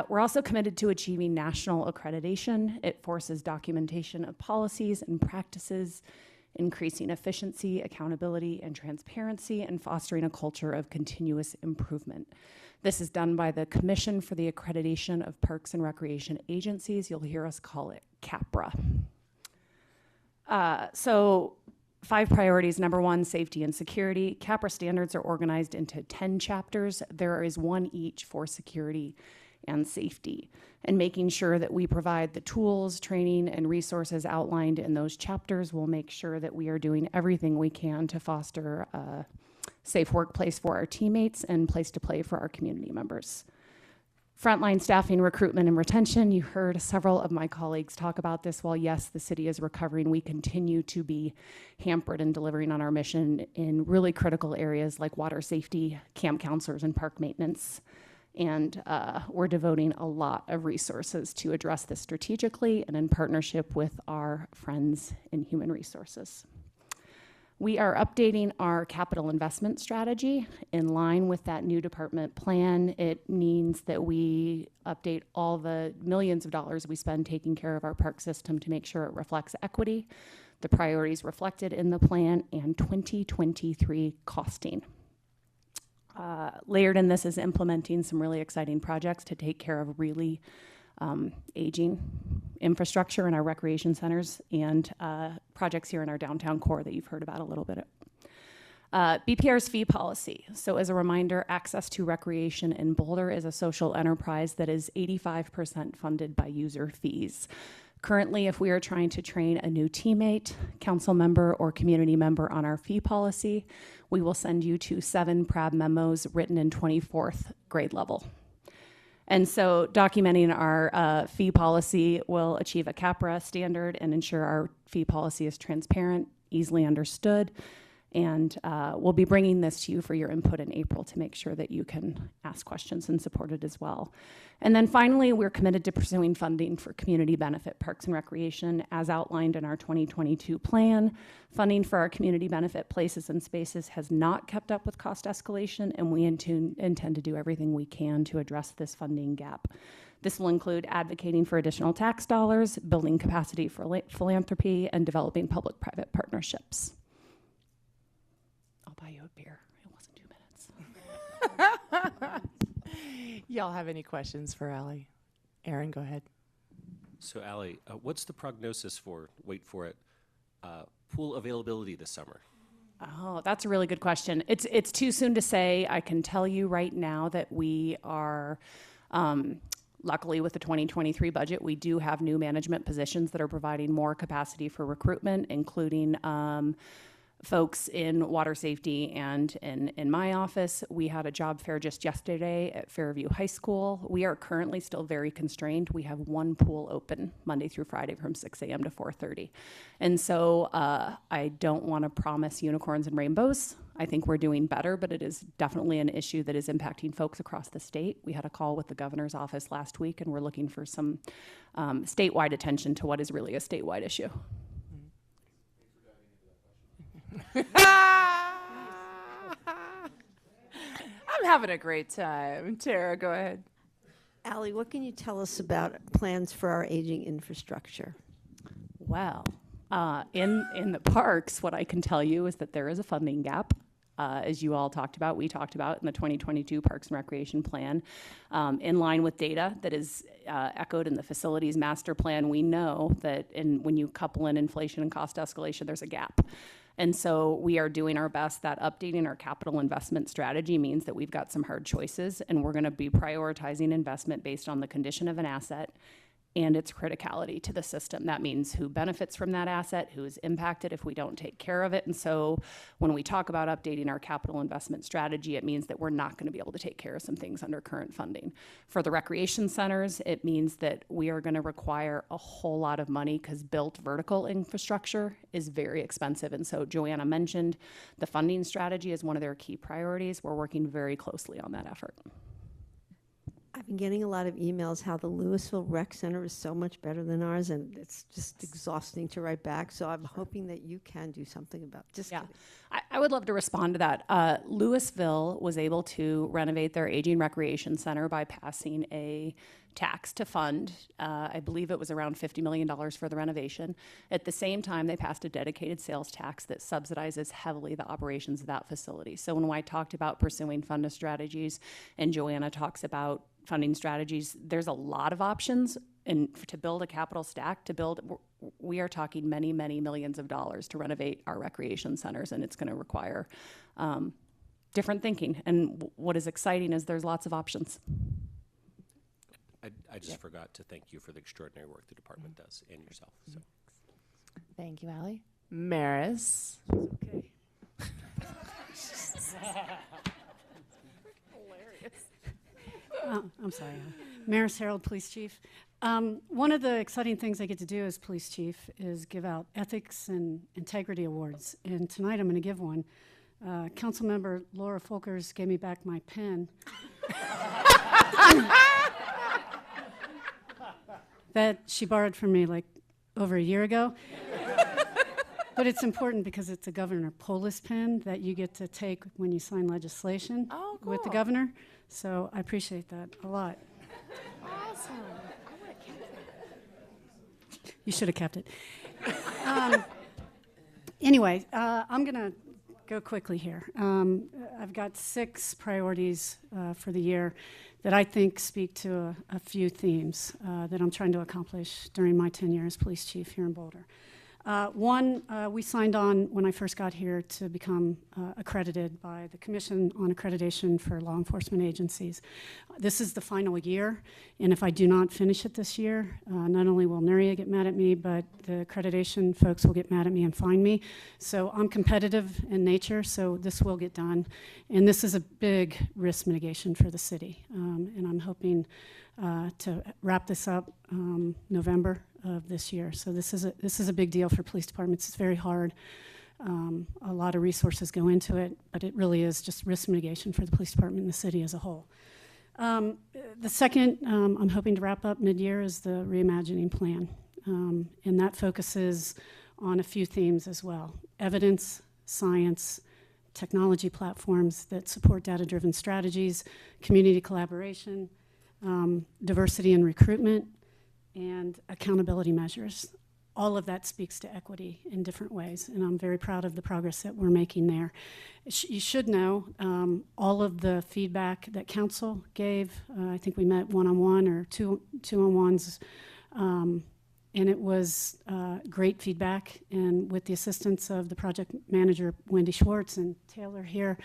We're also committed to achieving national accreditation. It forces documentation of policies and practices, increasing efficiency, accountability, and transparency, and fostering a culture of continuous improvement. This is done by the Commission for the Accreditation of Parks and Recreation Agencies. You'll hear us call it CAPRA. So 5 priorities. Number 1, safety and security. CAPRA standards are organized into 10 chapters. There is 1 each for security and safety, and making sure that we provide the tools, training, and resources outlined in those chapters will make sure that we are doing everything we can to foster a safe workplace for our teammates and place to play for our community members. Frontline staffing, recruitment, and retention. You heard several of my colleagues talk about this. While yes, the city is recovering, we continue to be hampered in delivering on our mission in really critical areas like water safety, camp counselors, and park maintenance. And we're devoting a lot of resources to address this strategically and in partnership with our friends in human resources. We are updating our capital investment strategy in line with that new department plan. It means that we update all the millions of dollars we spend taking care of our park system to make sure it reflects equity. the priorities reflected in the plan, and 2023 costing. Layered in this is implementing some really exciting projects to take care of really aging infrastructure in our recreation centers and projects here in our downtown core that you've heard about a little bit. BPR's fee policy. So as a reminder, access to recreation in Boulder is a social enterprise that is 85% funded by user fees. Currently, if we are trying to train a new teammate, council member, or community member on our fee policy, we will send you to 7 PRAB memos written in 24th grade level. And so documenting our fee policy will achieve a CAPRA standard and ensure our fee policy is transparent, easily understood, and we'll be bringing this to you for your input in April to make sure that you can ask questions and support it as well. And then finally, we're committed to pursuing funding for community benefit parks and recreation as outlined in our 2022 plan. Funding for our community benefit places and spaces has not kept up with cost escalation, and we intend to do everything we can to address this funding gap. This will include advocating for additional tax dollars, building capacity for philanthropy, and developing public-private partnerships. I'll buy you a beer. It wasn't 2 minutes. Y'all have any questions for Allie? Aaron, go ahead. So Allie, what's the prognosis for, wait for it, pool availability this summer? Oh, that's a really good question. It's too soon to say. I can tell you right now that we are, luckily with the 2023 budget, we do have new management positions that are providing more capacity for recruitment, including folks in water safety and in my office. We had a job fair just yesterday at Fairview High School. We are currently still very constrained. We have 1 pool open Monday through Friday from 6 a.m. to 4:30. And so I don't want to promise unicorns and rainbows. I think we're doing better, but it is definitely an issue that is impacting folks across the state. We had a call with the governor's office last week, and we're looking for some statewide attention to what is really a statewide issue. I'm having a great time. Tara, go ahead. Allie, what can you tell us about plans for our aging infrastructure? Well, in the parks, what I can tell you is that there is a funding gap. As you all talked about, we talked about in the 2022 Parks and Recreation Plan. In line with data that is echoed in the facilities master plan, we know that when you couple in inflation and cost escalation, there's a gap. And so we are doing our best. That updating our capital investment strategy means that we've got some hard choices, and we're going to be prioritizing investment based on the condition of an asset and its criticality to the system. That means who benefits from that asset, who is impacted if we don't take care of it. And so when we talk about updating our capital investment strategy, it means that we're not going to be able to take care of some things under current funding. For the recreation centers, it means that we are going to require a whole lot of money because built vertical infrastructure is very expensive. And so Joanna mentioned the funding strategy is one of their key priorities. We're working very closely on that effort. I've been getting a lot of emails how the Louisville Rec Center is so much better than ours, and it's just exhausting to write back. So I'm hoping that you can do something about it. Yeah, I would love to respond to that. Louisville was able to renovate their aging recreation center by passing a tax to fund. I believe it was around $50 million for the renovation. At the same time, they passed a dedicated sales tax that subsidizes heavily the operations of that facility. So when I talked about pursuing fund strategies, and Joanna talks about funding strategies, there's a lot of options. And to build a capital stack, we are talking many, many millions of dollars to renovate our recreation centers, and it's going to require different thinking. And what is exciting is there's lots of options. I just forgot to thank you for the extraordinary work the department does and yourself. So. Thank you, Allie. Maris. Okay. I'm sorry. Maris Harold, Police Chief. One of the exciting things I get to do as Police Chief is give out ethics and integrity awards. And tonight I'm going to give one. Councilmember Laura Folkers gave me back my pen. That she borrowed from me like over a year ago. But it's important because it's a Governor Polis pen that you get to take when you sign legislation with the governor. So I appreciate that a lot. Awesome. I would have kept that. You should have kept it. Anyway, I'm going to go quickly here. I've got 6 priorities for the year that I think speak to a few themes that I'm trying to accomplish during my tenure as police chief here in Boulder. One, we signed on when I first got here to become accredited by the Commission on Accreditation for Law Enforcement Agencies. This is the final year, and if I do not finish it this year, not only will Nuria get mad at me, but the accreditation folks will get mad at me and fine me. So I'm competitive in nature, so this will get done. And this is a big risk mitigation for the city. And I'm hoping to wrap this up November of this year. So this is a big deal for police departments. It's very hard. A lot of resources go into it, but it really is just risk mitigation for the police department and the city as a whole. The second I'm hoping to wrap up mid-year is the reimagining plan. And that focuses on a few themes as well: evidence, science, technology platforms that support data-driven strategies, community collaboration, diversity and recruitment, and accountability measures. All of that speaks to equity in different ways, and I'm very proud of the progress that we're making there. You should know all of the feedback that council gave. I think we met one-on-one or two-on-ones, and it was great feedback. And with the assistance of the project manager, Wendy Schwartz, and Taylor here,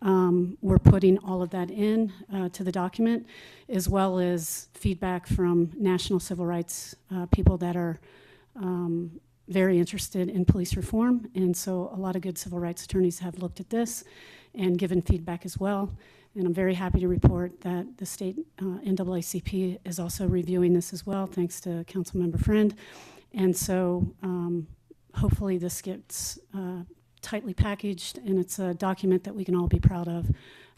we're putting all of that in to the document, as well as feedback from national civil rights people that are very interested in police reform. And so a lot of good civil rights attorneys have looked at this and given feedback as well. And I'm very happy to report that the state NAACP is also reviewing this as well, thanks to Councilmember Friend. And so hopefully this gets tightly packaged, and it's a document that we can all be proud of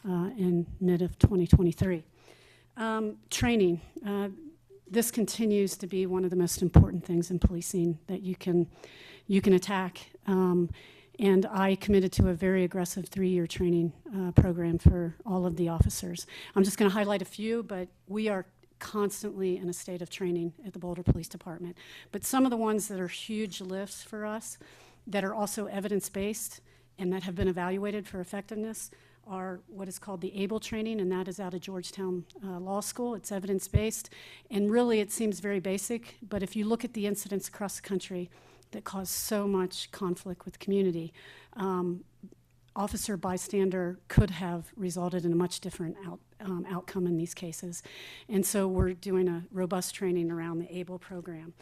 in mid of 2023. Training. This continues to be one of the most important things in policing that you can attack. And I committed to a very aggressive 3-year training program for all of the officers. I'm just going to highlight a few, but we are constantly in a state of training at the Boulder Police Department. But some of the ones that are huge lifts for us that are also evidence-based and that have been evaluated for effectiveness are what is called the ABLE training, and that is out of Georgetown Law School. It's evidence-based, and really it seems very basic, but if you look at the incidents across the country that cause so much conflict with the community, officer bystander could have resulted in a much different outcome in these cases. And so we're doing a robust training around the ABLE program.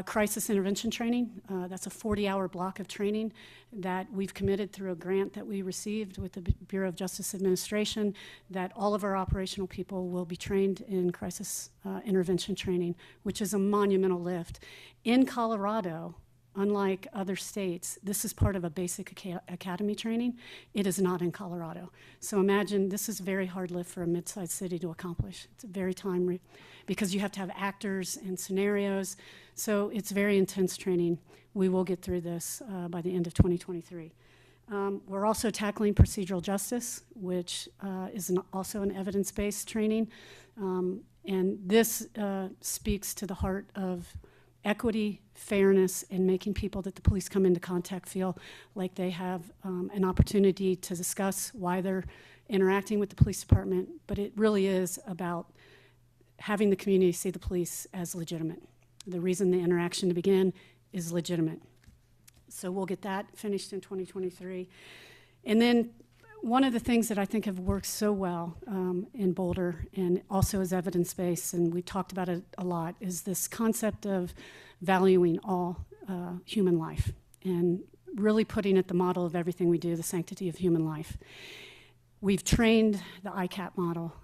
Crisis intervention training, that's a 40-hour block of training that we've committed through a grant that we received with the Bureau of Justice Administration, that all of our operational people will be trained in crisis intervention training, which is a monumental lift. In Colorado, unlike other states, this is part of a basic academy training. It is not in Colorado. So imagine this is a very hard lift for a mid-sized city to accomplish. It's a very because you have to have actors and scenarios. So it's very intense training. We will get through this by the end of 2023. We're also tackling procedural justice, which is also an evidence-based training. And this speaks to the heart of equity, fairness, and making people that the police come into contact feel like they have an opportunity to discuss why they're interacting with the police department. But it really is about having the community see the police as legitimate. The reason the interaction to begin is legitimate. So we'll get that finished in 2023. And then one of the things that I think have worked so well in Boulder, and also is evidence-based, and we talked about it a lot, is this concept of valuing all human life and really putting at the model of everything we do, the sanctity of human life. We've trained the ICAP model,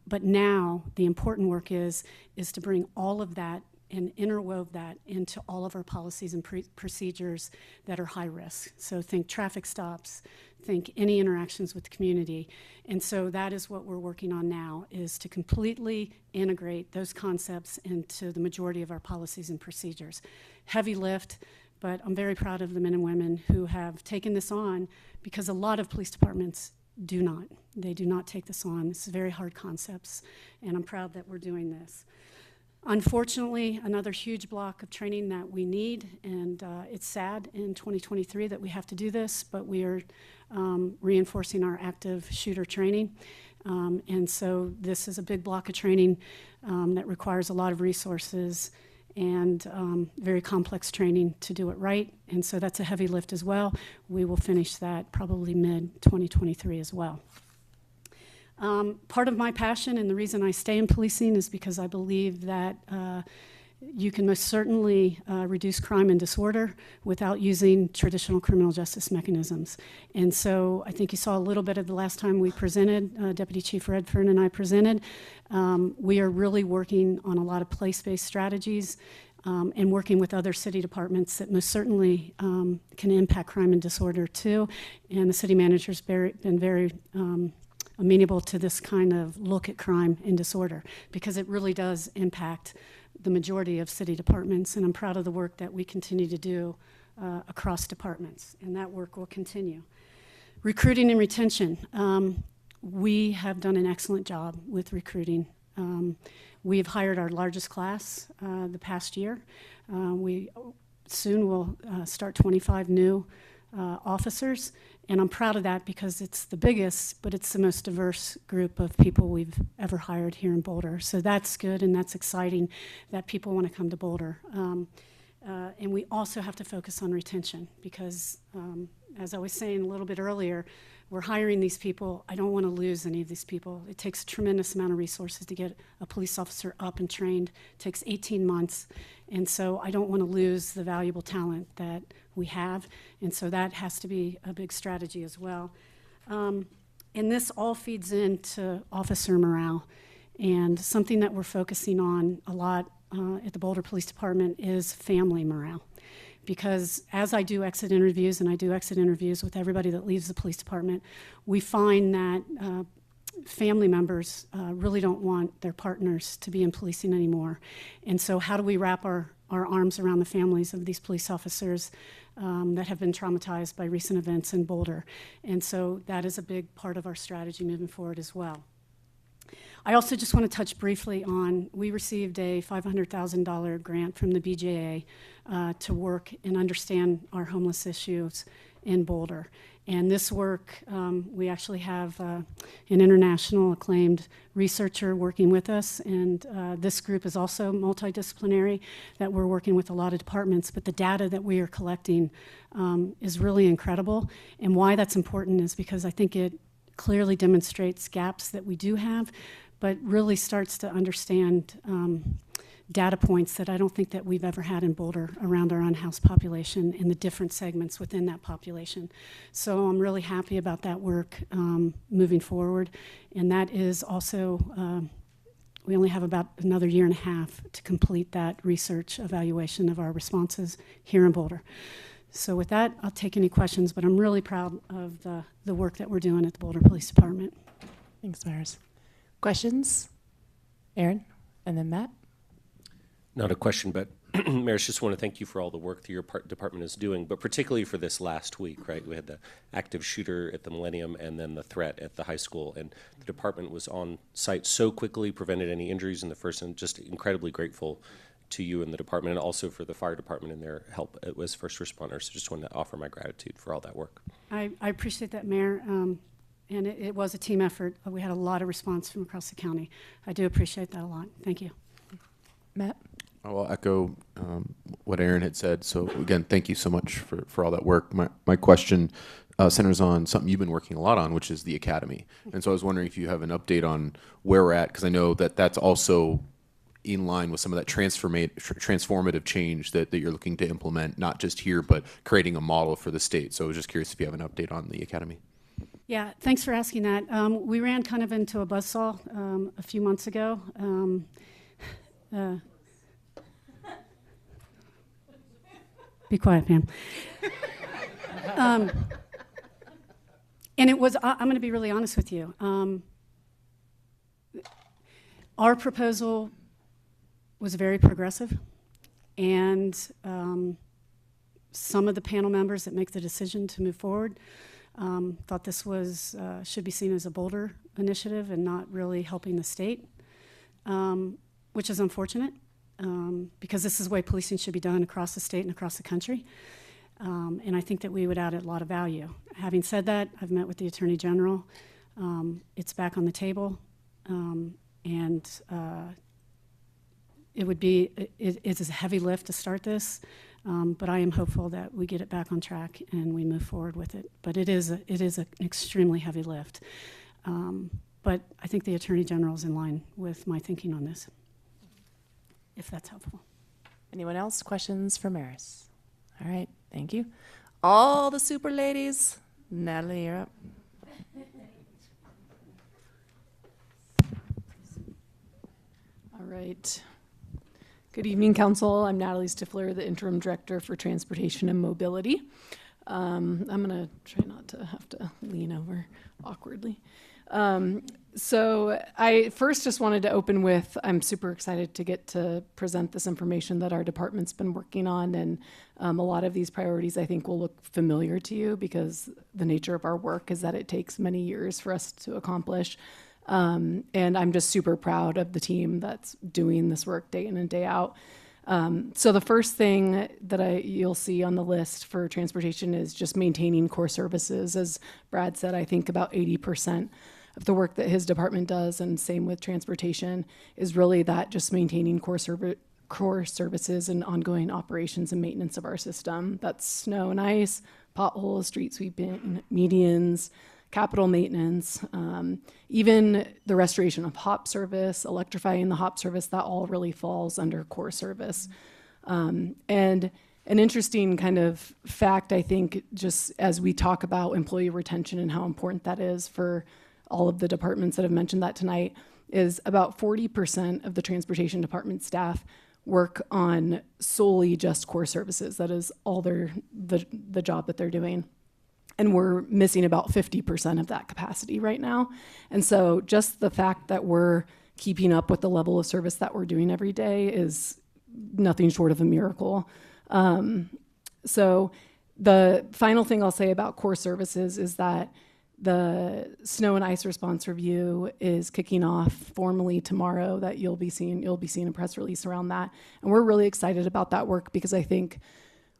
but now the important work is to bring all of that and interwove that into all of our policies and procedures that are high risk. So think traffic stops, think any interactions with the community. And so that is what we're working on now, is to completely integrate those concepts into the majority of our policies and procedures. Heavy lift, but I'm very proud of the men and women who have taken this on, because a lot of police departments do not. They do not take this on. It's very hard concepts, and I'm proud that we're doing this. Unfortunately, another huge block of training that we need, and it's sad in 2023 that we have to do this, but we are reinforcing our active shooter training. And so this is a big block of training that requires a lot of resources and very complex training to do it right. And so that's a heavy lift as well. We will finish that probably mid-2023 as well. Part of my passion and the reason I stay in policing is because I believe that you can most certainly reduce crime and disorder without using traditional criminal justice mechanisms. And so I think you saw a little bit of the last time we presented, Deputy Chief Redfern and I presented. We are really working on a lot of place-based strategies and working with other city departments that most certainly can impact crime and disorder too. And the city manager's been very amenable to this kind of look at crime and disorder because it really does impact the majority of city departments, and I'm proud of the work that we continue to do across departments, and that work will continue. Recruiting and retention. We have done an excellent job with recruiting. We've hired our largest class the past year. We soon will start 25 new officers, and I'm proud of that because it's the biggest, but it's the most diverse group of people we've ever hired here in Boulder. So that's good and that's exciting that people want to come to Boulder. And we also have to focus on retention because, as I was saying a little bit earlier, we're hiring these people. I don't want to lose any of these people. It takes a tremendous amount of resources to get a police officer up and trained. It takes 18 months. And so I don't want to lose the valuable talent that we have. And so that has to be a big strategy as well. And this all feeds into officer morale. And something that we're focusing on a lot at the Boulder Police Department is family morale. Because as I do exit interviews, and I do exit interviews with everybody that leaves the police department, we find that family members really don't want their partners to be in policing anymore. And so how do we wrap our arms around the families of these police officers that have been traumatized by recent events in Boulder? And so that is a big part of our strategy moving forward as well. I also just want to touch briefly on, we received a $500,000 grant from the BJA to work and understand our homeless issues in Boulder. And this work, we actually have an international acclaimed researcher working with us, and this group is also multidisciplinary, that we're working with a lot of departments, but the data that we are collecting is really incredible. And why that's important is because I think it clearly demonstrates gaps that we do have, but really starts to understand data points that I don't think that we've ever had in Boulder around our unhoused population and the different segments within that population. So I'm really happy about that work moving forward. And that is also, we only have about another year and a half to complete that research evaluation of our responses here in Boulder. So with that, I'll take any questions, but I'm really proud of the work that we're doing at the Boulder Police Department. Thanks, Maris. Questions? Aaron, and then Matt. Not a question, but Maris, just want to thank you for all the work that your department is doing, but particularly for this last week, right? We had the active shooter at the Millennium and then the threat at the high school, and the department was on site so quickly, prevented any injuries in the first, and just incredibly grateful to you and the department, and also for the fire department and their help as first responders. So just wanted to offer my gratitude for all that work. I appreciate that, Mayor. And it was a team effort. We had a lot of response from across the county. I do appreciate that a lot. Thank you. Matt? I will echo what Aaron had said. So again, thank you so much for all that work. My question centers on something you've been working a lot on, which is the academy. And so I was wondering if you have an update on where we're at, because I know that that's also in line with some of that transformative change that you're looking to implement, not just here, but creating a model for the state. So I was just curious if you have an update on the academy. Yeah, thanks for asking that. We ran kind of into a buzzsaw a few months ago. Be quiet, Pam. And it was, I'm going to be really honest with you. Our proposal was very progressive, and some of the panel members that make the decision to move forward thought this was should be seen as a Boulder initiative and not really helping the state, which is unfortunate. because this is the way policing should be done across the state and across the country. And I think that we would add a lot of value. Having said that, I've met with the Attorney General. It's back on the table. It is a heavy lift to start this, but I am hopeful that we get it back on track and we move forward with it. But it is an extremely heavy lift. But I think the Attorney General is in line with my thinking on this, if that's helpful. Anyone else? Questions for Maris? All right, thank you. All the super ladies. Natalie, you're up. All right. Good evening, Council. I'm Natalie Stifler, the Interim Director for Transportation and Mobility. I'm going to try not to have to lean over awkwardly. So I first just wanted to open with, I'm super excited to get to present this information that our department's been working on, and a lot of these priorities I think will look familiar to you because the nature of our work is that it takes many years for us to accomplish. And I'm just super proud of the team that's doing this work day in and day out. So the first thing that you'll see on the list for transportation is just maintaining core services. As Brad said, I think about 80% of the work that his department does, and same with transportation, is really that just maintaining core services and ongoing operations and maintenance of our system. That's snow and ice, potholes, street sweeping, medians, capital maintenance, even the restoration of hop service, electrifying the hop service, that all really falls under core service. And an interesting kind of fact, I think, just as we talk about employee retention and how important that is for all of the departments that have mentioned that tonight, is about 40% of the transportation department staff work on solely just core services. That is all the job that they're doing. And we're missing about 50% of that capacity right now. And so just the fact that we're keeping up with the level of service that we're doing every day is nothing short of a miracle. So the final thing I'll say about core services is that the snow and ice response review is kicking off formally tomorrow. That you'll be seeing a press release around that. And we're really excited about that work because I think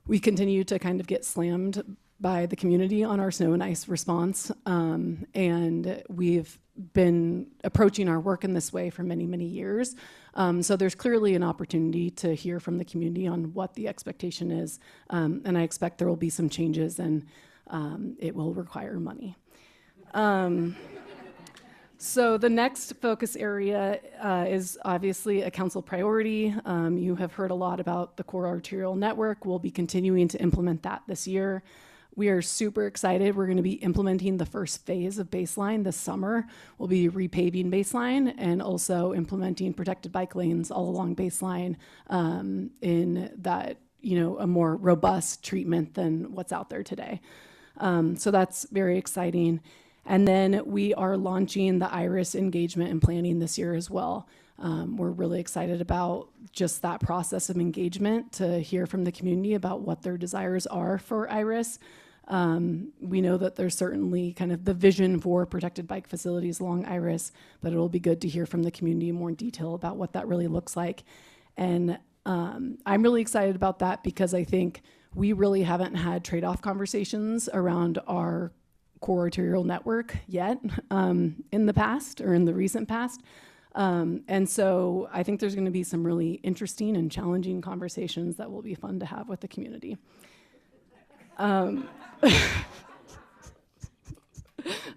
we continue to kind of get slammed by the community on our snow and ice response. And we've been approaching our work in this way for many, many years. So there's clearly an opportunity to hear from the community on what the expectation is. And I expect there will be some changes, and it will require money. So the next focus area is obviously a council priority. You have heard a lot about the core arterial network. We'll be continuing to implement that this year. We are super excited. We're going to be implementing the first phase of baseline this summer. We'll be repaving baseline and also implementing protected bike lanes all along baseline in that, a more robust treatment than what's out there today. So that's very exciting. And then we are launching the IRIS engagement and planning this year as well. We're really excited about just that process of engagement to hear from the community about what their desires are for IRIS. We know that there's certainly kind of the vision for protected bike facilities along IRIS, but it'll be good to hear from the community in more detail about what that really looks like. And I'm really excited about that because I think we really haven't had trade-off conversations around our core arterial network yet in the past or in the recent past. And so I think there's going to be some really interesting and challenging conversations that will be fun to have with the community. And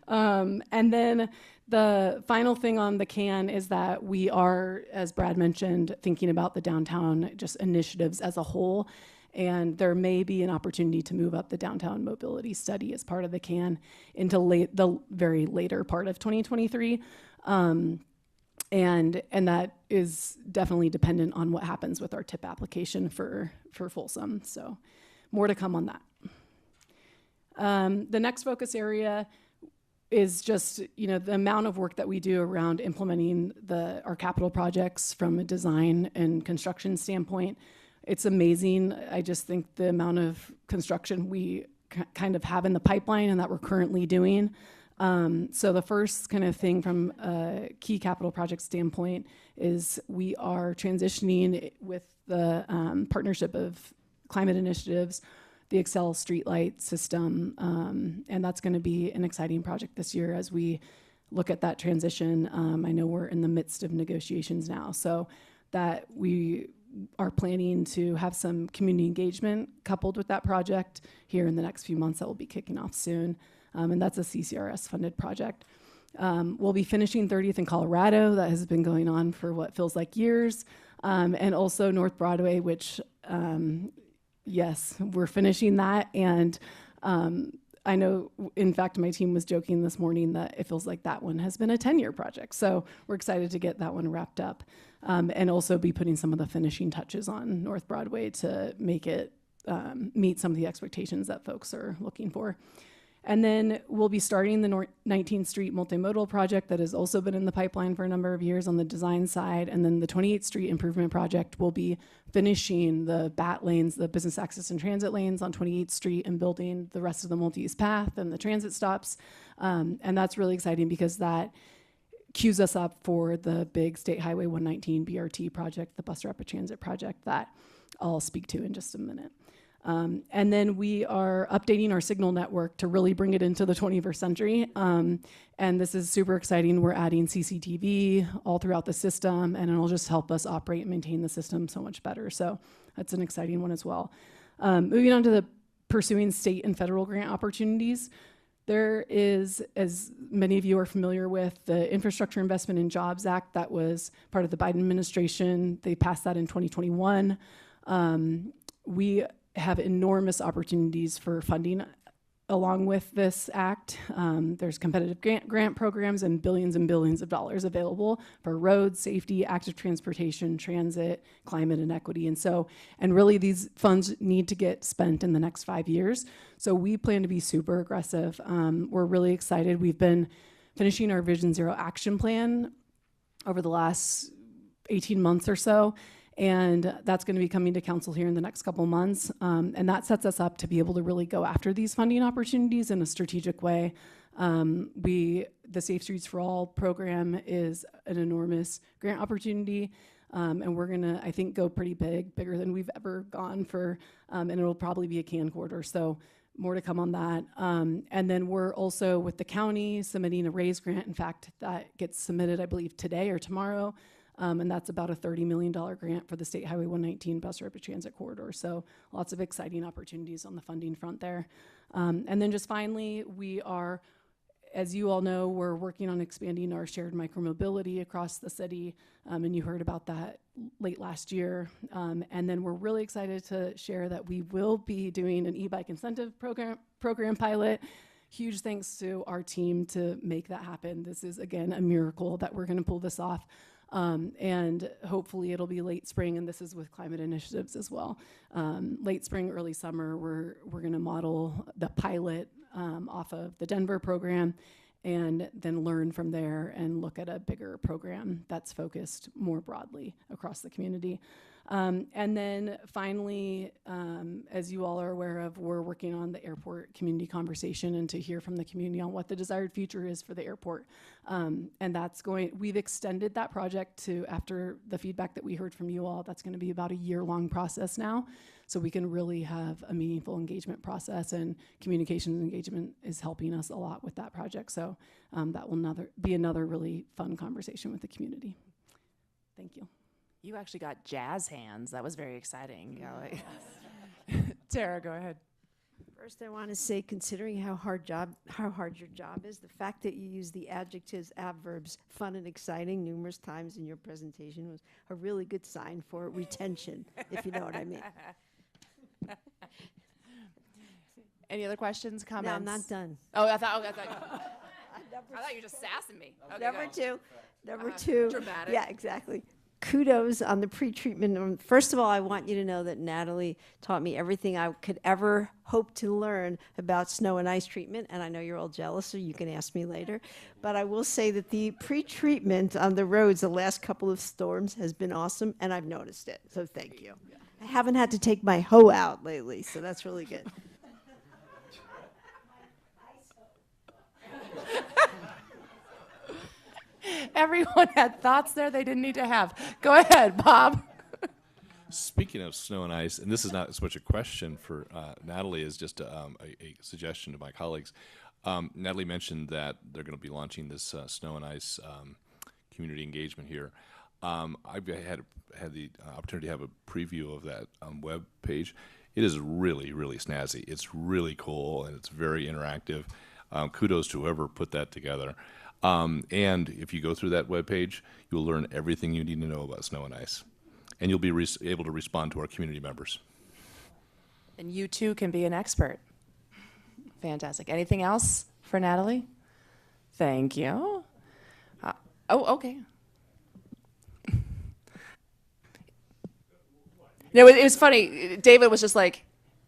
then the final thing on the can is that we are, as Brad mentioned, thinking about the downtown just initiatives as a whole. And there may be an opportunity to move up the downtown mobility study as part of the CAN into the very later part of 2023. And that is definitely dependent on what happens with our TIP application for Folsom. So more to come on that. The next focus area is just, the amount of work that we do around implementing our capital projects from a design and construction standpoint. It's amazing. I just think the amount of construction we kind of have in the pipeline and that we're currently doing So the first kind of thing from a key capital project standpoint is we are transitioning with the partnership of climate initiatives, the Excel streetlight system, and that's going to be an exciting project this year as we look at that transition. I know we're in the midst of negotiations now, so that we are planning to have some community engagement coupled with that project here in the next few months that will be kicking off soon. And that's a CCRS funded project. We'll be finishing 30th in Colorado. That has been going on for what feels like years. And also North Broadway, which, yes, we're finishing that. And I know, in fact, my team was joking this morning that it feels like that one has been a 10-year project. So we're excited to get that one wrapped up. And also be putting some of the finishing touches on North Broadway to make it meet some of the expectations that folks are looking for. And then we'll be starting the 19th Street multimodal project that has also been in the pipeline for a number of years on the design side. And then the 28th Street improvement project will be finishing the BAT lanes, the business access and transit lanes on 28th Street, and building the rest of the multi-use path and the transit stops. And that's really exciting because that queues us up for the big State Highway 119 BRT project, the bus rapid transit project that I'll speak to in just a minute. And then we are updating our signal network to really bring it into the 21st century. And this is super exciting. We're adding CCTV all throughout the system, and it'll just help us operate and maintain the system so much better. So that's an exciting one as well. Moving on to the pursuing state and federal grant opportunities. There is, as many of you are familiar with, the Infrastructure Investment and Jobs Act that was part of the Biden administration. They passed that in 2021. We have enormous opportunities for funding along with this act. There's competitive grant programs and billions of dollars available for roads, safety, active transportation, transit, climate, and equity. And really these funds need to get spent in the next 5 years. So we plan to be super aggressive. We're really excited. We've been finishing our Vision Zero action plan over the last 18 months or so. And that's going to be coming to council here in the next couple months. And that sets us up to be able to really go after these funding opportunities in a strategic way. The Safe Streets for All program is an enormous grant opportunity. And we're going to, I think, go pretty bigger than we've ever gone for, and it'll probably be a can quarter. So more to come on that. And then we're also with the county submitting a RAISE grant. In fact, that gets submitted, I believe, today or tomorrow. And that's about a $30 million grant for the State Highway 119 bus rapid transit corridor. So lots of exciting opportunities on the funding front there. And then just finally, we are, as you all know, we're working on expanding our shared micromobility across the city. And you heard about that late last year. And then we're really excited to share that we will be doing an e-bike incentive program pilot. Huge thanks to our team to make that happen. This is, again, a miracle that we're going to pull this off. And hopefully it'll be late spring, and this is with climate initiatives as well. Late spring, early summer, we're going to model the pilot off of the Denver program and then learn from there and look at a bigger program that's focused more broadly across the community. And then finally, as you all are aware of, we're working on the airport community conversation and to hear from the community on what the desired future is for the airport. And we've extended that project to, after the feedback that we heard from you all, that's going to be about a year-long process now. So we can really have a meaningful engagement process, and communications engagement is helping us a lot with that project. So that will be another really fun conversation with the community. Thank you. You actually got jazz hands. That was very exciting. Tara, go ahead. First, I want to say, considering how hard your job is, the fact that you use the adjectives, adverbs, fun and exciting numerous times in your presentation was a really good sign for retention, if you know what I mean. Any other questions, comments? No, I'm not done. Oh, I thought you were just sassing me. Okay, Number two. Dramatic. Yeah, exactly. Kudos on the pre-treatment. First of all, I want you to know that Natalie taught me everything I could ever hope to learn about snow and ice treatment, and I know you're all jealous, so you can ask me later. But I will say that the pre-treatment on the roads the last couple of storms has been awesome, and I've noticed it, so thank you. I haven't had to take my hoe out lately, so that's really good. Everyone had thoughts there they didn't need to have. Go ahead, Bob. Speaking of snow and ice, and this is not as much a question for Natalie as just a suggestion to my colleagues. Natalie mentioned that they're going to be launching this snow and ice community engagement here. I've had the opportunity to have a preview of that web page. It is really, really snazzy. It's really cool, and it's very interactive. Kudos to whoever put that together. And if you go through that web page, you'll learn everything you need to know about snow and ice. And you'll be able to respond to our community members. And you too can be an expert. Fantastic. Anything else for Natalie? Thank you. Okay. No, it was funny. David was just like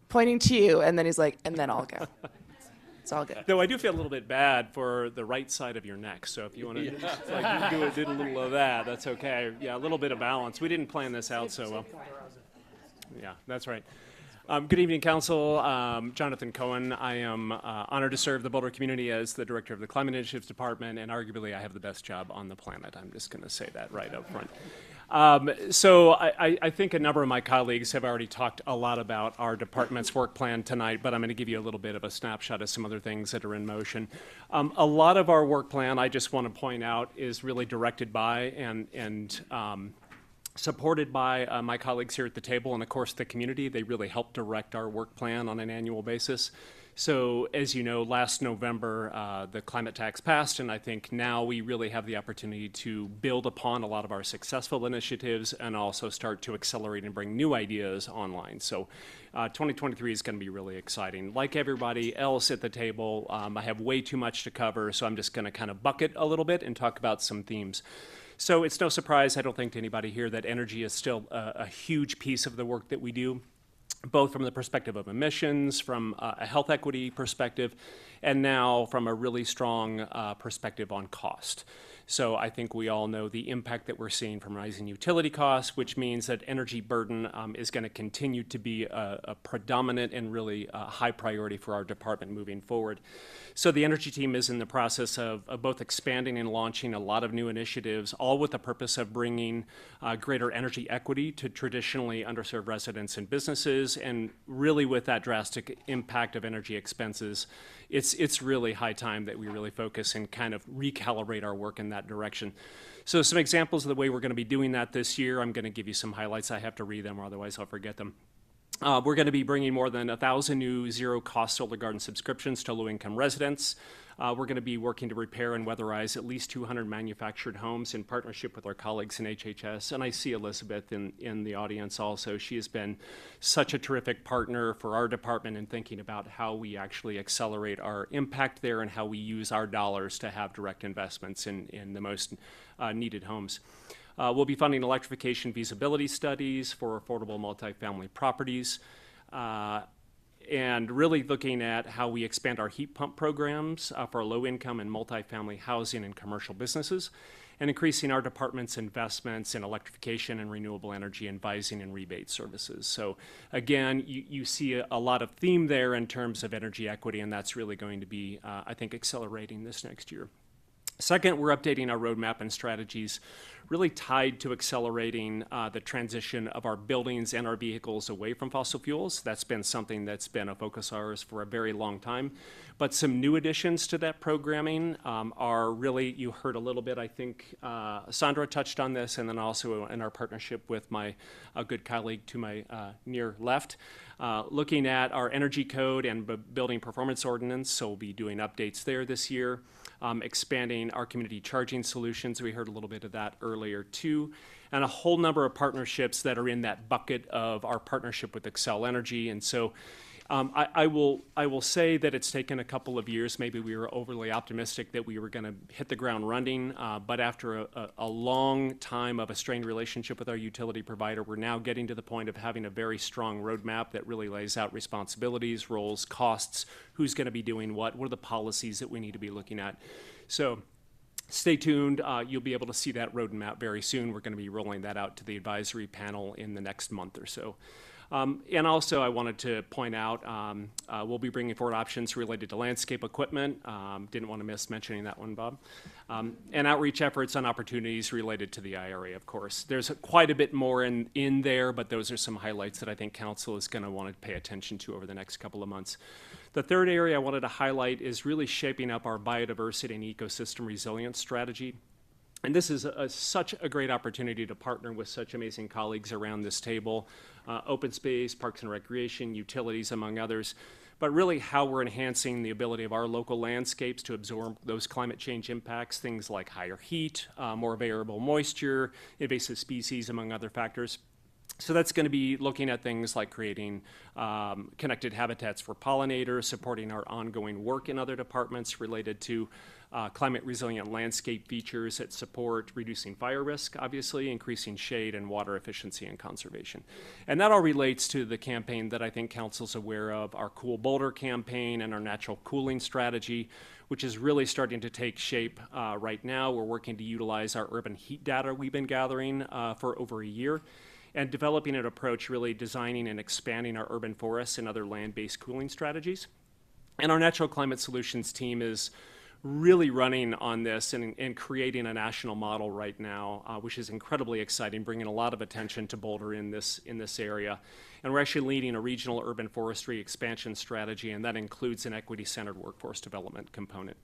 pointing to you, and then he's like, and then I'll go. It's all good. Though I do feel a little bit bad for the right side of your neck, so if you want to do a little of that, that's okay. Yeah, a little bit of balance. We didn't plan this out so well. Yeah, that's right. Good evening, Council. Jonathan Cohen. I am honored to serve the Boulder community as the Director of the Climate Initiatives Department, and arguably I have the best job on the planet. I'm just going to say that right up front. So I think a number of my colleagues have already talked a lot about our department's work plan tonight, but I'm going to give you a little bit of a snapshot of some other things that are in motion. A lot of our work plan, I just want to point out, is really directed by and supported by my colleagues here at the table and, of course, the community. They really help direct our work plan on an annual basis. So, as you know, last November, the climate tax passed, and I think now we really have the opportunity to build upon a lot of our successful initiatives and also start to accelerate and bring new ideas online. So, 2023 is going to be really exciting. Like everybody else at the table, I have way too much to cover, so I'm just going to kind of bucket a little bit and talk about some themes. So, it's no surprise, I don't think, to anybody here that energy is still a huge piece of the work that we do, both from the perspective of emissions, from a health equity perspective, and now from a really strong perspective on cost. So I think we all know the impact that we're seeing from rising utility costs, which means that energy burden is going to continue to be a predominant and really high priority for our department moving forward. So the energy team is in the process of both expanding and launching a lot of new initiatives, all with the purpose of bringing greater energy equity to traditionally underserved residents and businesses, and really with that drastic impact of energy expenses, it's really high time that we really focus and kind of recalibrate our work in that direction. So some examples of the way we're going to be doing that this year. I'm going to give you some highlights. I have to read them, or otherwise I'll forget them. We're going to be bringing more than 1,000 new zero-cost solar garden subscriptions to low-income residents. We're going to be working to repair and weatherize at least 200 manufactured homes in partnership with our colleagues in HHS. And I see Elizabeth in the audience also. She has been such a terrific partner for our department in thinking about how we actually accelerate our impact there and how we use our dollars to have direct investments in the most needed homes. We'll be funding electrification feasibility studies for affordable multifamily properties, and really looking at how we expand our heat pump programs for low-income and multifamily housing and commercial businesses, and increasing our department's investments in electrification and renewable energy advising and rebate services. So again, you see a lot of theme there in terms of energy equity, and that's really going to be, I think, accelerating this next year. Second, we're updating our roadmap and strategies really tied to accelerating the transition of our buildings and our vehicles away from fossil fuels. That's been something that's been a focus of ours for a very long time. But some new additions to that programming are really, you heard a little bit, I think Sandra touched on this, and then also in our partnership with my good colleague to my near left, looking at our energy code and building performance ordinance. So we'll be doing updates there this year. Expanding our community charging solutions. We heard a little bit of that earlier too. And a whole number of partnerships that are in that bucket of our partnership with Xcel Energy. And so I will say that it's taken a couple of years. Maybe we were overly optimistic that we were going to hit the ground running, but after a long time of a strained relationship with our utility provider, we're now getting to the point of having a very strong roadmap that really lays out responsibilities, roles, costs, who's going to be doing what are the policies that we need to be looking at. So stay tuned. You'll be able to see that roadmap very soon. We're going to be rolling that out to the advisory panel in the next month or so. And also, I wanted to point out we'll be bringing forward options related to landscape equipment. Didn't want to miss mentioning that one, Bob. And outreach efforts on opportunities related to the IRA, of course. There's quite a bit more in there, but those are some highlights that I think Council is going to want to pay attention to over the next couple of months. The third area I wanted to highlight is really shaping up our biodiversity and ecosystem resilience strategy. And this is such a great opportunity to partner with such amazing colleagues around this table, open space, parks and recreation, utilities, among others, but really how we're enhancing the ability of our local landscapes to absorb those climate change impacts, things like higher heat, more variable moisture, invasive species, among other factors. So that's going to be looking at things like creating connected habitats for pollinators, supporting our ongoing work in other departments related to climate resilient landscape features that support reducing fire risk, obviously, increasing shade and water efficiency and conservation. And that all relates to the campaign that I think Council's aware of, our Cool Boulder campaign and our natural cooling strategy, which is really starting to take shape right now. We're working to utilize our urban heat data we've been gathering for over a year, and developing an approach really designing and expanding our urban forests and other land-based cooling strategies. And our natural climate solutions team is really running on this and creating a national model right now, which is incredibly exciting, bringing a lot of attention to Boulder in this area. And we're actually leading a regional urban forestry expansion strategy, and that includes an equity-centered workforce development component.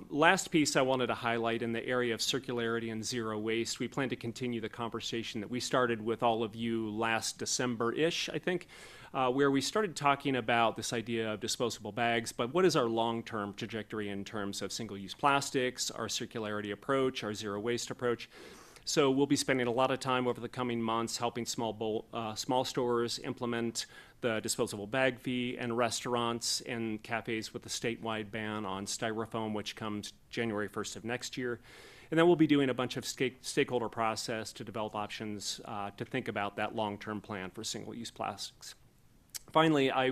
Last piece I wanted to highlight in the area of circularity and zero waste, we plan to continue the conversation that we started with all of you last December-ish, I think, where we started talking about this idea of disposable bags, but what is our long-term trajectory in terms of single-use plastics, our circularity approach, our zero waste approach. So we'll be spending a lot of time over the coming months helping small stores implement the disposable bag fee, and restaurants and cafes with a statewide ban on styrofoam, which comes January 1st of next year. And then we'll be doing a bunch of stakeholder process to develop options to think about that long-term plan for single-use plastics. Finally, I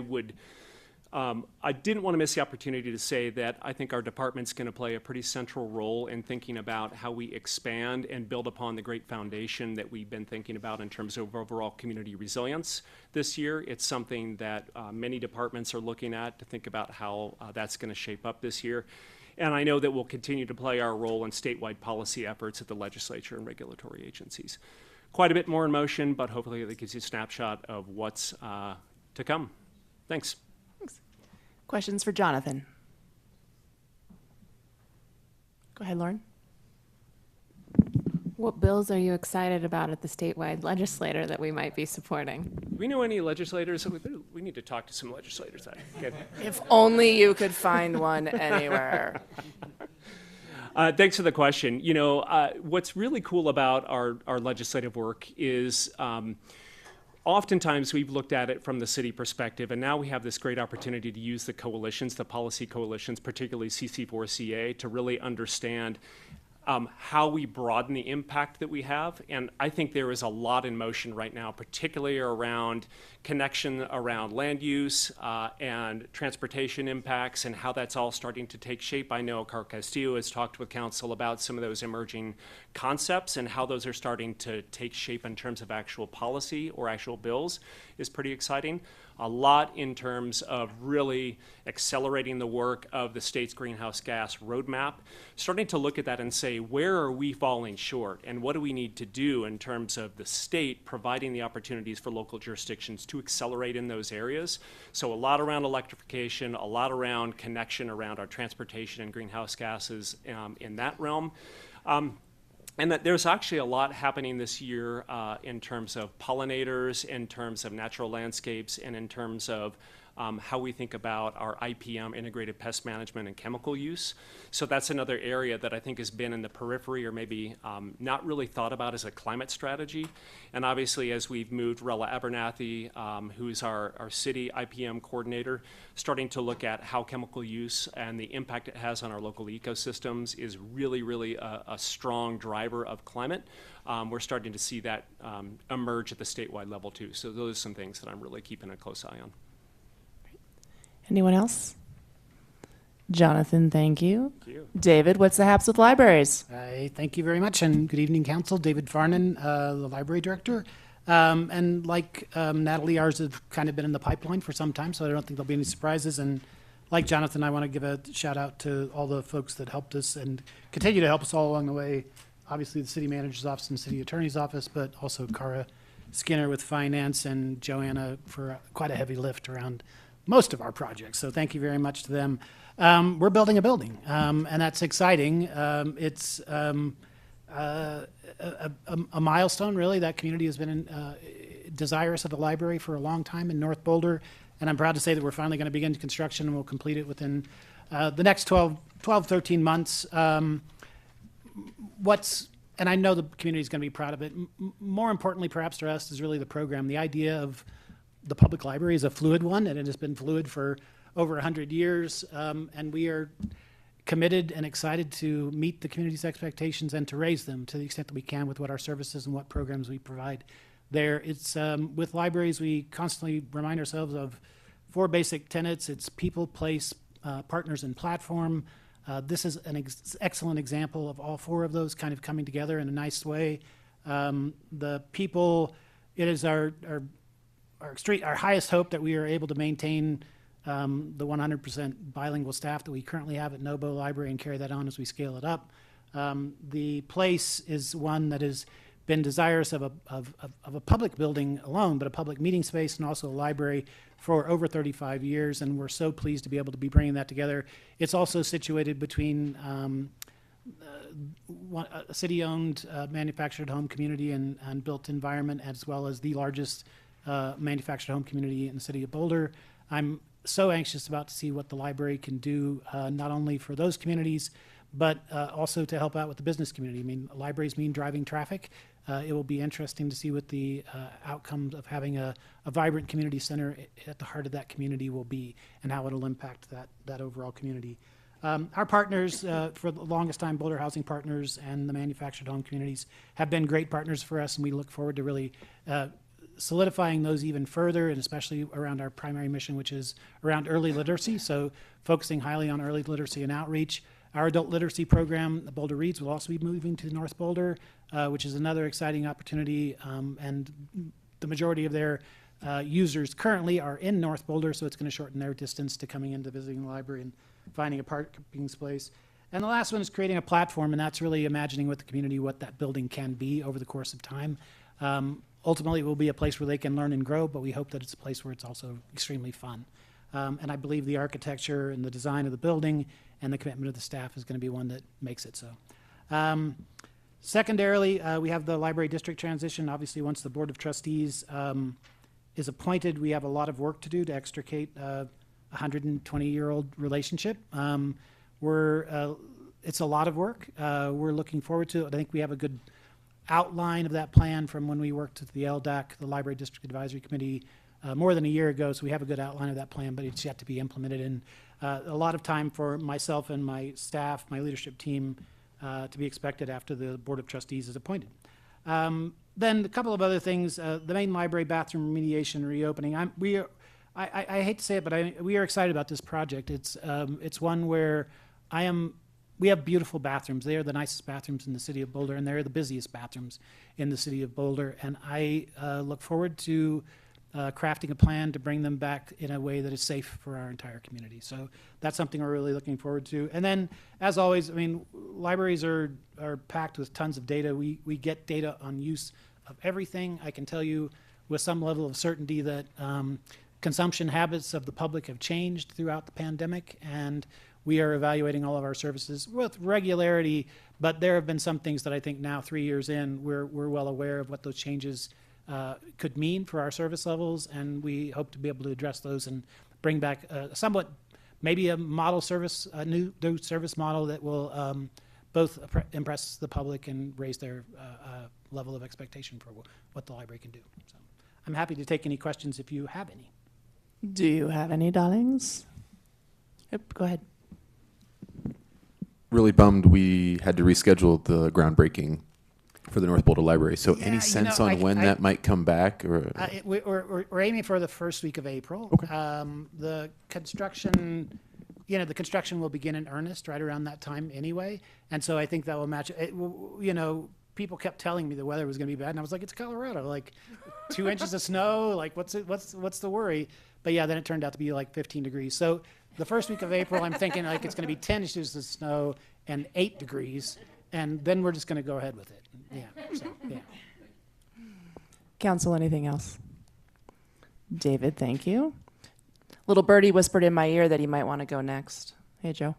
didn't want to miss the opportunity to say that I think our department's going to play a pretty central role in thinking about how we expand and build upon the great foundation that we've been thinking about in terms of overall community resilience this year. It's something that many departments are looking at to think about how that's going to shape up this year. And I know that we'll continue to play our role in statewide policy efforts at the legislature and regulatory agencies. Quite a bit more in motion, but hopefully that gives you a snapshot of what's to come. Thanks. Questions for Jonathan? Go ahead, Lauren. What bills are you excited about at the statewide legislature that we might be supporting? Do we know any legislators? We need to talk to some legislators. If only you could find one anywhere. Thanks for the question. You know, what's really cool about our legislative work is oftentimes we've looked at it from the city perspective, and now we have this great opportunity to use the coalitions, the policy coalitions, particularly CC4CA, to really understand how we broaden the impact that we have. And I think there is a lot in motion right now, particularly around connection around land use and transportation impacts and how that's all starting to take shape. I know Carl Castillo has talked with council about some of those emerging concepts, and how those are starting to take shape in terms of actual policy or actual bills is pretty exciting. A lot in terms of really accelerating the work of the state's greenhouse gas roadmap, starting to look at that and say, where are we falling short, and what do we need to do in terms of the state providing the opportunities for local jurisdictions to accelerate in those areas. So a lot around electrification, a lot around connection around our transportation and greenhouse gases in that realm. And that there's actually a lot happening this year in terms of pollinators, in terms of natural landscapes, and in terms of how we think about our IPM, integrated pest management and chemical use. So that's another area that I think has been in the periphery, or maybe not really thought about as a climate strategy. And obviously, as we've moved Rella Abernathy, who's our city IPM coordinator, starting to look at how chemical use and the impact it has on our local ecosystems is really, really a strong driver of climate. We're starting to see that emerge at the statewide level too. So those are some things that I'm really keeping a close eye on. Anyone else? Jonathan, thank you. Thank you. David, what's the haps with libraries? Thank you very much, and good evening, Council. David Farnan, the Library Director. And like Natalie, ours have kind of been in the pipeline for some time, so I don't think there'll be any surprises. And like Jonathan, I want to give a shout out to all the folks that helped us and continue to help us all along the way. Obviously, the city manager's office and city attorney's office, but also Cara Skinner with finance and Joanna for quite a heavy lift around most of our projects. So thank you very much to them. We're building a building, and that's exciting. It's a milestone, really. That community has been desirous of the library for a long time in North Boulder, and I'm proud to say that we're finally going to begin construction, and we'll complete it within the next 12, 13 months. And I know the community is going to be proud of it. More importantly, perhaps to us, is really the program. The idea of the public library is a fluid one, and it has been fluid for over 100 years, and we are committed and excited to meet the community's expectations and to raise them to the extent that we can with what our services and what programs we provide there. It's with libraries, we constantly remind ourselves of 4 basic tenets. It's people, place, partners, and platform. This is an excellent example of all 4 of those kind of coming together in a nice way. The people, it is our highest hope that we are able to maintain the 100% bilingual staff that we currently have at Nobo Library and carry that on as we scale it up. The place is one that has been desirous of a public building alone, but a public meeting space and also a library for over 35 years, and we're so pleased to be able to be bringing that together. It's also situated between a city-owned manufactured home community and built environment, as well as the largest manufactured home community in the city of Boulder. I'm so anxious about to see what the library can do, not only for those communities, but also to help out with the business community. I mean, libraries mean driving traffic. It will be interesting to see what the outcomes of having a vibrant community center at the heart of that community will be and how it'll impact that overall community. Our partners for the longest time, Boulder Housing Partners and the manufactured home communities, have been great partners for us, and we look forward to really solidifying those even further, and especially around our primary mission, which is around early literacy, so focusing highly on early literacy and outreach. Our adult literacy program, the Boulder Reads, will also be moving to North Boulder, which is another exciting opportunity, and the majority of their users currently are in North Boulder, so it's going to shorten their distance to coming into visiting the library and finding a parking space. And the last one is creating a platform, and that's really imagining with the community what that building can be over the course of time. Ultimately, it will be a place where they can learn and grow, but we hope that it's a place where it's also extremely fun. And I believe the architecture and the design of the building and the commitment of the staff is going to be one that makes it so. Secondarily, we have the library district transition. Obviously, once the Board of Trustees is appointed, we have a lot of work to do to extricate a 120-year-old relationship. It's a lot of work. We're looking forward to it. I think we have a good outline of that plan from when we worked at the LDAC, the Library District Advisory Committee, more than a year ago, so we have a good outline of that plan, but it's yet to be implemented. And a lot of time for myself and my staff, my leadership team, to be expected after the Board of Trustees is appointed. Then a couple of other things. The main library bathroom remediation reopening. I hate to say it, but we are excited about this project. It's one where we have beautiful bathrooms. They are the nicest bathrooms in the city of Boulder, and they're the busiest bathrooms in the city of Boulder. And I look forward to crafting a plan to bring them back in a way that is safe for our entire community. So that's something we're really looking forward to. And then, as always, I mean, libraries are packed with tons of data. We get data on use of everything. I can tell you with some level of certainty that consumption habits of the public have changed throughout the pandemic, and we are evaluating all of our services with regularity, but there have been some things that I think now, 3 years in, we're well aware of what those changes could mean for our service levels, and we hope to be able to address those and bring back somewhat, maybe a model service, a new service model that will both impress the public and raise their level of expectation for what the library can do. So I'm happy to take any questions if you have any. Do you have any, darlings? Yep, go ahead. Really bummed we had to reschedule the groundbreaking for the North Boulder Library. So any sense on when that might come back? Or we're aiming for the first week of April. Okay. The construction, the construction will begin in earnest right around that time anyway. And so I think that will match. people kept telling me the weather was going to be bad, and I was like, it's Colorado, like 2 inches of snow, like what's the worry? But yeah, then it turned out to be like 15 degrees. So the first week of April, I'm thinking like it's going to be 10 inches of snow and 8 degrees, and then we're just going to go ahead with it. Yeah. So, yeah. Council, anything else? David, thank you. Little birdie whispered in my ear that he might want to go next. Hey, Joe.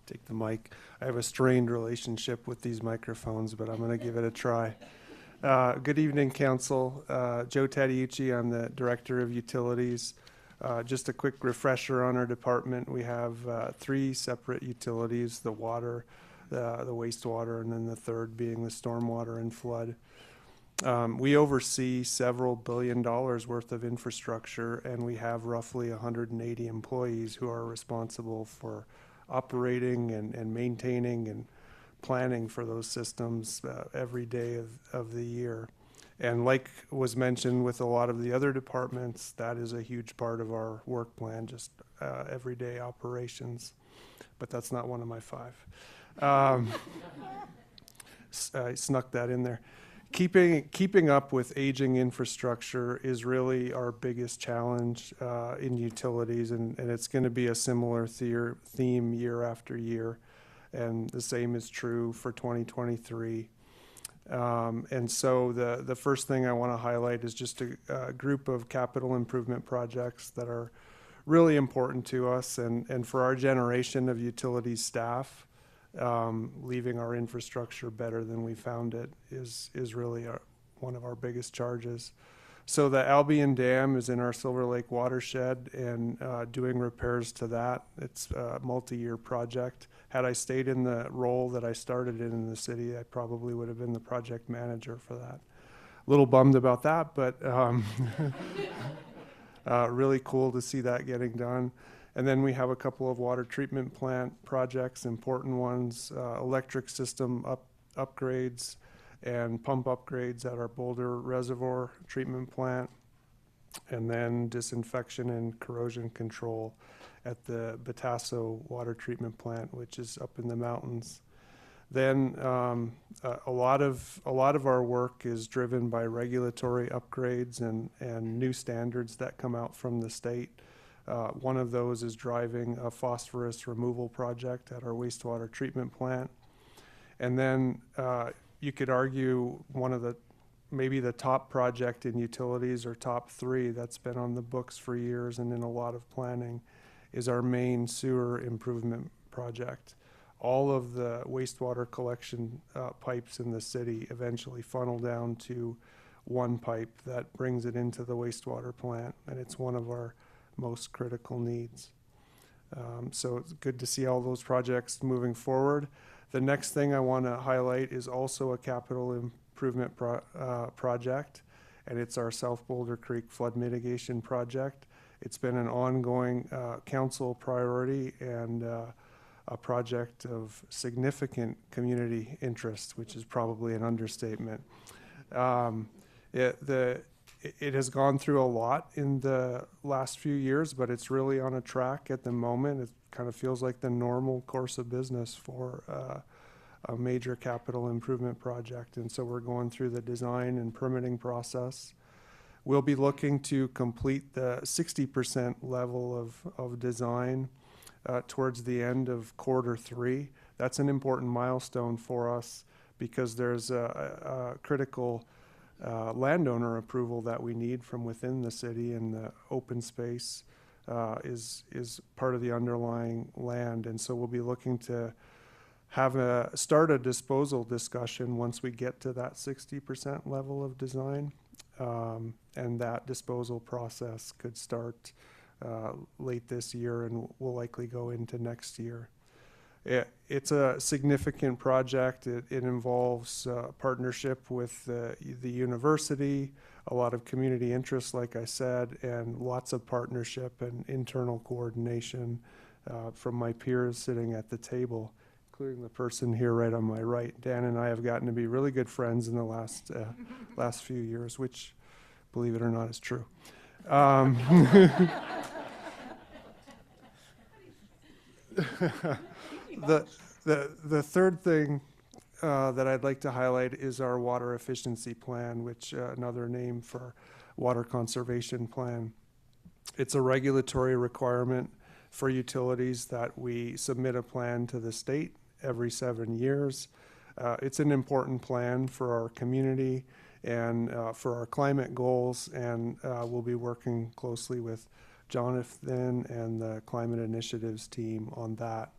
Take the mic. I have a strained relationship with these microphones, but I'm going to give it a try. Good evening, Council. Joe Tadiucci, I'm the Director of Utilities. Just a quick refresher on our department. We have 3 separate utilities, the water, the wastewater, and then the third being the stormwater and flood. We oversee several $1 billion worth of infrastructure, and we have roughly 180 employees who are responsible for operating and maintaining and planning for those systems every day of the year. And like was mentioned with a lot of the other departments, that is a huge part of our work plan, just everyday operations. But that's not one of my 5. I snuck that in there. Keeping up with aging infrastructure is really our biggest challenge in utilities, and it's going to be a similar theme year after year, and the same is true for 2023. And so the first thing I want to highlight is just a group of capital improvement projects that are really important to us, and for our generation of utilities staff, leaving our infrastructure better than we found it is really one of our biggest charges. So the Albion Dam is in our Silver Lake watershed, and doing repairs to that. It's a multi-year project. Had I stayed in the role that I started in the city, I probably would have been the project manager for that. A little bummed about that, but really cool to see that getting done. And then we have a couple of water treatment plant projects, important ones, electric system upgrades and pump upgrades at our Boulder Reservoir treatment plant, and then disinfection and corrosion control at the Batasso water treatment plant, which is up in the mountains. Then a lot of our work is driven by regulatory upgrades and new standards that come out from the state. One of those is driving a phosphorus removal project at our wastewater treatment plant. And then you could argue maybe the top project in utilities, or top 3 that's been on the books for years and in a lot of planning, is our main sewer improvement project. All of the wastewater collection pipes in the city eventually funnel down to one pipe that brings it into the wastewater plant, and it's one of our most critical needs. So it's good to see all those projects moving forward. The next thing I want to highlight is also a capital improvement project, and it's our South Boulder Creek flood mitigation project. It's been an ongoing council priority and a project of significant community interest, which is probably an understatement. It has gone through a lot in the last few years, but it's really on a track at the moment. It kind of feels like the normal course of business for a major capital improvement project. And so we're going through the design and permitting process. We'll be looking to complete the 60% level of design towards the end of Q3. That's an important milestone for us because there's a critical landowner approval that we need from within the city, and the open space is part of the underlying land. And so we'll be looking to start a disposal discussion once we get to that 60% level of design. And that disposal process could start late this year and will likely go into next year. It's a significant project. It involves partnership with the university, a lot of community interest, like I said, and lots of partnership and internal coordination from my peers sitting at the table, including the person here right on my right. Dan and I have gotten to be really good friends in the last few years, which, believe it or not, is true. The third thing that I'd like to highlight is our water efficiency plan, which another name for water conservation plan. It's a regulatory requirement for utilities that we submit a plan to the state every 7 years. It's an important plan for our community and for our climate goals, and we'll be working closely with Jonathan and the Climate Initiatives team on that.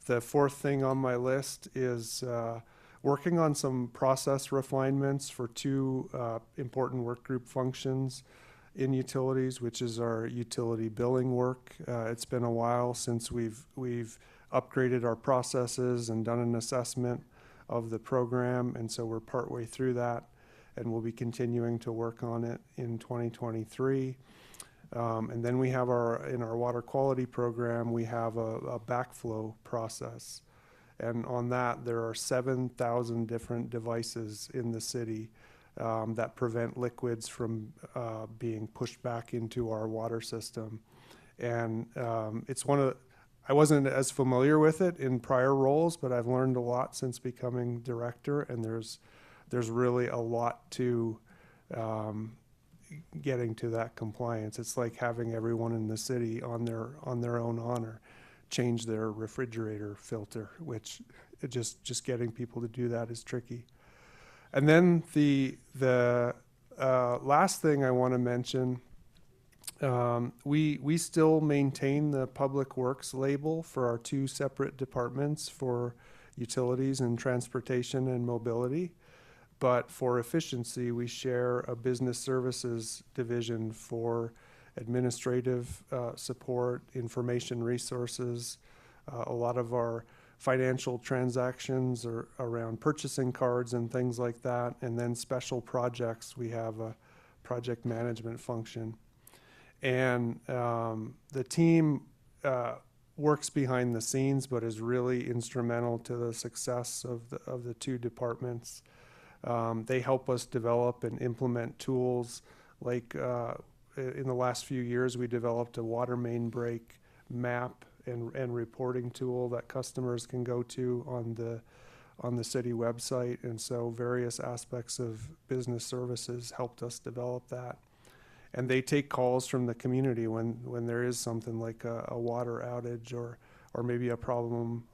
The fourth thing on my list is working on some process refinements for two important work group functions in utilities, which is our utility billing work. It's been a while since we've upgraded our processes and done an assessment of the program, and so we're partway through that, and we'll be continuing to work on it in 2023. And then we have in our water quality program, we have a backflow process. And on that, there are 7,000 different devices in the city that prevent liquids from being pushed back into our water system. And it's I wasn't as familiar with it in prior roles, but I've learned a lot since becoming director, and there's really a lot to getting to that compliance. It's like having everyone in the city on their own honor change their refrigerator filter, which just getting people to do that is tricky. And then the last thing I want to mention, we still maintain the Public Works label for our two separate departments for utilities and transportation and mobility. But for efficiency, we share a business services division for administrative support, information resources. A lot of our financial transactions are around purchasing cards and things like that. And then special projects, we have a project management function. And the team works behind the scenes, but is really instrumental to the success of the two departments. They help us develop and implement tools like in the last few years, we developed a water main break map and reporting tool that customers can go to on the city website. And so various aspects of business services helped us develop that. And they take calls from the community when there is something like a water outage or maybe a problem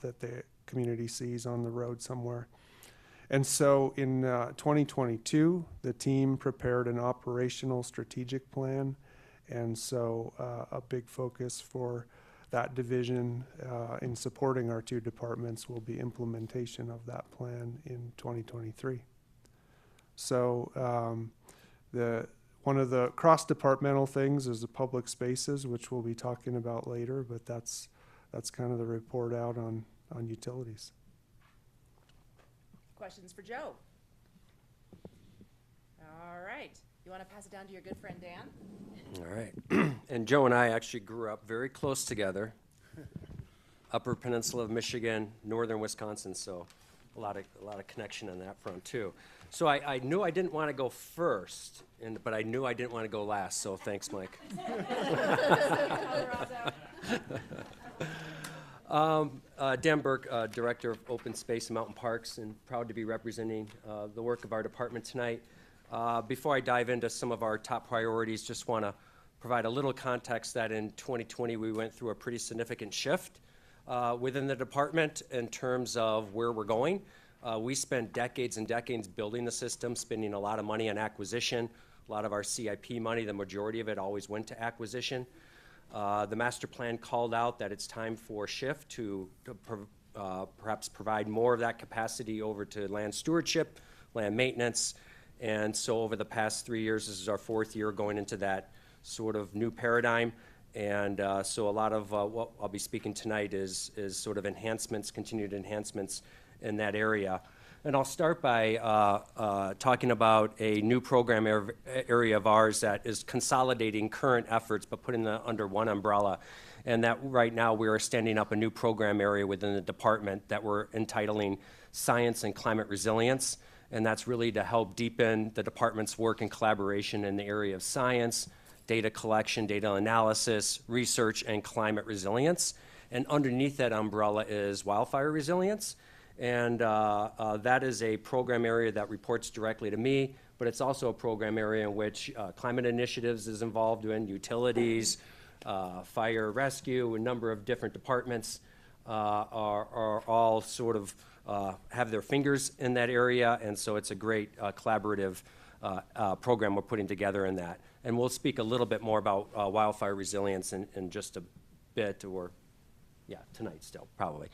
that the community sees on the road somewhere. And so in 2022, the team prepared an operational strategic plan. And so a big focus for that division in supporting our two departments will be implementation of that plan in 2023. So one of the cross-departmental things is the public spaces, which we'll be talking about later, but that's kind of the report out on utilities. Questions for Joe? All right. You want to pass it down to your good friend Dan? All right. And Joe and I actually grew up very close together. Upper Peninsula of Michigan, northern Wisconsin, so a lot of connection on that front too. So I knew I didn't want to go first, but I knew I didn't want to go last, so thanks, Mike. Dan Burke, Director of Open Space and Mountain Parks, and proud to be representing the work of our department tonight. Before I dive into some of our top priorities, just want to provide a little context that in 2020 we went through a pretty significant shift within the department in terms of where we're going. We spent decades and decades building the system, spending a lot of money on acquisition. A lot of our CIP money, the majority of it always went to acquisition. The master plan called out that it's time for a shift to perhaps provide more of that capacity over to land stewardship, land maintenance. And so over the past 3 years, this is our 4th year going into that sort of new paradigm. And so a lot of what I'll be speaking tonight is sort of enhancements, continued enhancements in that area. And I'll start by talking about a new program area of ours that is consolidating current efforts but putting them under one umbrella. And that right now we are standing up a new program area within the department that we're entitling Science and Climate Resilience. And that's really to help deepen the department's work and collaboration in the area of science, data collection, data analysis, research, and climate resilience. And underneath that umbrella is wildfire resilience. And that is a program area that reports directly to me, but it's also a program area in which climate initiatives is involved in, utilities, fire rescue, a number of different departments are all sort of have their fingers in that area, and so it's a great collaborative program we're putting together in that. And we'll speak a little bit more about wildfire resilience in just a bit, or yeah, tonight still, probably.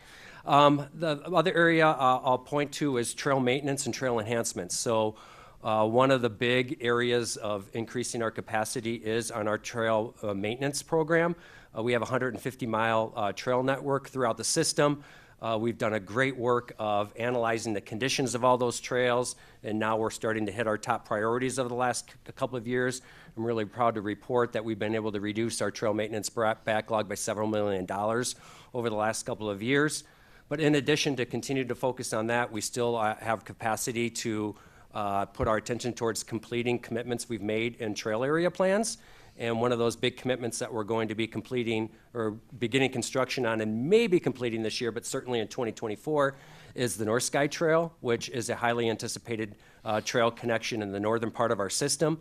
The other area I'll point to is trail maintenance and trail enhancements. So one of the big areas of increasing our capacity is on our trail maintenance program. We have a 150-mile trail network throughout the system. We've done a great work of analyzing the conditions of all those trails, and now we're starting to hit our top priorities over the last couple of years. I'm really proud to report that we've been able to reduce our trail maintenance backlog by several $1 million over the last couple of years. But in addition to continue to focus on that, we still have capacity to put our attention towards completing commitments we've made in trail area plans. And one of those big commitments that we're going to be completing or beginning construction on and maybe completing this year, but certainly in 2024, is the North Sky Trail, which is a highly anticipated trail connection in the northern part of our system.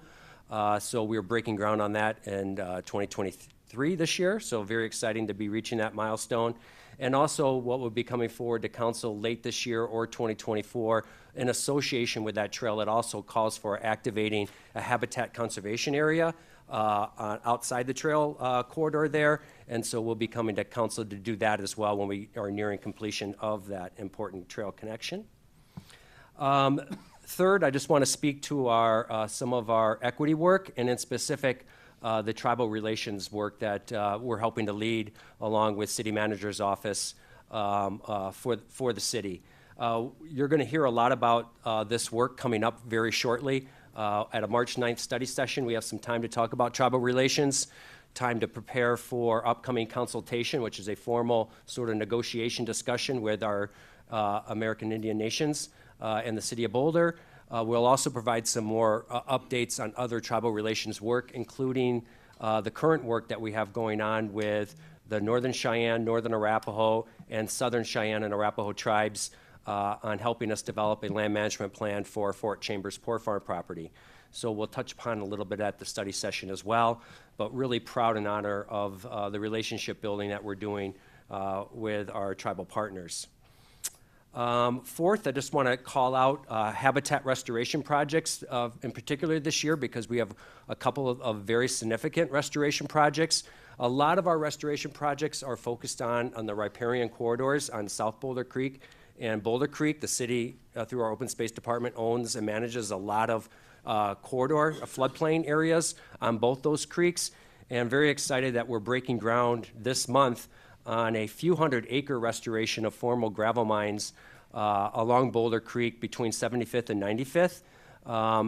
So we're breaking ground on that in 2023 this year. So very exciting to be reaching that milestone. And also what will be coming forward to council late this year or 2024 in association with that trail. It also calls for activating a habitat conservation area outside the trail corridor there, and so we'll be coming to council to do that as well when we are nearing completion of that important trail connection. Third, I just want to speak to our some of our equity work, and in specific the tribal relations work that we're helping to lead along with City Manager's Office for the city. You're going to hear a lot about this work coming up very shortly. At a March 9th study session, we have some time to talk about tribal relations, time to prepare for upcoming consultation, which is a formal sort of negotiation discussion with our American Indian nations and the city of Boulder. We'll also provide some more updates on other tribal relations work, including the current work that we have going on with the Northern Cheyenne, Northern Arapaho, and Southern Cheyenne and Arapaho tribes on helping us develop a land management plan for Fort Chambers Poor Farm property. So we'll touch upon a little bit at the study session as well, but really proud and honor of the relationship building that we're doing with our tribal partners. Fourth, I just want to call out habitat restoration projects in particular this year, because we have a couple of very significant restoration projects. A lot of our restoration projects are focused on the riparian corridors on South Boulder Creek and Boulder Creek. The city, through our open space department, owns and manages a lot of corridor, floodplain areas on both those creeks. And I'm very excited that we're breaking ground this month on a few hundred-acre restoration of formal gravel mines along Boulder Creek between 75th and 95th.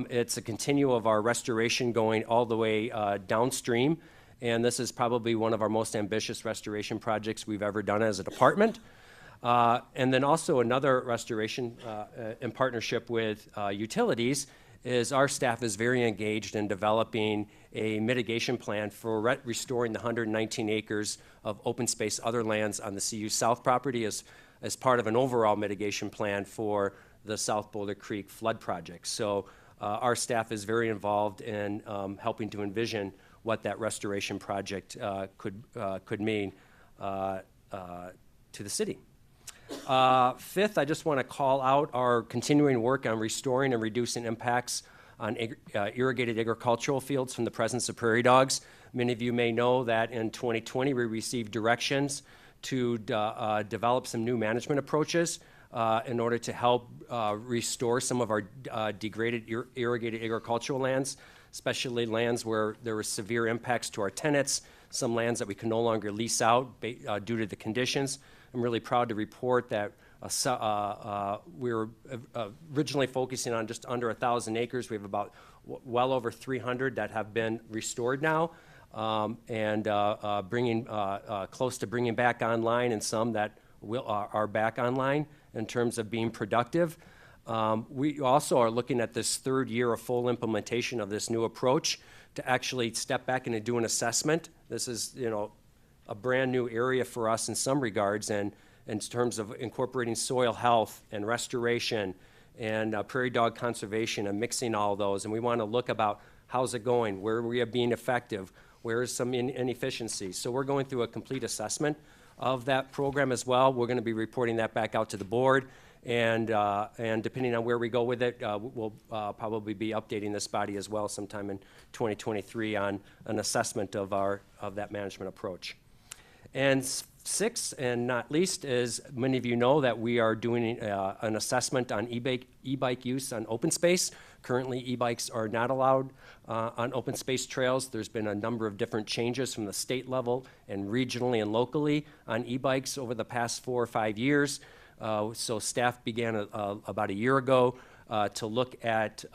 It's a continuum of our restoration going all the way downstream, and this is probably one of our most ambitious restoration projects we've ever done as a department. And then also another restoration in partnership with utilities is our staff is very engaged in developing a mitigation plan for restoring the 119 acres of open space other lands on the CU South property as part of an overall mitigation plan for the South Boulder Creek flood project. So our staff is very involved in helping to envision what that restoration project could mean to the city. Fifth, I just want to call out our continuing work on restoring and reducing impacts on irrigated agricultural fields from the presence of prairie dogs. Many of you may know that in 2020 we received directions to develop some new management approaches in order to help restore some of our degraded irrigated agricultural lands, especially lands where there were severe impacts to our tenants, some lands that we can no longer lease out due to the conditions. I'm really proud to report that we were originally focusing on just under 1,000 acres. We have about well over 300 that have been restored now, and bringing close to bringing back online, and some that are back online in terms of being productive. We also are looking at this third year of full implementation of this new approach to actually step back and do an assessment. This is, a brand-new area for us in some regards, and in terms of incorporating soil health and restoration and prairie dog conservation and mixing all those. And we want to look about how's it going, where we are being effective, where is some inefficiency. So we're going through a complete assessment of that program as well. We're going to be reporting that back out to the board, and depending on where we go with it, we'll probably be updating this body as well sometime in 2023 on an assessment of that management approach. And sixth, and not least, is many of you know that we are doing an assessment on e-bike use on open space. Currently, e-bikes are not allowed on open space trails. There's been a number of different changes from the state level and regionally and locally on e-bikes over the past 4 or 5 years. So staff began about a year ago to look at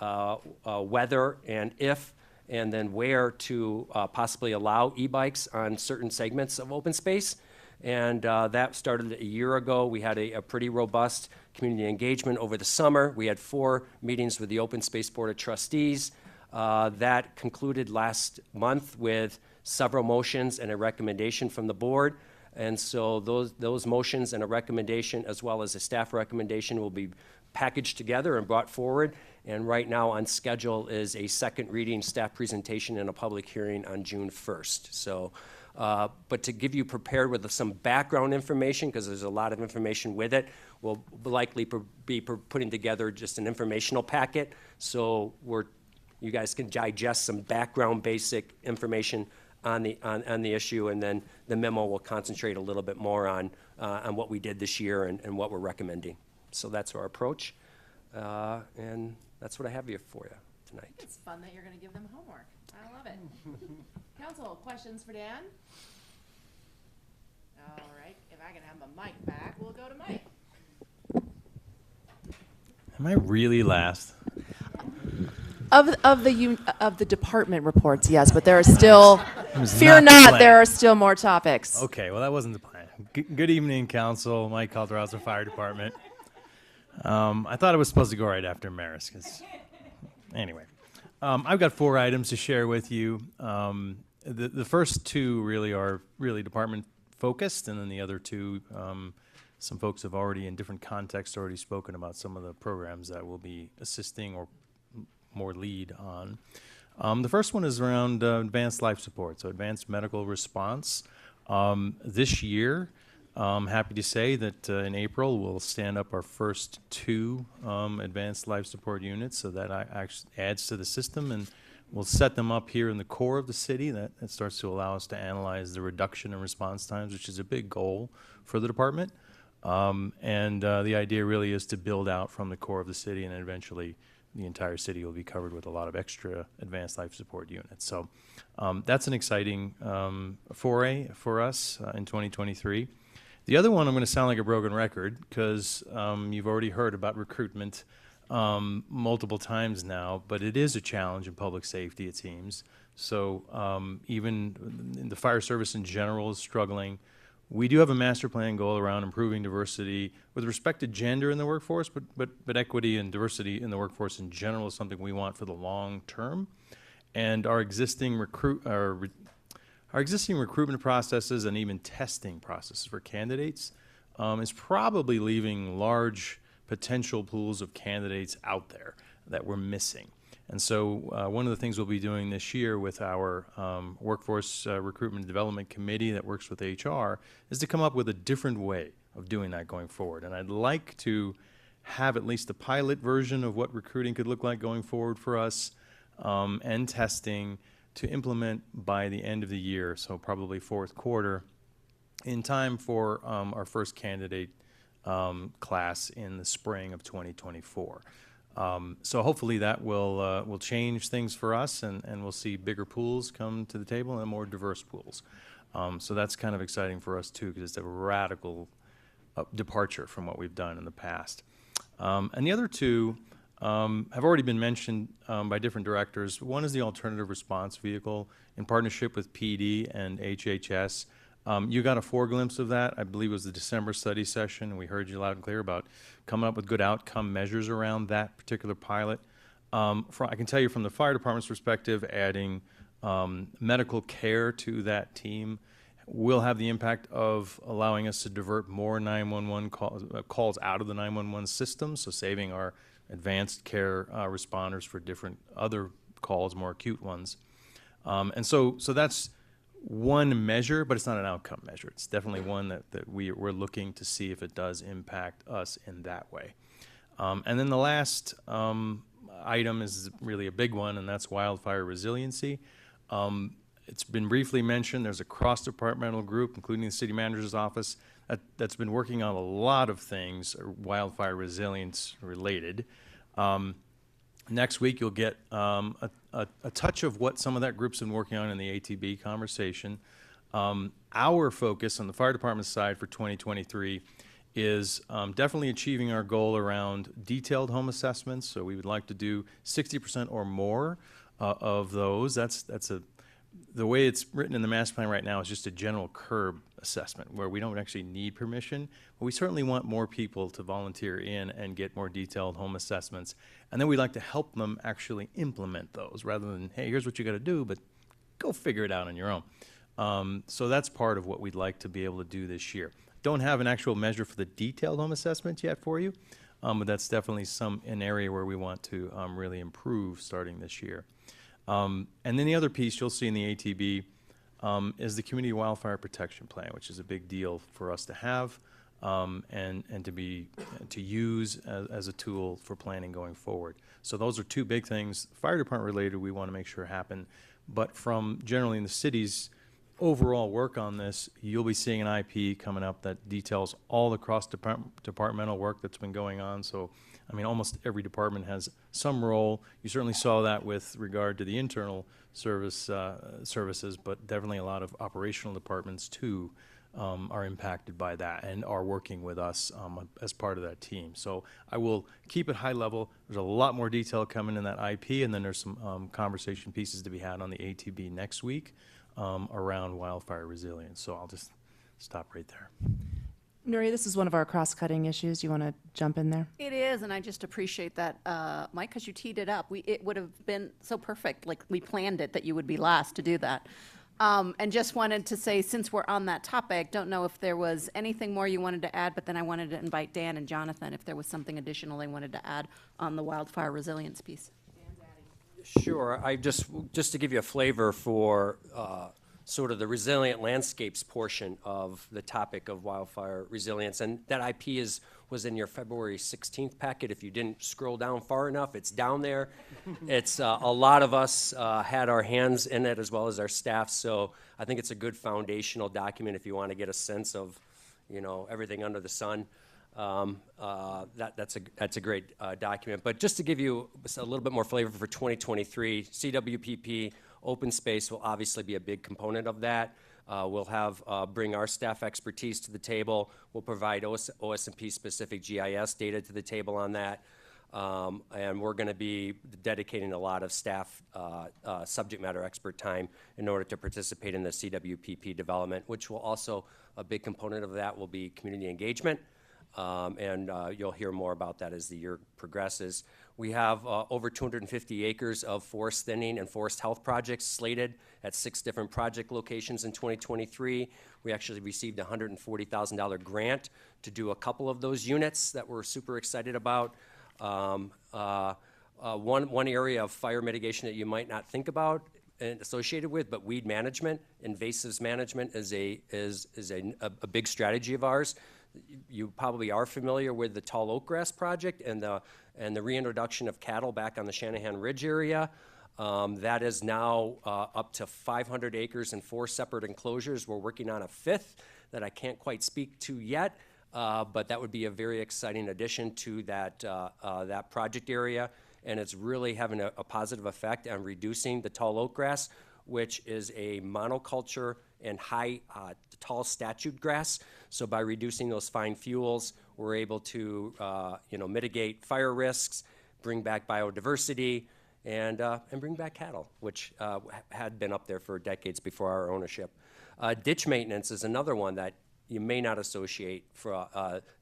whether and if and then where to possibly allow e-bikes on certain segments of open space. And that started a year ago. We had a pretty robust community engagement over the summer. We had 4 meetings with the Open Space Board of Trustees. That concluded last month with several motions and a recommendation from the board. And so those motions and a recommendation, as well as a staff recommendation, will be packaged together and brought forward. And right now on schedule is a second reading, staff presentation, and a public hearing on June 1st. So, but to give you prepared with some background information, because there's a lot of information with it, we'll likely be putting together just an informational packet. So you guys can digest some background basic information on the issue, and then the memo will concentrate a little bit more on what we did this year and what we're recommending. So that's our approach, and that's what I have here for you tonight. It's fun that you're going to give them homework. I love it. Council, questions for Dan? All right, if I can have my mic back, we'll go to Mike. Am I really last? Of the department reports, yes, but there are still, fear not, there are still more topics. Okay, well, that wasn't the plan. Good evening, Council. Mike Calderosa, Fire Department. I thought it was supposed to go right after Maris, because anyway. I've got 4 items to share with you. The first 2 really are department focused, and then the other 2, some folks have already in different contexts already spoken about some of the programs that will be assisting or more lead on. The first one is around advanced life support, so advanced medical response. This year, I'm happy to say that in April we'll stand up our first 2 advanced life support units, so that actually adds to the system, and we'll set them up here in the core of the city. That starts to allow us to analyze the reduction in response times, which is a big goal for the department. The idea really is to build out from the core of the city, and eventually the entire city will be covered with a lot of extra advanced life support units. So that's an exciting foray for us in 2023. The other one, I'm going to sound like a broken record, because you've already heard about recruitment multiple times now, but it is a challenge in public safety, it seems. So even in the fire service in general is struggling. We do have a master plan goal around improving diversity with respect to gender in the workforce, but equity and diversity in the workforce in general is something we want for the long term. And our existing recruitment processes and even testing processes for candidates is probably leaving large potential pools of candidates out there that we're missing. And so one of the things we'll be doing this year with our Workforce Recruitment Development Committee that works with HR is to come up with a different way of doing that going forward. And I'd like to have at least a pilot version of what recruiting could look like going forward for us, and testing to implement by the end of the year, so probably 4th quarter, in time for our first candidate class in the spring of 2024. So hopefully that will change things for us, and we'll see bigger pools come to the table and more diverse pools. So that's kind of exciting for us too, because it's a radical departure from what we've done in the past. And the other 2 have already been mentioned by different directors. One is the alternative response vehicle in partnership with PD and HHS. You got a foreglimpse of that. I believe it was the December study session, and we heard you loud and clear about coming up with good outcome measures around that particular pilot. I can tell you from the fire department's perspective, adding medical care to that team will have the impact of allowing us to divert more 911 calls out of the 911 system, so saving our advanced care responders for different other calls, more acute ones. And so that's one measure, but it's not an outcome measure. It's definitely one that we're looking to see if it does impact us in that way. And then the last item is really a big one, and that's wildfire resiliency. It's been briefly mentioned. There's a cross-departmental group, including the city manager's office, that's been working on a lot of things wildfire resilience related. Next week, you'll get a touch of what some of that group's been working on in the ATB conversation. Our focus on the fire department side for 2023 is definitely achieving our goal around detailed home assessments. So we would like to do 60% or more of those. The way it's written in the master plan right now is just a general curb assessment where we don't actually need permission, but we certainly want more people to volunteer in and get more detailed home assessments. And then we'd like to help them actually implement those rather than, hey, here's what you got to do, but go figure it out on your own. So that's part of what we'd like to be able to do this year. Don't have an actual measure for the detailed home assessments yet for you, but that's definitely an area where we want to really improve starting this year. And then the other piece you'll see in the ATB is the Community Wildfire Protection Plan, which is a big deal for us to have and to use as a tool for planning going forward. So those are two big things, fire department related, we want to make sure happen. But from generally in the city's overall work on this, you'll be seeing an IP coming up that details all the cross-departmental work that's been going on. So, I mean, almost every department has some role. You certainly saw that with regard to the internal services, but definitely a lot of operational departments too are impacted by that and are working with us as part of that team. So I will keep it high level. There's a lot more detail coming in that IP, and then there's some conversation pieces to be had on the ATB next week around wildfire resilience. So I'll just stop right there. Nuri, this is one of our cross-cutting issues. You want to jump in there? It is, and I just appreciate that, Mike, because you teed it up. It would have been so perfect, like we planned it, that you would be last to do that. And just wanted to say, since we're on that topic, don't know if there was anything more you wanted to add, but then I wanted to invite Dan and Jonathan if there was something additional they wanted to add on the wildfire resilience piece. Sure. Just to give you a flavor for sort of the resilient landscapes portion of the topic of wildfire resilience, and that IP was in your February 16th packet. If you didn't scroll down far enough, it's down there. It's a lot of us had our hands in it as well as our staff, so I think it's a good foundational document if you want to get a sense of, everything under the sun. That's a great document. But just to give you a little bit more flavor for 2023, CWPP open space will obviously be a big component of that. We'll have bring our staff expertise to the table. We'll provide OS&P specific GIS data to the table on that. And we're going to be dedicating a lot of staff subject matter expert time in order to participate in the CWPP development, which will also, a big component of that will be community engagement. And you'll hear more about that as the year progresses. We have over 250 acres of forest thinning and forest health projects slated at 6 different project locations in 2023. We actually received a $140,000 grant to do a couple of those units that we're super excited about. One area of fire mitigation that you might not think about and associated with, but weed management, invasives management is a big strategy of ours. You probably are familiar with the tall oak grass project and the reintroduction of cattle back on the Shanahan Ridge area. That is now up to 500 acres and 4 separate enclosures. We're working on a 5th that I can't quite speak to yet, but that would be a very exciting addition to that project area, and it's really having a positive effect on reducing the tall oak grass, which is a monoculture and high tall statute grass. So by reducing those fine fuels, we're able to mitigate fire risks, bring back biodiversity, and bring back cattle, which had been up there for decades before our ownership. Ditch maintenance is another one that you may not associate for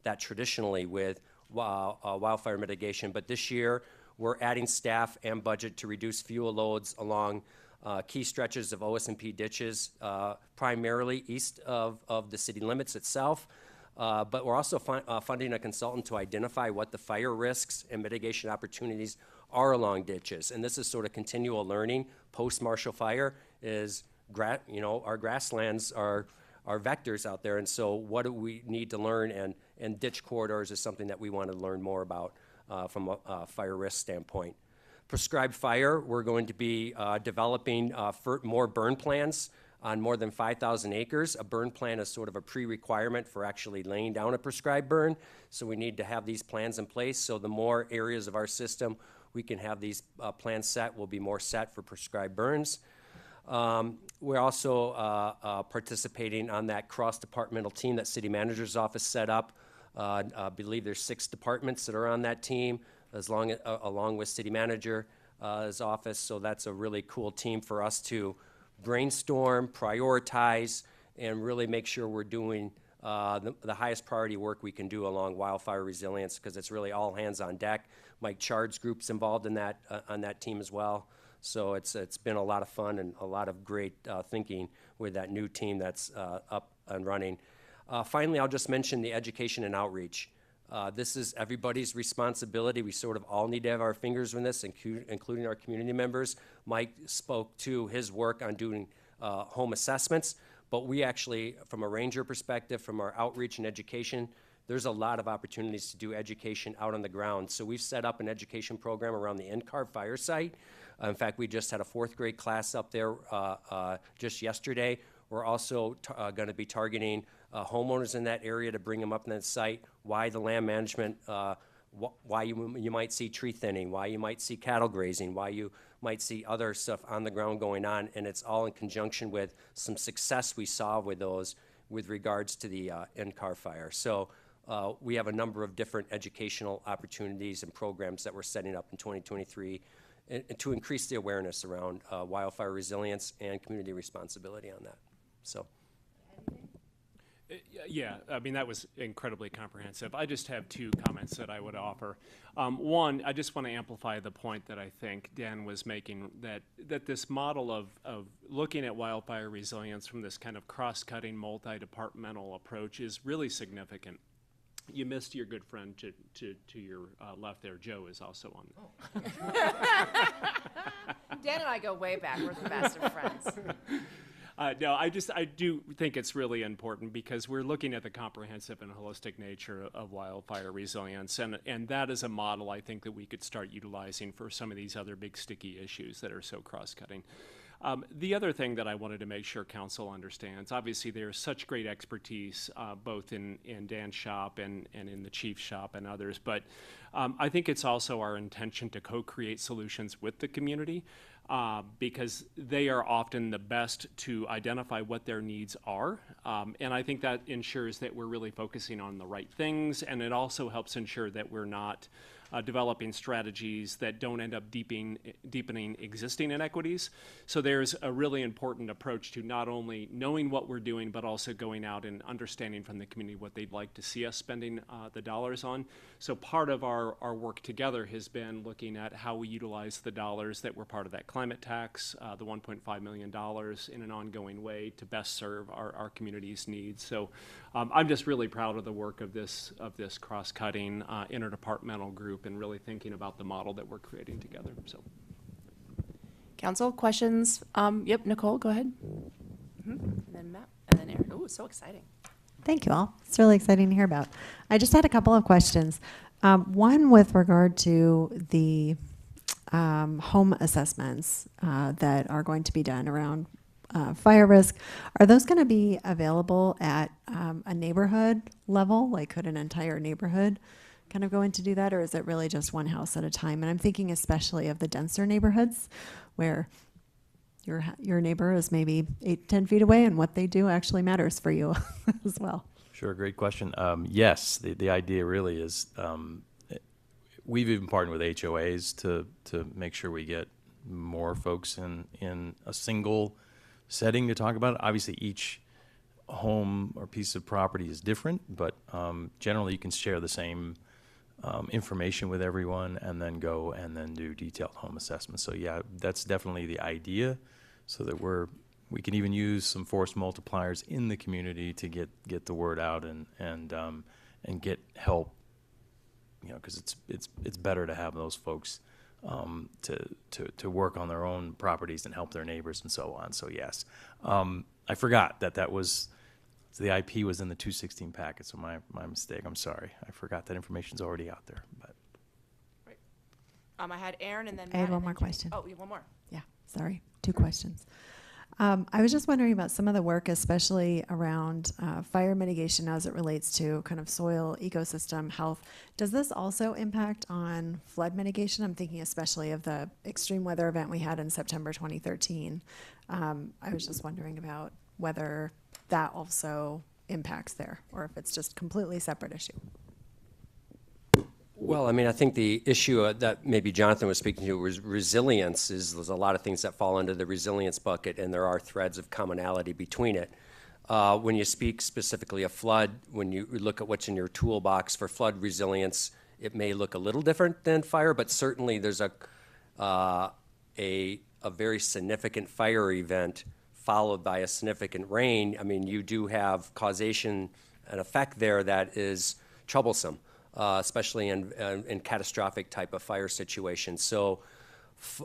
that traditionally with wildfire mitigation, but this year we're adding staff and budget to reduce fuel loads along key stretches of OS&P ditches, primarily east of the city limits itself. But we're also funding a consultant to identify what the fire risks and mitigation opportunities are along ditches. And this is sort of continual learning. Post-Marshall Fire is, our grasslands are vectors out there. And so what do we need to learn? And ditch corridors is something that we want to learn more about from a fire risk standpoint. Prescribed fire, we're going to be developing more burn plans on more than 5,000 acres. A burn plan is sort of a pre-requirement for actually laying down a prescribed burn. So we need to have these plans in place. So the more areas of our system we can have these plans set, will be more set for prescribed burns. We're also participating on that cross-departmental team that City Manager's Office set up. I believe there's 6 departments that are on that team, along with City Manager's office. So that's a really cool team for us to brainstorm, prioritize, and really make sure we're doing the highest priority work we can do along wildfire resilience, because it's really all hands on deck. Mike Chard's group's involved in that on that team as well. So it's been a lot of fun and a lot of great thinking with that new team that's up and running. Finally, I'll just mention the education and outreach. This is everybody's responsibility. We sort of all need to have our fingers in this, including our community members. Mike spoke to his work on doing home assessments, but we actually, from a ranger perspective, from our outreach and education, there's a lot of opportunities to do education out on the ground. So we've set up an education program around the NCAR fire site. In fact, we just had a 4th grade class up there just yesterday. We're also going to be targeting homeowners in that area to bring them up in that site, why the land management, why you might see tree thinning, why you might see cattle grazing, why you might see other stuff on the ground going on, and it's all in conjunction with some success we saw with those with regards to the NCAR fire. So we have a number of different educational opportunities and programs that we're setting up in 2023 to increase the awareness around wildfire resilience and community responsibility on that. So. Yeah, I mean, that was incredibly comprehensive. I just have 2 comments that I would offer. One, I just want to amplify the point that I think Dan was making, that this model of looking at wildfire resilience from this kind of cross-cutting, multi-departmental approach is really significant. You missed your good friend to your left there. Joe is also on. Dan and I go way back. We're the best of friends. No, I do think it's really important because we're looking at the comprehensive and holistic nature of wildfire resilience, and that is a model I think that we could start utilizing for some of these other big sticky issues that are so cross-cutting. The other thing that I wanted to make sure council understands, obviously there's such great expertise both in Dan's shop and in the chief's shop and others, but I think it's also our intention to co-create solutions with the community. Because they are often the best to identify what their needs are. And I think that ensures that we're really focusing on the right things, and it also helps ensure that we're not developing strategies that don't end up deepening existing inequities. So there's a really important approach to not only knowing what we're doing, but also going out and understanding from the community what they'd like to see us spending the dollars on. So part of our work together has been looking at how we utilize the dollars that were part of that climate tax, the $1.5 million in an ongoing way to best serve our community's needs. So I'm just really proud of the work of this cross-cutting interdepartmental group and really thinking about the model that we're creating together. So, Council, questions? Yep, Nicole, go ahead. And then Matt, and then Aaron. Ooh, so exciting. Thank you all. It's really exciting to hear about. I just had a couple of questions. One with regard to the home assessments that are going to be done around fire risk. Are those going to be available at a neighborhood level? Like, could an entire neighborhood kind of go in to do that, or is it really just one house at a time? And I'm thinking especially of the denser neighborhoods where your neighbor is maybe 8-10 feet away, and what they do actually matters for you as well. Sure, great question. Yes, the idea really is we've even partnered with HOAs to make sure we get more folks in a single setting to talk about it. Obviously, each home or piece of property is different, but generally you can share the same information with everyone and then go and then do detailed home assessments. So yeah, that's definitely the idea. so that we can even use some force multipliers in the community to get the word out and get help. Because it's better to have those folks to work on their own properties and help their neighbors and so on. So yes, I forgot that was. So the IP was in the 216 packet, so my mistake. I'm sorry. I forgot that information's already out there. But I had Aaron and then I had Matt one and more then Jenny. question. Oh, you have one more. Yeah, sorry, 2 questions. I was just wondering about some of the work, especially around fire mitigation as it relates to kind of soil ecosystem health. Does this also impact on flood mitigation? I'm thinking especially of the extreme weather event we had in September 2013. I was just wondering about whether that also impacts there, or if it's just completely separate issue. Well, I mean, I think the issue that maybe Jonathan was speaking to was resilience. There's a lot of things that fall under the resilience bucket, and there are threads of commonality between it. When you speak specifically of flood, when you look at what's in your toolbox for flood resilience, it may look a little different than fire, but certainly there's a very significant fire event followed by a significant rain. I mean, you do have causation and effect there that is troublesome. Especially in catastrophic type of fire situations. So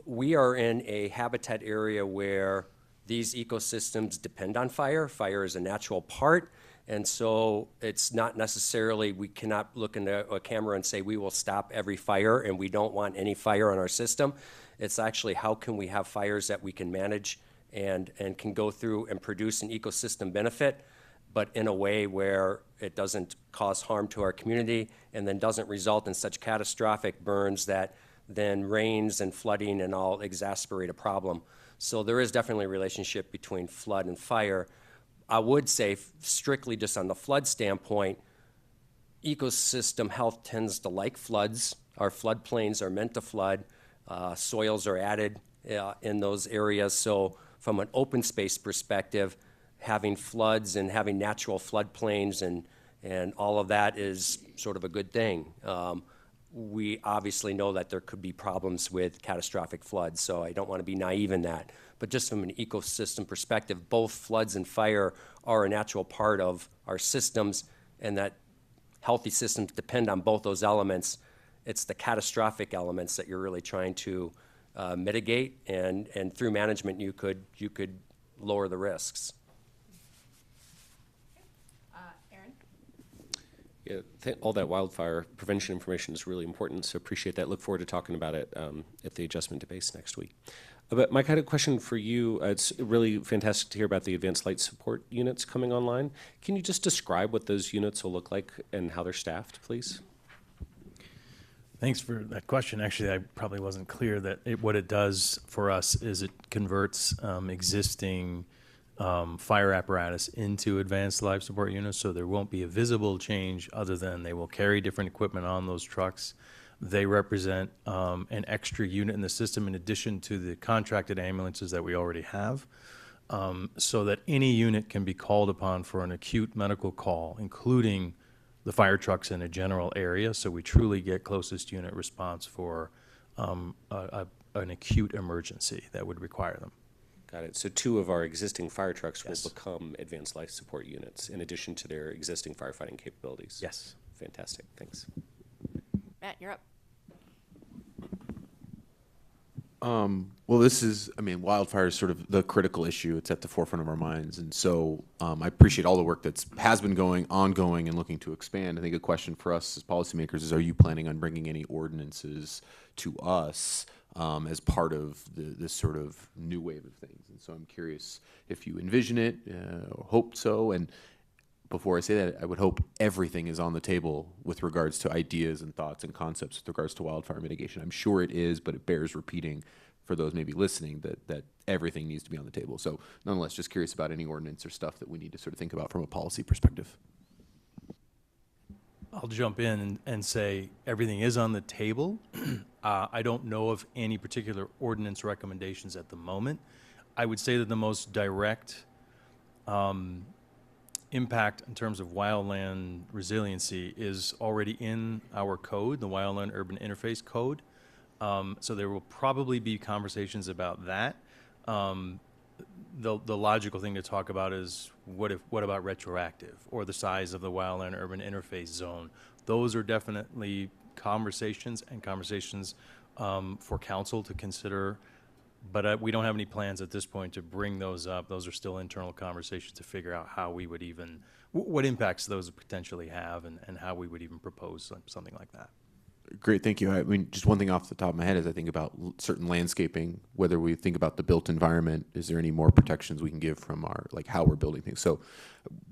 we are in a habitat area where these ecosystems depend on fire. Fire is a natural part, and so it's not necessarily, we cannot look into a camera and say we will stop every fire and we don't want any fire on our system. It's actually how can we have fires that we can manage and can go through and produce an ecosystem benefit, but in a way where it doesn't cause harm to our community and then doesn't result in such catastrophic burns that then rains and flooding and all exacerbate a problem. So there is definitely a relationship between flood and fire. I would say strictly just on the flood standpoint, ecosystem health tends to like floods. Our floodplains are meant to flood. Soils are added in those areas. So from an open space perspective, having floods and having natural floodplains and all of that is sort of a good thing. We obviously know that there could be problems with catastrophic floods, so I don't want to be naive in that. But just from an ecosystem perspective, both floods and fire are a natural part of our systems, and that healthy systems depend on both those elements. It's the catastrophic elements that you're really trying to mitigate, and through management you could lower the risks. Yeah, all that wildfire prevention information is really important, so appreciate that. Look forward to talking about it at the adjustment debates next week. But Mike, I had a question for you. It's really fantastic to hear about the advanced light support units coming online. Can you just describe what those units will look like and how they're staffed, please? Thanks for that question. Actually, I probably wasn't clear that what it does for us is it converts existing fire apparatus into advanced life support units, so there won't be a visible change other than they will carry different equipment on those trucks. They represent an extra unit in the system in addition to the contracted ambulances that we already have, so that any unit can be called upon for an acute medical call, including the fire trucks in a general area, so we truly get closest unit response for an acute emergency that would require them. Got it. So 2 of our existing fire trucks will become advanced life support units in addition to their existing firefighting capabilities. Yes. Fantastic. Thanks. Matt, you're up. Well, this is, wildfire is sort of the critical issue. It's at the forefront of our minds. And so I appreciate all the work that has been ongoing and looking to expand. I think a question for us as policymakers is, are you planning on bringing any ordinances to us as part of this sort of new wave of things? And so I'm curious if you envision it, or hope so. And before I say that, I would hope everything is on the table with regards to ideas and thoughts and concepts with regards to wildfire mitigation. I'm sure it is, but it bears repeating for those maybe listening that everything needs to be on the table. So nonetheless, just curious about any ordinance or stuff that we need to sort of think about from a policy perspective. I'll jump in and say everything is on the table. I don't know of any particular ordinance recommendations at the moment. I would say that the most direct impact in terms of wildland resiliency is already in our code, the Wildland Urban Interface Code. So there will probably be conversations about that. the logical thing to talk about is what about retroactive or the size of the wildland urban interface zone? Those are definitely conversations for council to consider, but we don't have any plans at this point to bring those up. Those are still internal conversations to figure out how we would even, what impacts those would potentially have and how we would even propose something like that. Great, thank you. I mean, just one thing off the top of my head is I think about certain landscaping, whether we think about the built environment, is there any more protections we can give from our, like how we're building things? So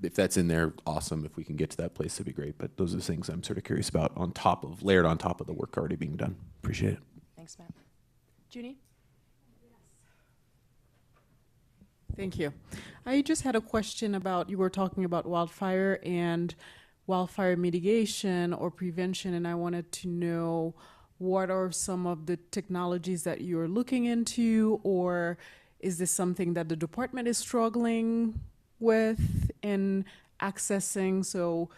if that's in there, awesome. If we can get to that place, that'd be great. But those are the things I'm sort of curious about layered on top of the work already being done. Appreciate it. Thanks, Matt. Junie? Thank you. I just had a question about, you were talking about wildfire and wildfire mitigation or prevention, and I wanted to know what are some of the technologies that you're looking into, or is this something that the department is struggling with in accessing? So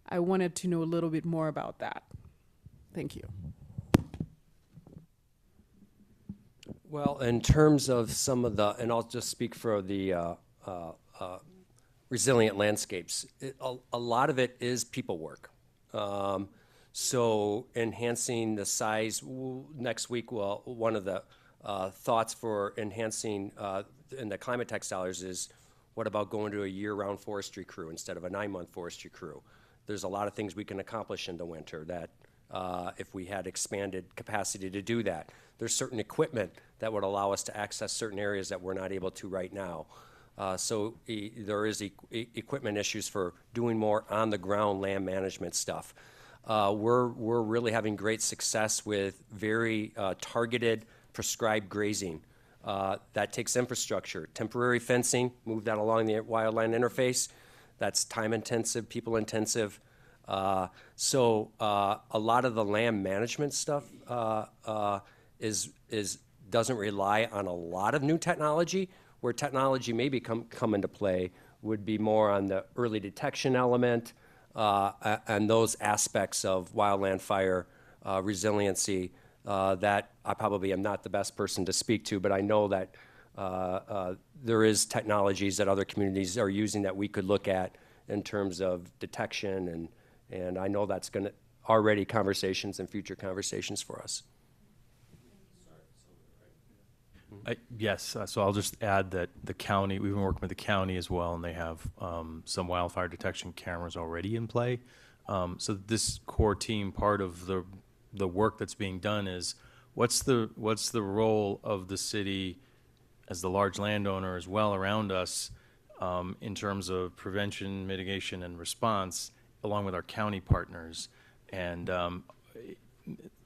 I wanted to know a little bit more about that. Thank you. Well, in terms of some of the, and I'll just speak for the resilient landscapes, a lot of it is people work. So enhancing the size, next week, well, one of the thoughts for enhancing in the climate tax dollars is, what about going to a year-round forestry crew instead of a 9-month forestry crew? There's a lot of things we can accomplish in the winter that if we had expanded capacity to do that. There's certain equipment that would allow us to access certain areas that we're not able to right now. So there is equipment issues for doing more on-the-ground land management stuff. We're really having great success with very targeted, prescribed grazing. That takes infrastructure. Temporary fencing, move that along the wildland interface. That's time-intensive, people-intensive. So a lot of the land management stuff doesn't rely on a lot of new technology. Where technology may come into play would be more on the early detection element and those aspects of wildland fire resiliency that I probably am not the best person to speak to, but I know that there is technologies that other communities are using that we could look at in terms of detection, and I know that's going to already conversations and future conversations for us. Yes, so I'll just add that the county, we've been working with the county as well, and they have some wildfire detection cameras already in play. So this core team, part of the work that's being done is, what's the role of the city as the large landowner as well around us in terms of prevention, mitigation, and response, along with our county partners. And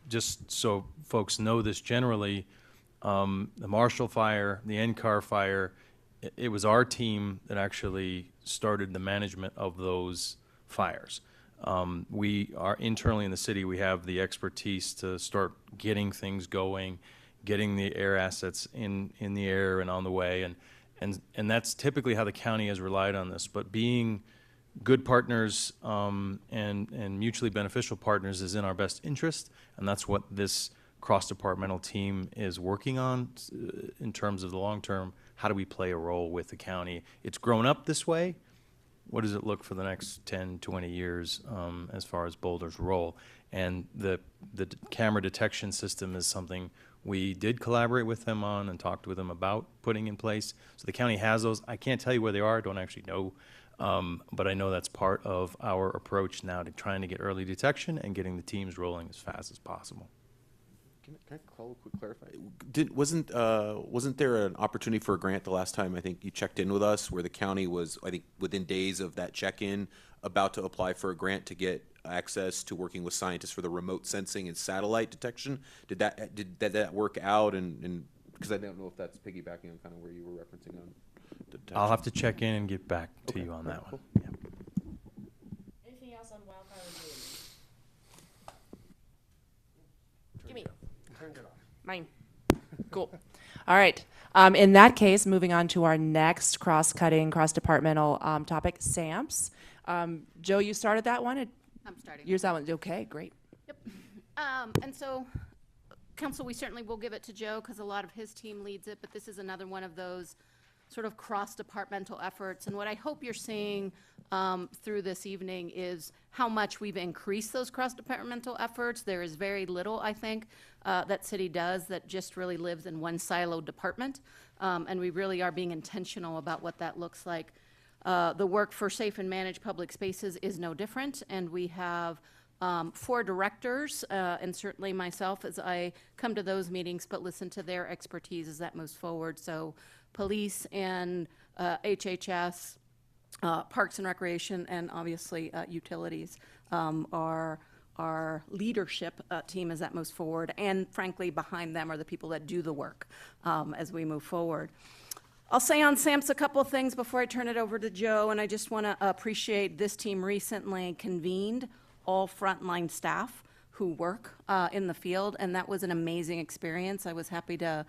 just so folks know this generally, the Marshall fire, the NCAR fire, it was our team that actually started the management of those fires. We are internally in the city, we have the expertise to start getting things going, getting the air assets in the air and on the way, and that's typically how the county has relied on this. But being good partners and mutually beneficial partners is in our best interest, and that's what this cross-departmental team is working on in terms of the long term. How do we play a role with the county? It's grown up this way. What does it look for the next 10, 20 years as far as Boulder's role? And the camera detection system is something we did collaborate with them on and talked with them about putting in place. So the county has those. I can't tell you where they are. I don't actually know. But I know that's part of our approach now to trying to get early detection and getting the teams rolling as fast as possible. Can I call a quick clarify? Wasn't there an opportunity for a grant the last time I think you checked in with us, where the county was, I think, within days of that check-in, about to apply for a grant to get access to working with scientists for the remote sensing and satellite detection? Did that work out? And because I don't know if that's piggybacking on kind of where you were referencing on detection. I'll have to check in and get back to you on that one. Yeah. Anything else on wildfire resiliency? Give me. Turned it off. Mine. Cool. All right. In that case, moving on to our next cross-cutting, cross-departmental topic, SAMPS. Joe, you started that one? I'm starting. Yours that one. Okay, great. Yep. And so, Council, we certainly will give it to Joe because a lot of his team leads it, but this is another one of those sort of cross-departmental efforts. And what I hope you're seeing through this evening is how much we've increased those cross-departmental efforts. There is very little, I think, that city does that just really lives in one siloed department. And we really are being intentional about what that looks like. The work for safe and managed public spaces is no different, and we have 4 directors, and certainly myself as I come to those meetings, but listen to their expertise as that moves forward. So police and HHS, Parks and Recreation, and obviously utilities are our leadership team as that moves forward. And frankly, behind them are the people that do the work as we move forward. I'll say on SAMPS a couple of things before I turn it over to Joe, and I just want to appreciate this team recently convened all frontline staff who work in the field, and that was an amazing experience. I was happy to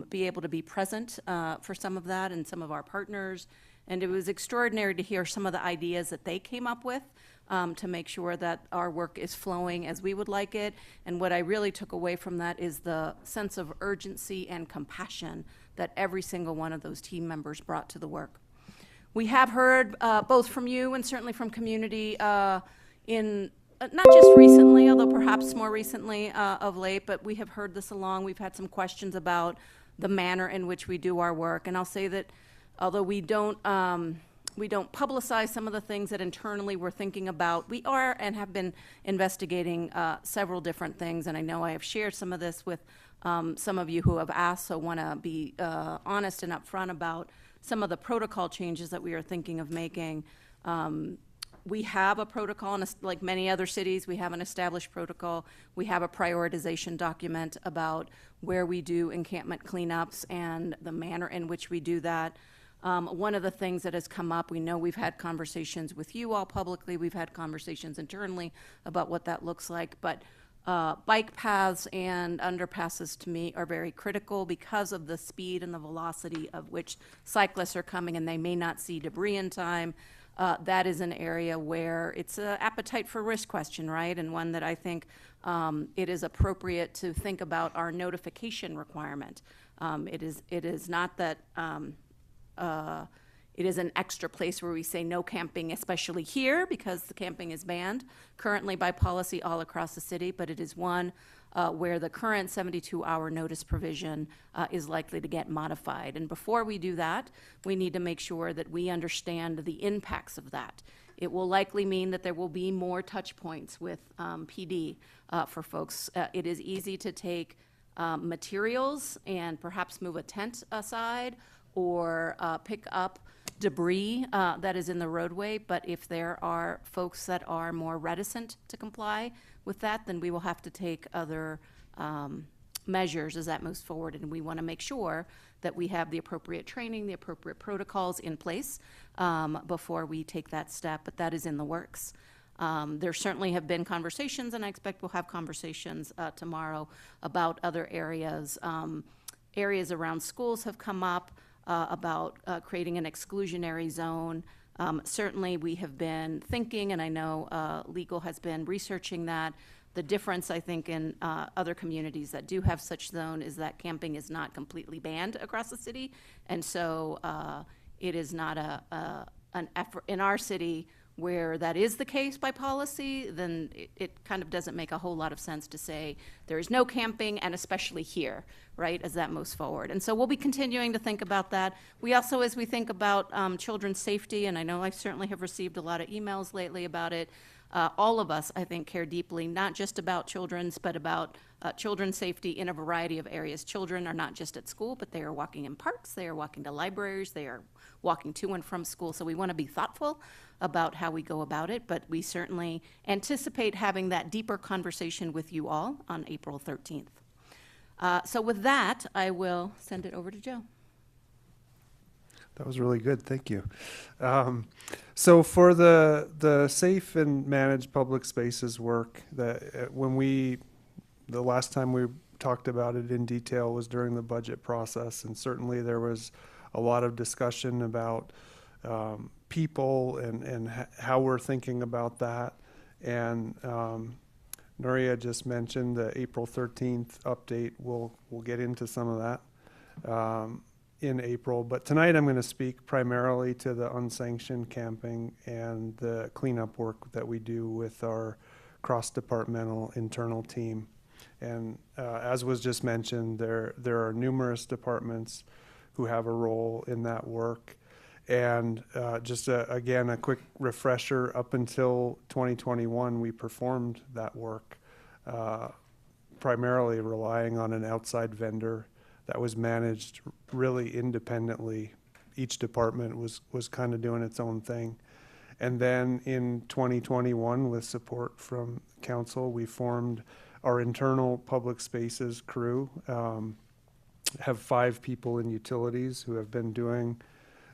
be able to be present for some of that and some of our partners, and it was extraordinary to hear some of the ideas that they came up with to make sure that our work is flowing as we would like it. And what I really took away from that is the sense of urgency and compassion that every single one of those team members brought to the work. We have heard both from you and certainly from community in not just recently, although perhaps more recently of late, but we have heard this along. We've had some questions about the manner in which we do our work. And I'll say that although we don't publicize some of the things that internally we're thinking about, we are and have been investigating several different things. And I know I have shared some of this with some of you who have asked, so want to be honest and upfront about some of the protocol changes that we are thinking of making. We have a protocol, and like many other cities, we have an established protocol. We have a prioritization document about where we do encampment cleanups and the manner in which we do that. One of the things that has come up, we know we've had conversations with you all publicly, we've had conversations internally about what that looks like, but bike paths and underpasses to me are very critical because of the speed and the velocity of which cyclists are coming, and they may not see debris in time. That is an area where it's an appetite for risk question, right? And one that I think it is appropriate to think about our notification requirement. It is not that it is an extra place where we say no camping, especially here, because the camping is banned currently by policy all across the city, but it is one where the current 72-hour notice provision is likely to get modified. And before we do that, we need to make sure that we understand the impacts of that. It will likely mean that there will be more touch points with PD for folks. It is easy to take materials and perhaps move a tent aside or pick up debris that is in the roadway, but if there are folks that are more reticent to comply with that, then we will have to take other measures as that moves forward, and we want to make sure that we have the appropriate training, the appropriate protocols in place before we take that step, but that is in the works. There certainly have been conversations, and I expect we'll have conversations tomorrow about other areas. Areas around schools have come up about creating an exclusionary zone. Certainly we have been thinking, and I know legal has been researching that. The difference, I think, in other communities that do have such zone is that camping is not completely banned across the city. And so it is not an effort in our city where that is the case by policy, then it kind of doesn't make a whole lot of sense to say there is no camping, and especially here, right, as that moves forward. And so we'll be continuing to think about that. We also, as we think about children's safety, and I know I certainly have received a lot of emails lately about it, all of us, I think, care deeply, not just about children's, but about children's safety in a variety of areas. Children are not just at school, but they are walking in parks, they are walking to libraries, they are walking to and from school. So we want to be thoughtful about how we go about it, but we certainly anticipate having that deeper conversation with you all on April 13th. So with that, I will send it over to Joe. That was really good. Thank you. So for the safe and managed public spaces work, that the last time we talked about it in detail was during the budget process, and certainly there was a lot of discussion about people and how we're thinking about that. And Nuria just mentioned the April 13th update. We'll get into some of that. in April, but tonight I'm going to speak primarily to the unsanctioned camping and the cleanup work that we do with our cross-departmental internal team. And as was just mentioned, there are numerous departments who have a role in that work. And again, a quick refresher, up until 2021, we performed that work, primarily relying on an outside vendor that was managed really independently. Each department was kind of doing its own thing. And then in 2021, with support from council, we formed our internal public spaces crew, have 5 people in utilities who have been doing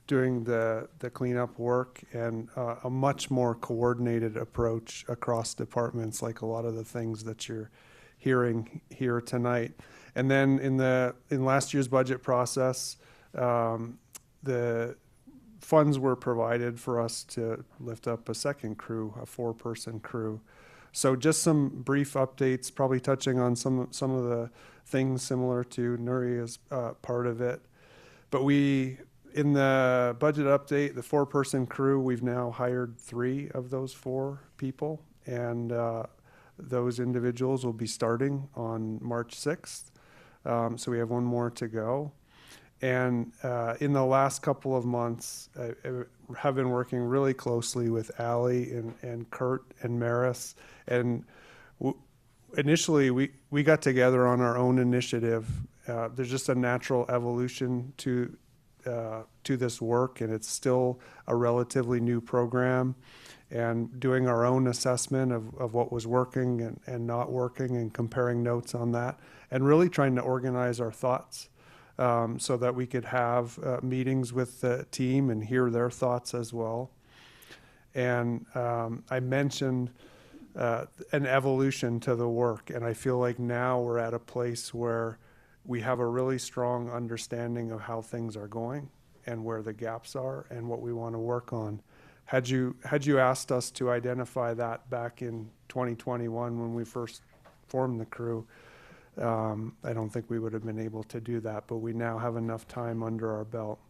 the cleanup work, and a much more coordinated approach across departments, like a lot of the things that you're hearing here tonight. And then in last year's budget process, the funds were provided for us to lift up a second crew, a 4-person crew. So just some brief updates, probably touching on some of the things similar to Nuria's part of it. But in the budget update, the 4-person crew, we've now hired 3 of those 4 people, and those individuals will be starting on March 6th. So we have 1 more to go. And in the last couple of months, I have been working really closely with Allie and Kurt and Maris. And initially, we got together on our own initiative. There's just a natural evolution to this work, and it's still a relatively new program. And doing our own assessment of what was working and not working, and comparing notes on that, and really trying to organize our thoughts. So that we could have meetings with the team and hear their thoughts as well. And I mentioned an evolution to the work, and I feel like now we're at a place where we have a really strong understanding of how things are going and where the gaps are and what we want to work on. Had you asked us to identify that back in 2021 when we first formed the crew, I don't think we would have been able to do that, but we now have enough time under our belt.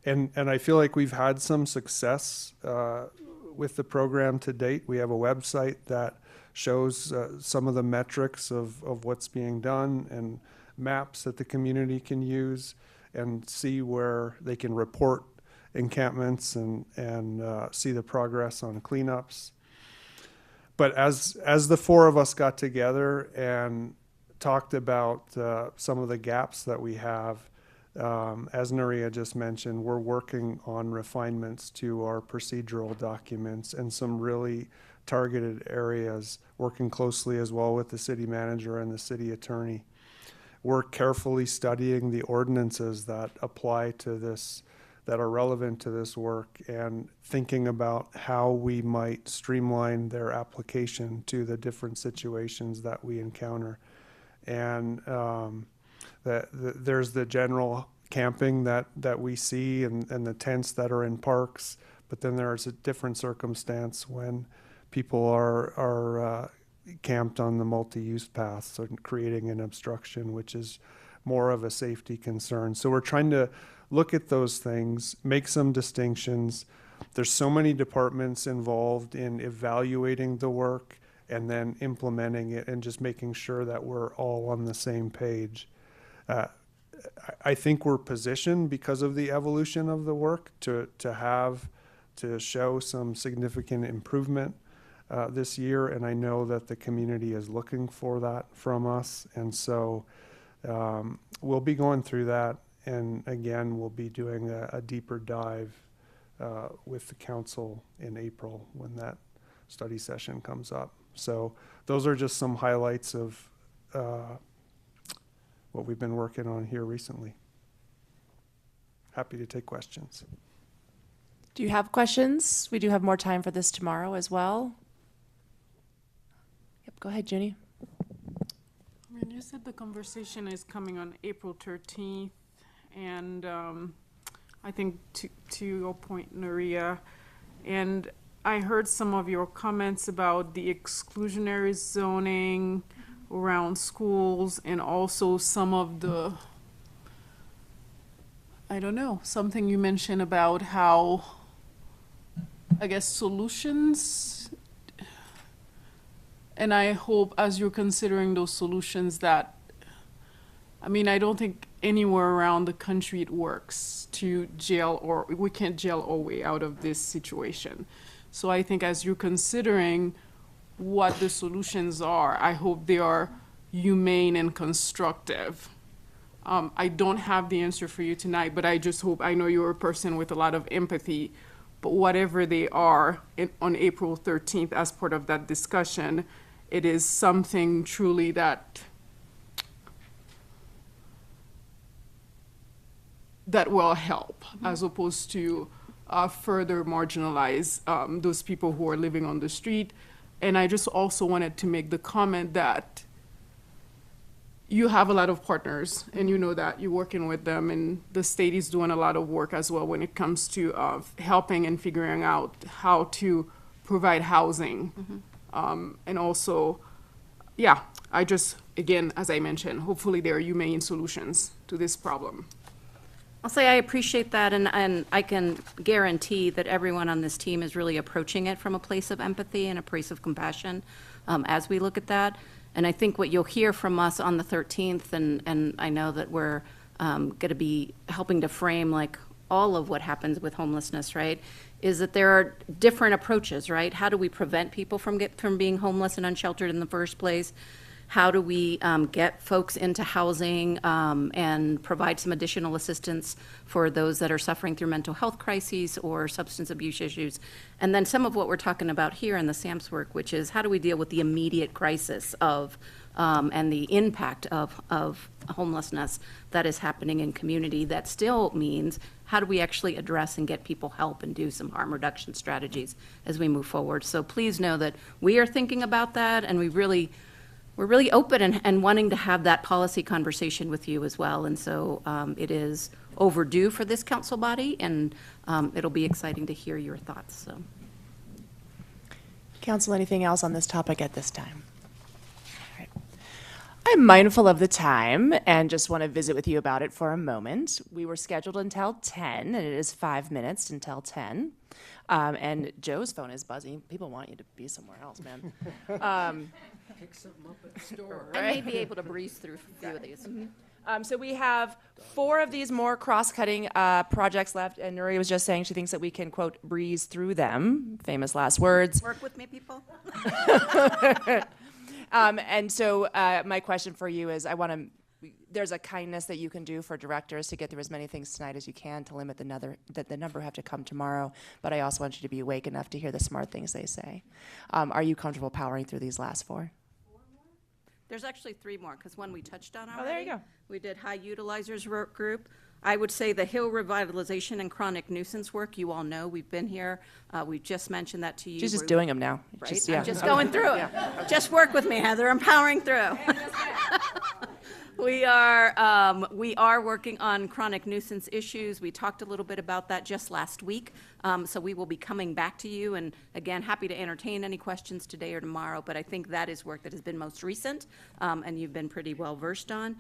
And I feel like we've had some success with the program to date. We have a website that shows some of the metrics of what's being done, and maps that the community can use and see where they can report encampments and see the progress on cleanups. But as the 4 of us got together and talked about some of the gaps that we have, as Nuria just mentioned, we're working on refinements to our procedural documents and some really targeted areas, working closely as well with the city manager and the city attorney. We're carefully studying the ordinances that apply to this, that are relevant to this work, and thinking about how we might streamline their application to the different situations that we encounter. And there's the general camping that we see, and the tents that are in parks, but then there's a different circumstance when people are camped on the multi-use paths and creating an obstruction, which is more of a safety concern. So we're trying to look at those things, make some distinctions. There's so many departments involved in evaluating the work and then implementing it, and just making sure that we're all on the same page. I think we're positioned, because of the evolution of the work, to show some significant improvement this year, and I know that the community is looking for that from us. And so we'll be going through that. And again, we'll be doing a deeper dive with the council in April when that study session comes up. So those are just some highlights of what we've been working on here recently. Happy to take questions. Do you have questions? We do have more time for this tomorrow as well. Yep, go ahead, Junie. You said the conversation is coming on April 13th, and I think to your point, Nuria, and I heard some of your comments about the exclusionary zoning around schools, and also some of the I don't know, something you mentioned about how, I guess, solutions. And I hope as you're considering those solutions that, I mean, I don't think anywhere around the country it works to jail, or we can't jail our way out of this situation. So I think as you're considering what the solutions are, I hope they are humane and constructive. I don't have the answer for you tonight, but I just hope, I know you're a person with a lot of empathy, but whatever they are on April 13th as part of that discussion, it is something truly that will help, as opposed to further marginalize those people who are living on the street. And I just also wanted to make the comment that you have a lot of partners, and you know that you're working with them, and the state is doing a lot of work as well when it comes to helping and figuring out how to provide housing. And also, yeah, I just, again, as I mentioned, hopefully there are humane solutions to this problem. I'll say I appreciate that, and I can guarantee that everyone on this team is really approaching it from a place of empathy and a place of compassion as we look at that. And I think what you'll hear from us on the 13th, and I know that we're going to be helping to frame like all of what happens with homelessness, right, is that there are different approaches, right? How do we prevent people from being homeless and unsheltered in the first place? How do we get folks into housing and provide some additional assistance for those that are suffering through mental health crises or substance abuse issues? And then some of what we're talking about here in the SAMHSA work, which is how do we deal with the immediate crisis of and the impact of homelessness that is happening in community that still means how do we actually address and get people help and do some harm reduction strategies as we move forward. So please know that we are thinking about that, and we're really open and wanting to have that policy conversation with you as well. And so it is overdue for this council body, and it'll be exciting to hear your thoughts. So, Council, anything else on this topic at this time? All right. I'm mindful of the time and just want to visit with you about it for a moment. We were scheduled until 10, and it is 5 minutes until 10. And Joe's phone is buzzing. People want you to be somewhere else, man. Pick something up at the store. I may be able to breeze through a few of these. So we have 4 of these more cross-cutting projects left, and Nuri was just saying she thinks that we can, quote, breeze through them, famous last words. Work with me, people. And so my question for you is, there's a kindness that you can do for directors to get through as many things tonight as you can to limit the number have to come tomorrow, but I also want you to be awake enough to hear the smart things they say. Are you comfortable powering through these last 4? There's actually 3 more, because one we touched on already. Oh, there you go. We did high utilizers work group. I would say the Hill revitalization and chronic nuisance work, you all know, we've been here. We've just mentioned that to you. She's just doing them now. Right? Just, yeah. I'm just going through it. Just work with me, Heather. I'm powering through. We are working on chronic nuisance issues. We talked a little bit about that just last week. So we will be coming back to you, and again, happy to entertain any questions today or tomorrow, but I think that is work that has been most recent, and you've been pretty well versed on.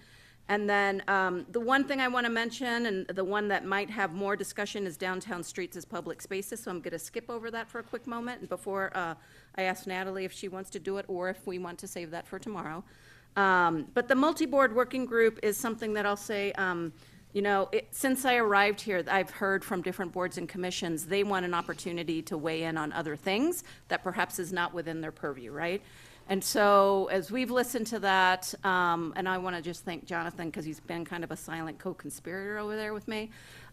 And then the one thing I want to mention, and the one that might have more discussion, is downtown streets as public spaces, so I'm going to skip over that for a quick moment, and before I ask Natalie if she wants to do it, or if we want to save that for tomorrow. But the multi-board working group is something that I'll say, since I arrived here, I've heard from different boards and commissions, they want an opportunity to weigh in on other things that perhaps is not within their purview, right? And so as we've listened to that, and I want to just thank Jonathan, because he's been kind of a silent co-conspirator over there with me,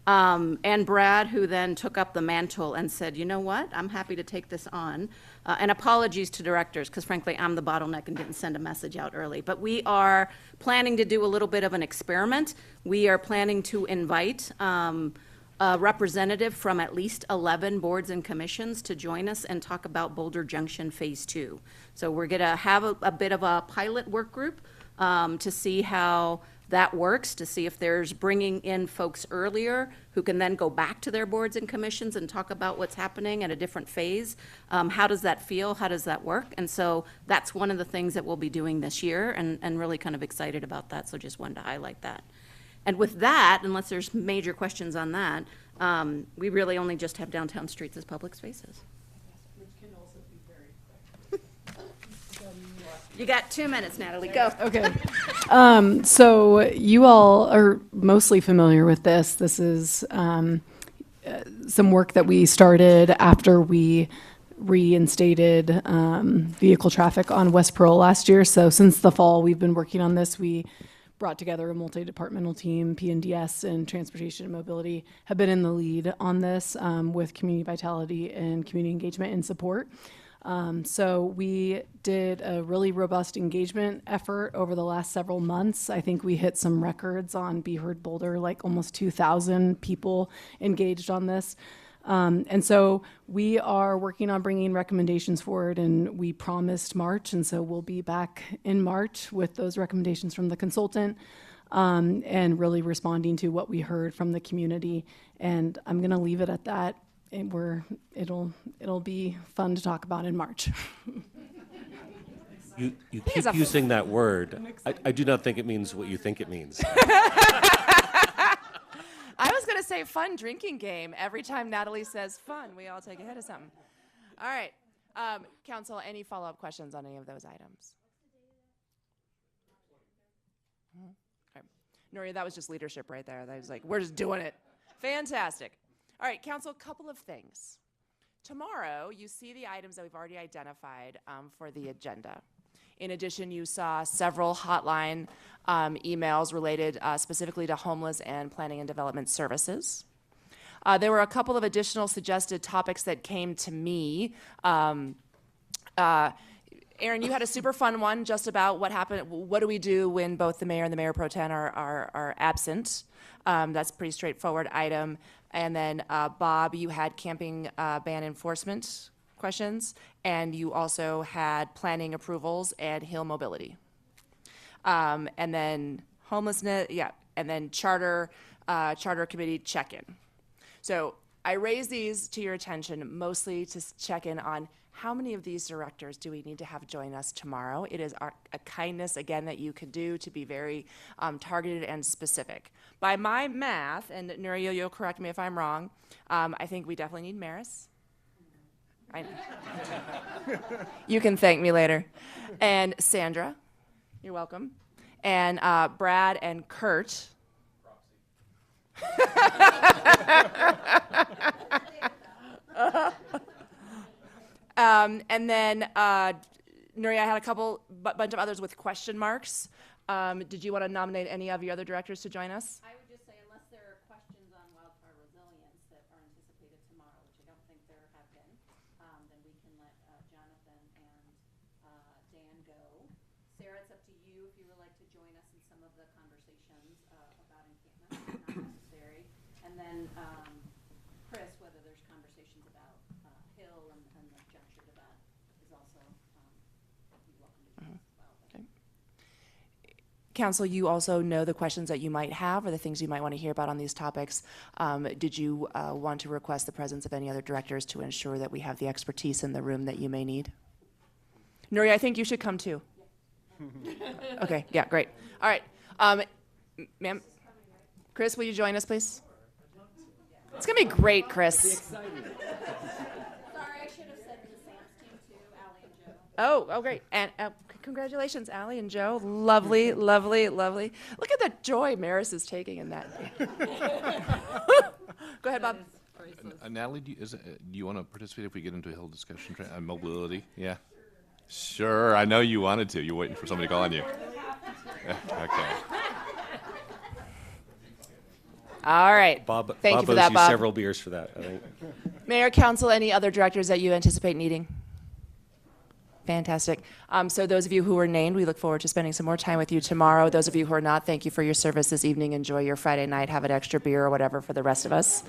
and Brad, who then took up the mantle and said, you know what, I'm happy to take this on. And apologies to directors, because frankly, I'm the bottleneck and didn't send a message out early. But we are planning to do a little bit of an experiment. We are planning to invite a representative from at least 11 boards and commissions to join us and talk about Boulder Junction Phase 2. So we're going to have a bit of a pilot work group to see how that works, to see if there's bringing in folks earlier who can then go back to their boards and commissions and talk about what's happening at a different phase. How does that feel? How does that work? And so that's one of the things that we'll be doing this year, and really kind of excited about that, so just wanted to highlight that. And with that, unless there's major questions on that, we really only just have downtown streets as public spaces. You got 2 minutes, Natalie, go. Okay. So you all are mostly familiar with this. This is some work that we started after we reinstated vehicle traffic on West Pearl last year. So since the fall, we've been working on this. We brought together a multi-departmental team. PNDS and Transportation and Mobility have been in the lead on this with community vitality and community engagement and support. So we did a really robust engagement effort over the last several months. I think we hit some records on Be Heard Boulder, like almost 2,000 people engaged on this. And so we are working on bringing recommendations forward, and we promised March, and so we'll be back in March with those recommendations from the consultant and really responding to what we heard from the community. And I'm going to leave it at that. And it'll be fun to talk about in March. You keep using that word. I do not think it means what you think it means. I was going to say fun drinking game. Every time Natalie says fun, we all take a hit of something. All right. Council, any follow-up questions on any of those items? All right. Nuria, that was just leadership right there. That was like, we're just doing it. Fantastic. All right, Council, a couple of things. Tomorrow, you see the items that we've already identified for the agenda. In addition, you saw several hotline emails related specifically to homeless and planning and development services. There were a couple of additional suggested topics that came to me. Aaron, you had a super fun one just about what happened. What do we do when both the mayor and the mayor pro tem are absent? That's a pretty straightforward item. And then Bob, you had camping ban enforcement questions, and you also had planning approvals and hill mobility. And then homelessness, yeah, and then charter committee check-in. So I raise these to your attention mostly to check in on how many of these directors do we need to have join us tomorrow. It is a kindness, again, that you can do to be very targeted and specific. By my math, and Nuria, you'll correct me if I'm wrong, I think we definitely need Maris. You can thank me later. And Sandra, you're welcome. And Brad and Kurt. And then, Nuria, I had a bunch of others with question marks. Did you want to nominate any of your other directors to join us? I would just say, unless there are questions on wildfire resilience that are anticipated tomorrow, which I don't think there have been, then we can let Jonathan and Dan go. Sarah, it's up to you if you would like to join us in some of the conversations about encampment. Not necessary. And then Chris, whether there's conversations about Hill and the juncture to that is also welcome to join us as well. Okay. Council, you also know the questions that you might have or the things you might want to hear about on these topics. Did you want to request the presence of any other directors to ensure that we have the expertise in the room that you may need? Nuria, I think you should come too. Okay, yeah, great. All right. Ma'am, Chris, will you join us, please? It's going to be great, Chris. Sorry, I should have said the Sam's team too, Allie and Joe. Oh, great. And congratulations, Allie and Joe. Lovely, lovely, lovely. Look at the joy Maris is taking in that. Go ahead, Bob. Natalie, do you want to participate if we get into a hill discussion on mobility? Yeah. Sure. I know you wanted to. You're waiting for somebody to call on you. Okay. All right. Bob, Thank you for owes that, Bob. several beers for that, I think. Mayor, Council, any other directors that you anticipate needing? Fantastic. So those of you who were named, we look forward to spending some more time with you tomorrow. Those of you who are not, thank you for your service this evening. Enjoy your Friday night. Have an extra beer or whatever for the rest of us.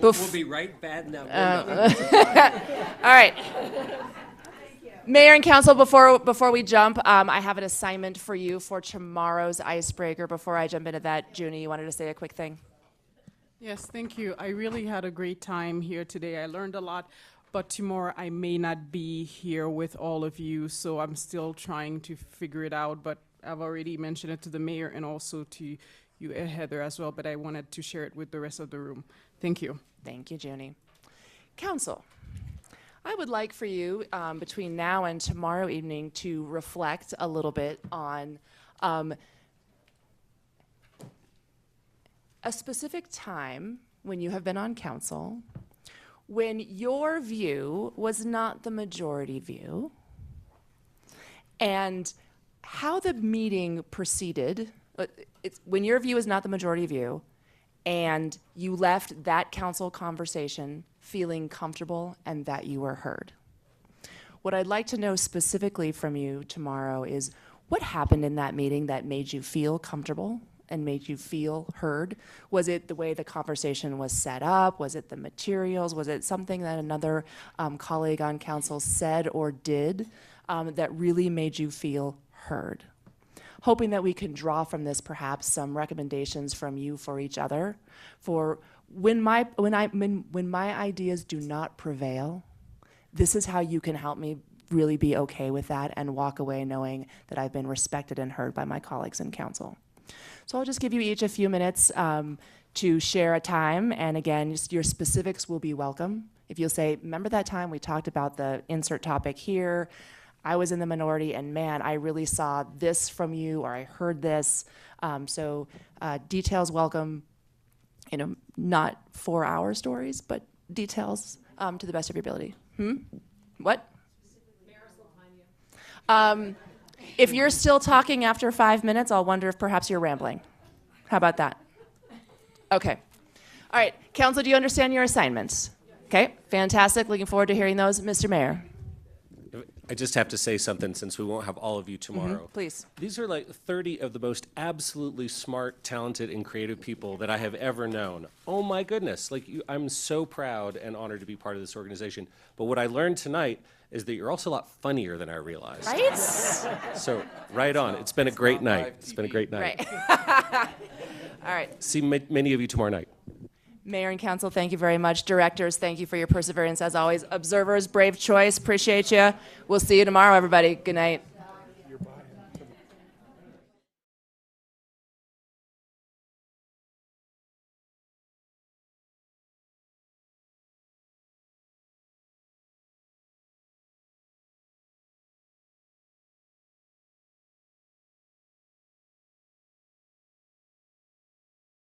We'll be right back in that window. All right. Mayor and Council, before we jump, I have an assignment for you for tomorrow's icebreaker. Before I jump into that, Junie, you wanted to say a quick thing? Yes, thank you. I really had a great time here today. I learned a lot, but tomorrow I may not be here with all of you, so I'm still trying to figure it out, but I've already mentioned it to the mayor and also to you, Heather, as well, but I wanted to share it with the rest of the room. Thank you. Thank you, Junie. Council, I would like for you, between now and tomorrow evening, to reflect a little bit on a specific time when you have been on council, when your view was not the majority view, and how the meeting proceeded. When your view is not the majority view, and you left that council conversation feeling comfortable and that you were heard. What I'd like to know specifically from you tomorrow is what happened in that meeting that made you feel comfortable and made you feel heard? Was it the way the conversation was set up? Was it the materials? Was it something that another colleague on council said or did that really made you feel heard? Hoping that we can draw from this perhaps some recommendations from you for each other, for when my ideas do not prevail, this is how you can help me really be okay with that and walk away knowing that I've been respected and heard by my colleagues in council. So I'll just give you each a few minutes to share a time, and again, just your specifics will be welcome. If you'll say, remember that time we talked about the insert topic here, I was in the minority, and man, I really saw this from you, or I heard this. So details welcome, not 4-hour stories, but details to the best of your ability. What? If you're still talking after 5 minutes, I'll wonder if perhaps you're rambling. How about that? Okay. All right, council, do you understand your assignments? Okay, fantastic. Looking forward to hearing those. Mr. Mayor. I just have to say something since we won't have all of you tomorrow. Please. These are like 30 of the most absolutely smart, talented, and creative people that I have ever known. Oh my goodness. I'm so proud and honored to be part of this organization. But what I learned tonight is that you're also a lot funnier than I realized. Right? So, right on. It's been a great night. It's been a great night. Right. All right. See many of you tomorrow night. Mayor and council, thank you very much. Directors, thank you for your perseverance as always. Observers, brave choice. Appreciate you. We'll see you tomorrow, everybody. Good night.